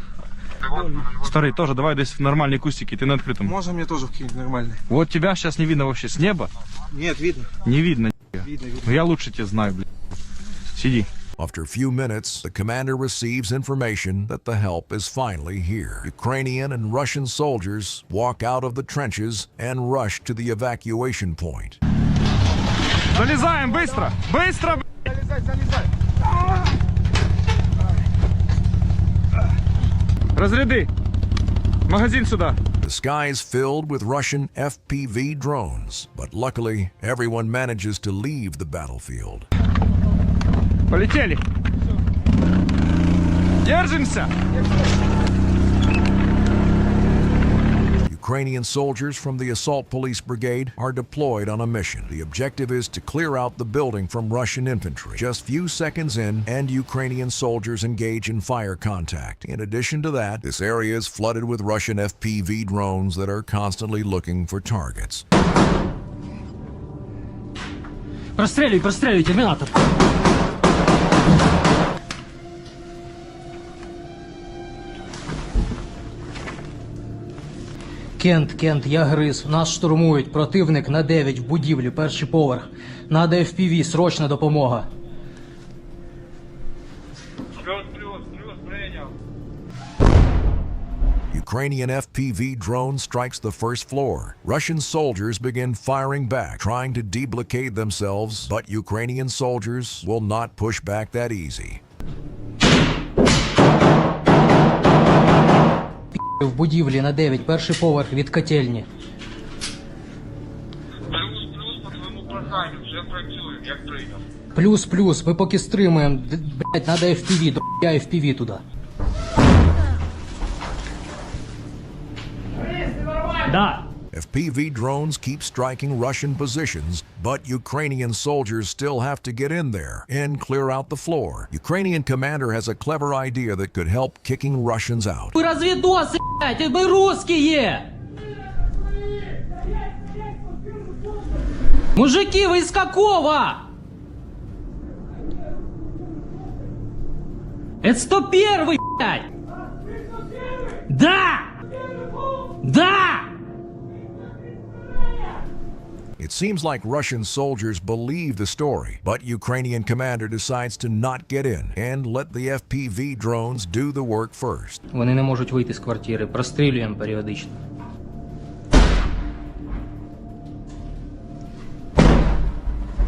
Старый, тоже давай здесь в нормальные кустики, ты на открытом. Можно мне тоже вкинуть нормальный? Вот тебя сейчас не видно вообще с неба. Нет, видно. Не видно. Видно. Но я лучше тебя знаю, блядь. Сиди. After a few minutes, the commander receives information that the help is finally here. Ukrainian and Russian soldiers walk out of the trenches and rush to the evacuation point. Залезаем быстро! Быстро, блядь! Залезай! Разряды! Магазин сюда! The sky is filled with Russian FPV drones, but luckily everyone manages to leave the battlefield. Полетели! Держимся! Ukrainian soldiers from the Assault Police Brigade are deployed on a mission. The objective is to clear out the building from Russian infantry. Just few seconds in, and Ukrainian soldiers engage in fire contact. In addition to that, this area is flooded with Russian FPV drones that are constantly looking for targets. Простреливай, терминатор. Кент, я Гриз. Нас штурмують. Противник на 9 в будівлі, перший поверх. Надо FPV, срочна допомога. Плюс, прийняв. Ukrainian FPV drone strikes the first floor. Russian soldiers begin firing back, trying to deblocade themselves, but Ukrainian soldiers will not push back that easy. В будівлі на 9, перший поверх від котельні. Плюс, по твоєму проханню, вже працює, як прийняв. Плюс, ми поки стримуємо. Блять, надо FPV, до я FPV туди. Да. FPV drones keep striking Russian positions, but Ukrainian soldiers still have to get in there and clear out the floor. Ukrainian commander has a clever idea that could help kicking Russians out. Вы разведосы, блять, мы русские! Мужики, вы из какого? Это 101-й, блять! Да! Да! It seems like Russian soldiers believe the story, but Ukrainian commander decides to not get in and let the FPV drones do the work first. Вони не можуть вийти з квартири, прострілюємо періодично.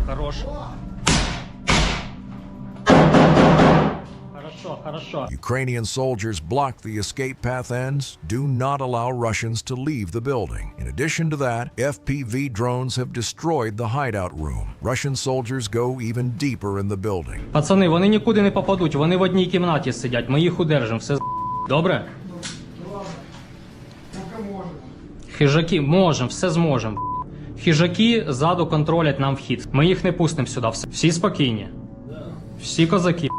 Хорош. Хорошо. Ukrainian soldiers block the escape path and do not allow Russians to leave the building. In addition to that, FPV drones have destroyed the hideout room. Russian soldiers go even deeper in the building. Пацани, вони нікуди не попадуть, вони в одній кімнаті сидять, ми їх удержимо, все добре? Хижаки, можемо, все зможемо. Хижаки ззаду контролять нам вхід. Ми їх не пустимо сюди, всі спокійні. Всі козаки.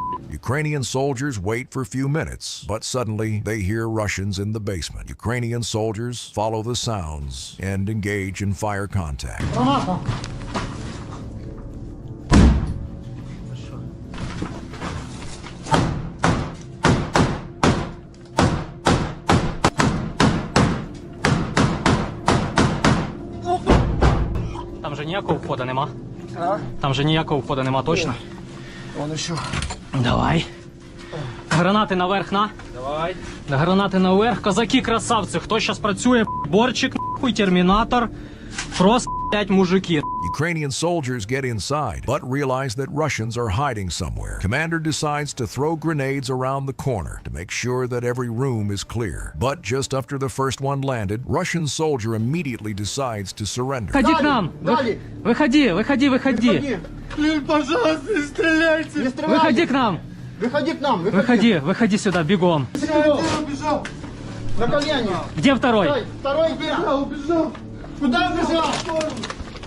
Ukrainian soldiers wait for a few minutes, but suddenly they hear Russians in the basement. Ukrainian soldiers follow the sounds and engage in fire contact. Там же ніякого входу нема. Там же ніякого входу нема, точно? Вон еще. Давай. Гранати наверх, на. Давай. Гранати наверх. Козаки, красавці. Хто зараз працює? Борчик, нахуй, термінатор. Просто, блять, мужики. Ukrainian soldiers get inside, but realize that Russians are hiding somewhere. Commander decides to throw grenades around the corner to make sure that every room is clear. But just after the first one landed, Russian soldier immediately decides to surrender. Выходи к нам! Выходи, выходи, выходи! Пожалуйста, не стреляйте! Не стреляйте! Выходи к нам! Выходи к нам! Выходи, выходи сюда, бегом! Убежал! На колени! Где второй? Второй убежал! Куда убежал?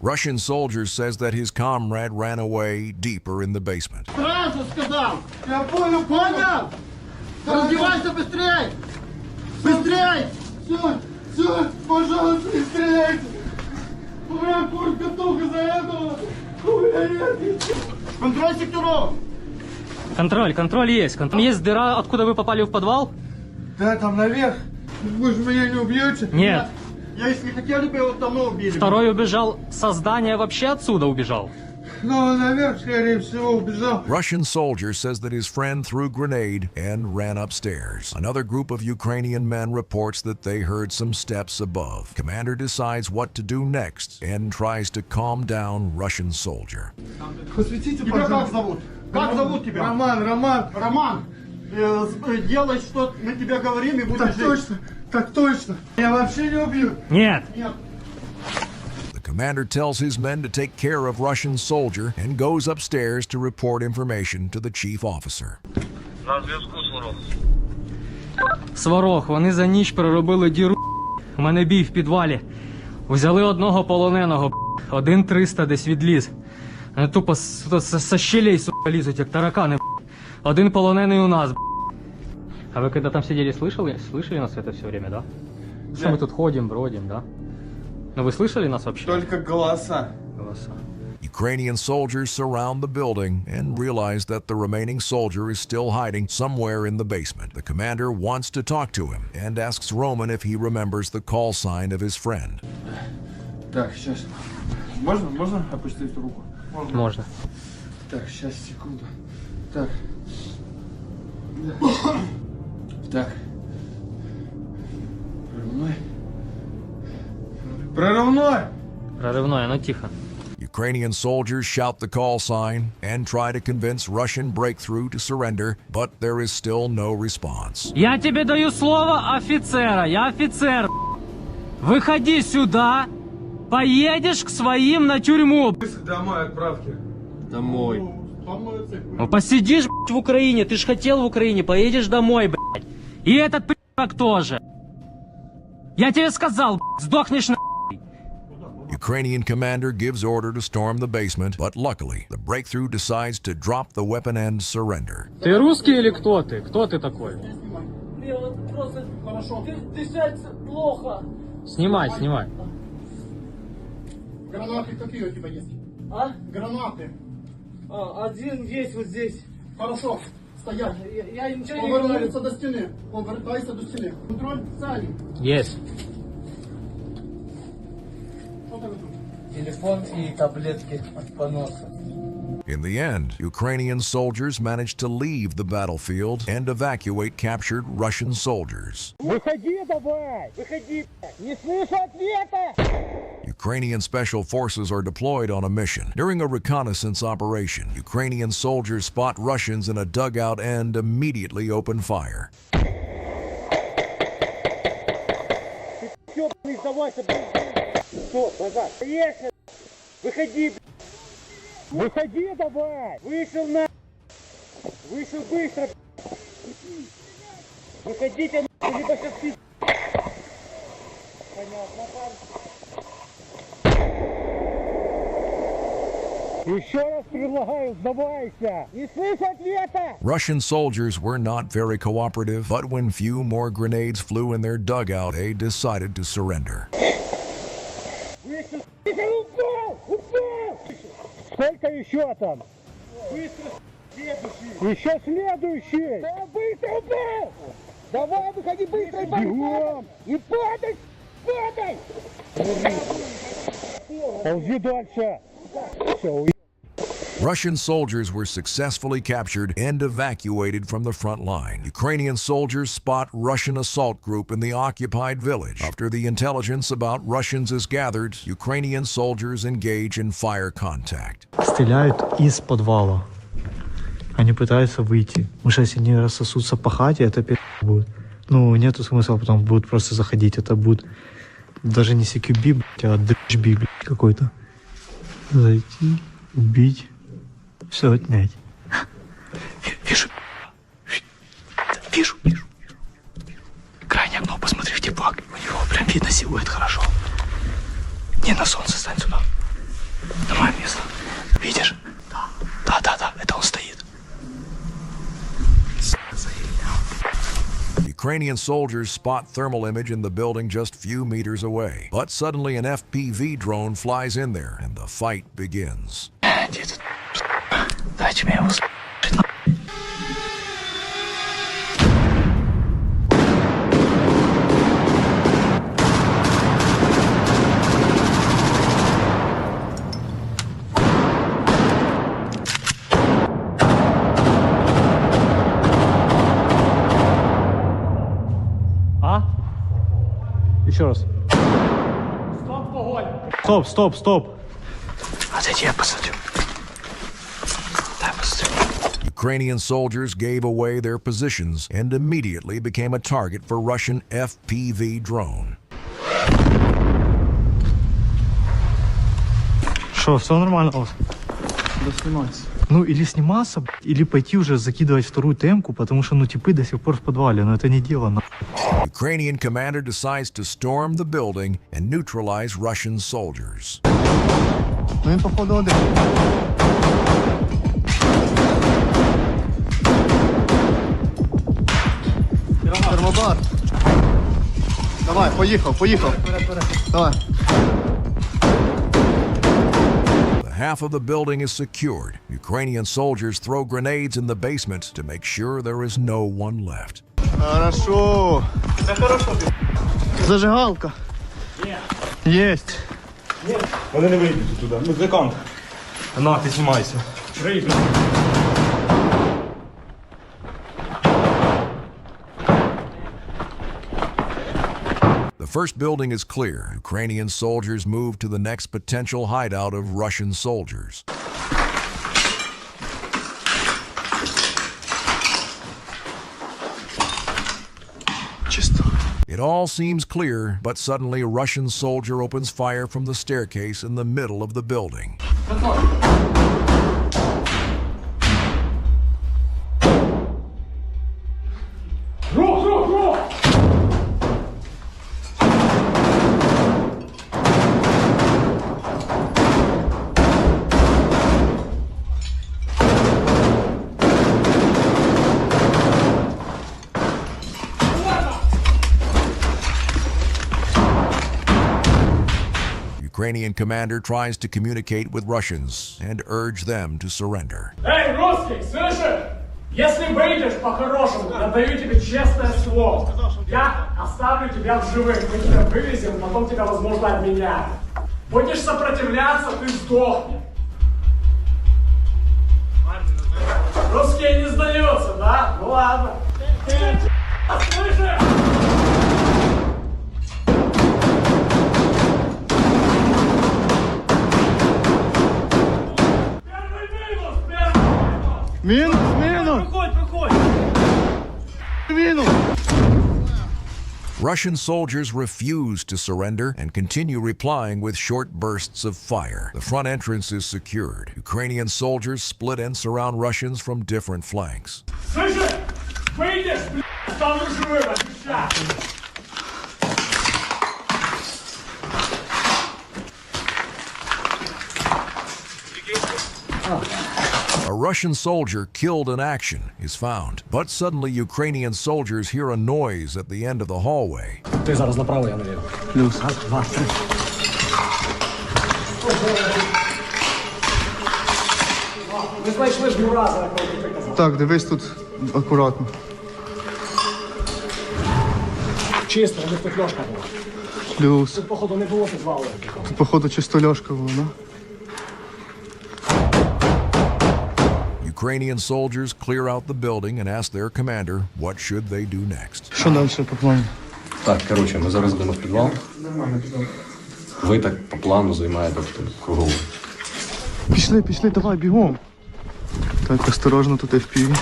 Russian soldier says that his comrade ran away deeper in the basement. Сразу сказал! Я понял, понял! Раздевайся быстрее! Быстрее! Все, пожалуйста, не стреляйте! У меня куртка только за этого! У меня нет! Контроль секторов! Контроль есть. Есть дыра, откуда вы попали в подвал? Да, там наверх. Вы же меня не убьете? Нет. Я если хотели бы, его давно убили. Второй убежал со здания, вообще отсюда убежал. Ну, наверх, скорее всего, убежал. Russian soldier says that his friend threw grenade and ran upstairs. Another group of Ukrainian men reports that they heard some steps above. Commander decides what to do next and tries to calm down Russian soldier. Посветите, тебя как зовут? Как зовут тебя? Роман. Делай, что мы тебе говорим, и будешь жить. Так точно. Я вообще не убью. Нет. The commander tells his men to take care of Russian soldier and goes upstairs to report information to the chief officer. На зв'язку, Сварог. Сварог, вони за ніч проробили діру. У мене бій в підвалі. Взяли одного полоненого. 1-300 десь відліз. Вони тупо со щелей, сука, лізуть, як таракани. Один полонений у нас. А вы когда там сидели, слышали нас это все время, да? Что мы тут ходим, бродим, да? Но вы слышали нас вообще? Только голоса. Ukrainian soldiers surround the building and realize that the remaining soldier is still hiding somewhere in the basement. The commander wants to talk to him and asks Roman if he remembers the call sign of his friend. Так, сейчас. Можно опустить руку? Можно. Так, сейчас, секунду. Так. Так. Прорывной, ну тихо. Ukrainian soldiers shout the call sign and try to convince Russian breakthrough to surrender, but there is still no response. Я тебе даю слово офицера, я офицер. Выходи сюда, поедешь к своим на тюрьму. Домой отправки. Домой. Ну посидишь, в Украине, ты ж хотел в Украине, поедешь домой, блядь. И этот придурок тоже. Я тебе сказал, сдохнешь на. Ukrainian commander gives order to storm the basement, but luckily, the breakthrough decides to drop the weapon and surrender. Ты русский или кто ты? Кто ты такой? Просто хорошо. Дышать плохо. Снимай. Гранаты какие у тебя есть? А? Гранаты. Один есть вот здесь. Хорошо. Стоять. Я ничего не говорю. Повертайся до стены. Повертайся до стены. Контроль цели. Есть. Телефон и таблетки от поноса. In the end, Ukrainian soldiers managed to leave the battlefield and evacuate captured Russian soldiers. Выходи давай! Выходи! Не слышу ответа! Ukrainian special forces are deployed on a mission. During a reconnaissance operation, Ukrainian soldiers spot Russians in a dugout and immediately open fire. Выходи! Выходи давай! Вышел на! Вышел быстро! Выходите на! Либо сейчас ты... Понятно, Еще раз предлагаю, сдавайся! Не слышу ответа! Russian soldiers were not very cooperative, but when few more grenades flew in their dugout, they decided to surrender. Упал! Сколько еще там? Быстро следующий! Еще следующий! Да быстро упал! Давай, выходи быстро и бегом! И падай! Падай! Ползи дальше! Все, Russian soldiers were successfully captured and evacuated from the front line. Ukrainian soldiers spot Russian assault group in the occupied village. After the intelligence about Russians is gathered, Ukrainian soldiers engage in fire contact. Стреляют из подвала. Они пытаются выйти. Потому что если они рассосутся по хате, это пи*** будет. Ну, нету смысла потом будут просто заходить. Это будет даже не CQB, блядь, а дрочби, блядь, какой-то. Зайти, убить, все отнять. Вижу. Вижу. Крайнее окно, посмотри в теплак. У него прям видно силуэт хорошо. Не на солнце, стань сюда. На мое место. Видишь? Да, это он стоит. Ukrainian soldiers spot thermal image in the building just few meters away. But suddenly an FPV drone flies in there and the fight begins. Дайте мне его Еще раз. Стоп. Отойди, я посмотрю. Дай посмотрю. Ukrainian soldiers gave away their positions and immediately became a target for Russian FPV drone. Что, все нормально у вас? Да сниматься. Ну, или сниматься, или пойти уже закидывать вторую темку, потому что, типы до сих пор в подвале, но это не дело, Ukrainian commander decides to storm the building and neutralize Russian soldiers. Ну, він, походу, один. Термобар. Давай, поїхав. Давай. Half of the building is secured. Ukrainian soldiers throw grenades in the basement to make sure there is no one left. Хорошо. Зажигалка. Есть. Вони не вийдуть туди. Музикант. На, ти знімайся. The first building is clear. Ukrainian soldiers move to the next potential hideout of Russian soldiers. It all seems clear, but suddenly a Russian soldier opens fire from the staircase in the middle of the building. Ukrainian commander tries to communicate with Russians and urge them to surrender. Эй, русский, слышишь? Если выйдешь по-хорошему, я даю тебе честное слово. Я оставлю тебя в живых, мы тебя вывезем, потом тебя, возможно, обменяют. Будешь сопротивляться, ты сдохнешь. Русские не сдаются, да? Ну ладно. Слышишь? Russian soldiers refuse to surrender and continue replying with short bursts of fire. The front entrance is secured. Ukrainian soldiers split and surround Russians from different flanks. Слышишь? Выйдешь, оставлю живым, обещаю. A Russian soldier killed in action is found, but suddenly Ukrainian soldiers hear a noise at the end of the hallway. Ти зараз направо, я наліво. Плюс. Раз, два, три. Ми знайшли ж раза, коли ти казав. Так, дивись тут акуратно. Чисто, не тут льошка була. Плюс. Тут, походу, не було підвалу. Походу чисто льошка була, да? Ukrainian soldiers clear out the building and ask their commander what should they do next. Що далі по плану? Так, коротше, ми зараз йдемо в підвал. Ви так по плану займаєте кругову. Пішли, давай, бігом. Так, осторожно, тут FPV.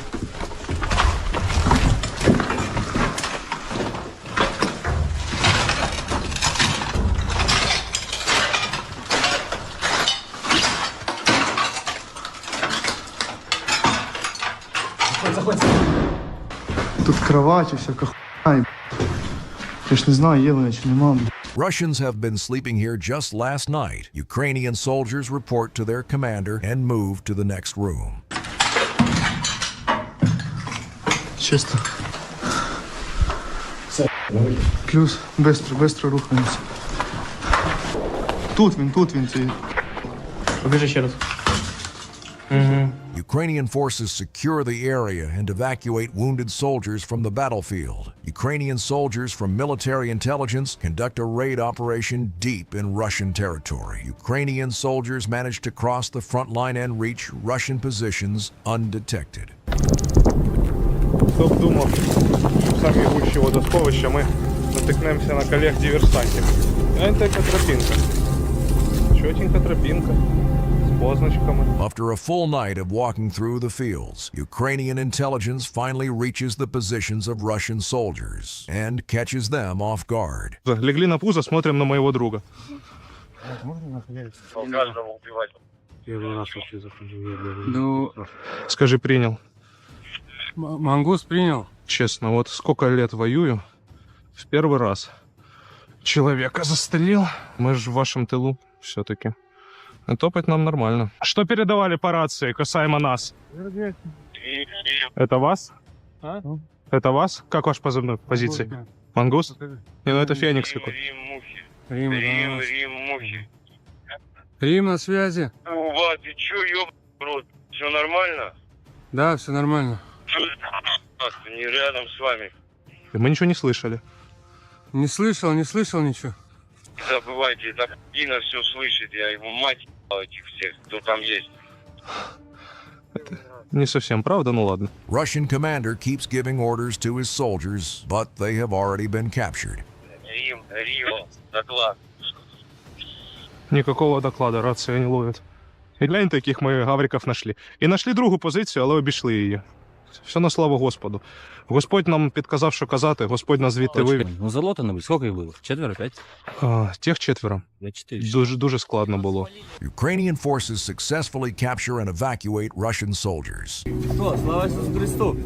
Тут кровать і всяка хуйня. Я ж не знаю, є вона чи нема. Russians have been sleeping here just last night. Ukrainian soldiers report to their commander and move to the next room. Чисто. Плюс, быстро рухаємося. Тут він, цей. Побіжи ще раз. Ukrainian forces secure the area and evacuate wounded soldiers from the battlefield. Ukrainian soldiers from military intelligence conduct a raid operation deep in Russian territory. Ukrainian soldiers manage to cross the front line and reach Russian positions undetected. Хто б думав, що в самій гущі водосховища ми натикнемося на колег-диверсантів. Гляньте, яка тропінка. Чотенька тропінка. After a full night of walking through the fields, Ukrainian intelligence finally reaches the positions of Russian soldiers and catches them off guard. Легли на пузо, смотрим на моего друга. Ну, скажи, принял. Мангус принял. Честно, вот сколько лет воюю, в первый раз человека застрелил. Мы же в вашем тылу все-таки. Топать нам нормально. Что передавали по рации касаемо нас? Это вас? А? Это вас? Как ваш позывной позиции? Мангус? Не, ну это Феникс какой. Рим, Мухи. Рим на связи. Ува, ты чё, ёб рот? Все нормально? Да, все нормально. Не рядом с вами. Мы ничего не слышали. Не слышал ничего. Не забывайте, это Дина все слышит, я его мать этих всех, кто там есть. Это не совсем правда, ну ладно. Russian commander keeps giving orders to his soldiers, but they have already been captured. Рио, доклад. Никакого доклада, рация не ловит. І глянь, таких ми гавриків нашли. І нашли другу позицію, але обійшли її. Все на славу Господу. Господь нам підказав, що казати, Господь нас звідти вивів. Ну, залотано, скільки їх було? 4, 5? Тих 4. Дуже складно було. Ukrainian forces successfully capture and evacuate Russian soldiers. Слава Ісусу Христу!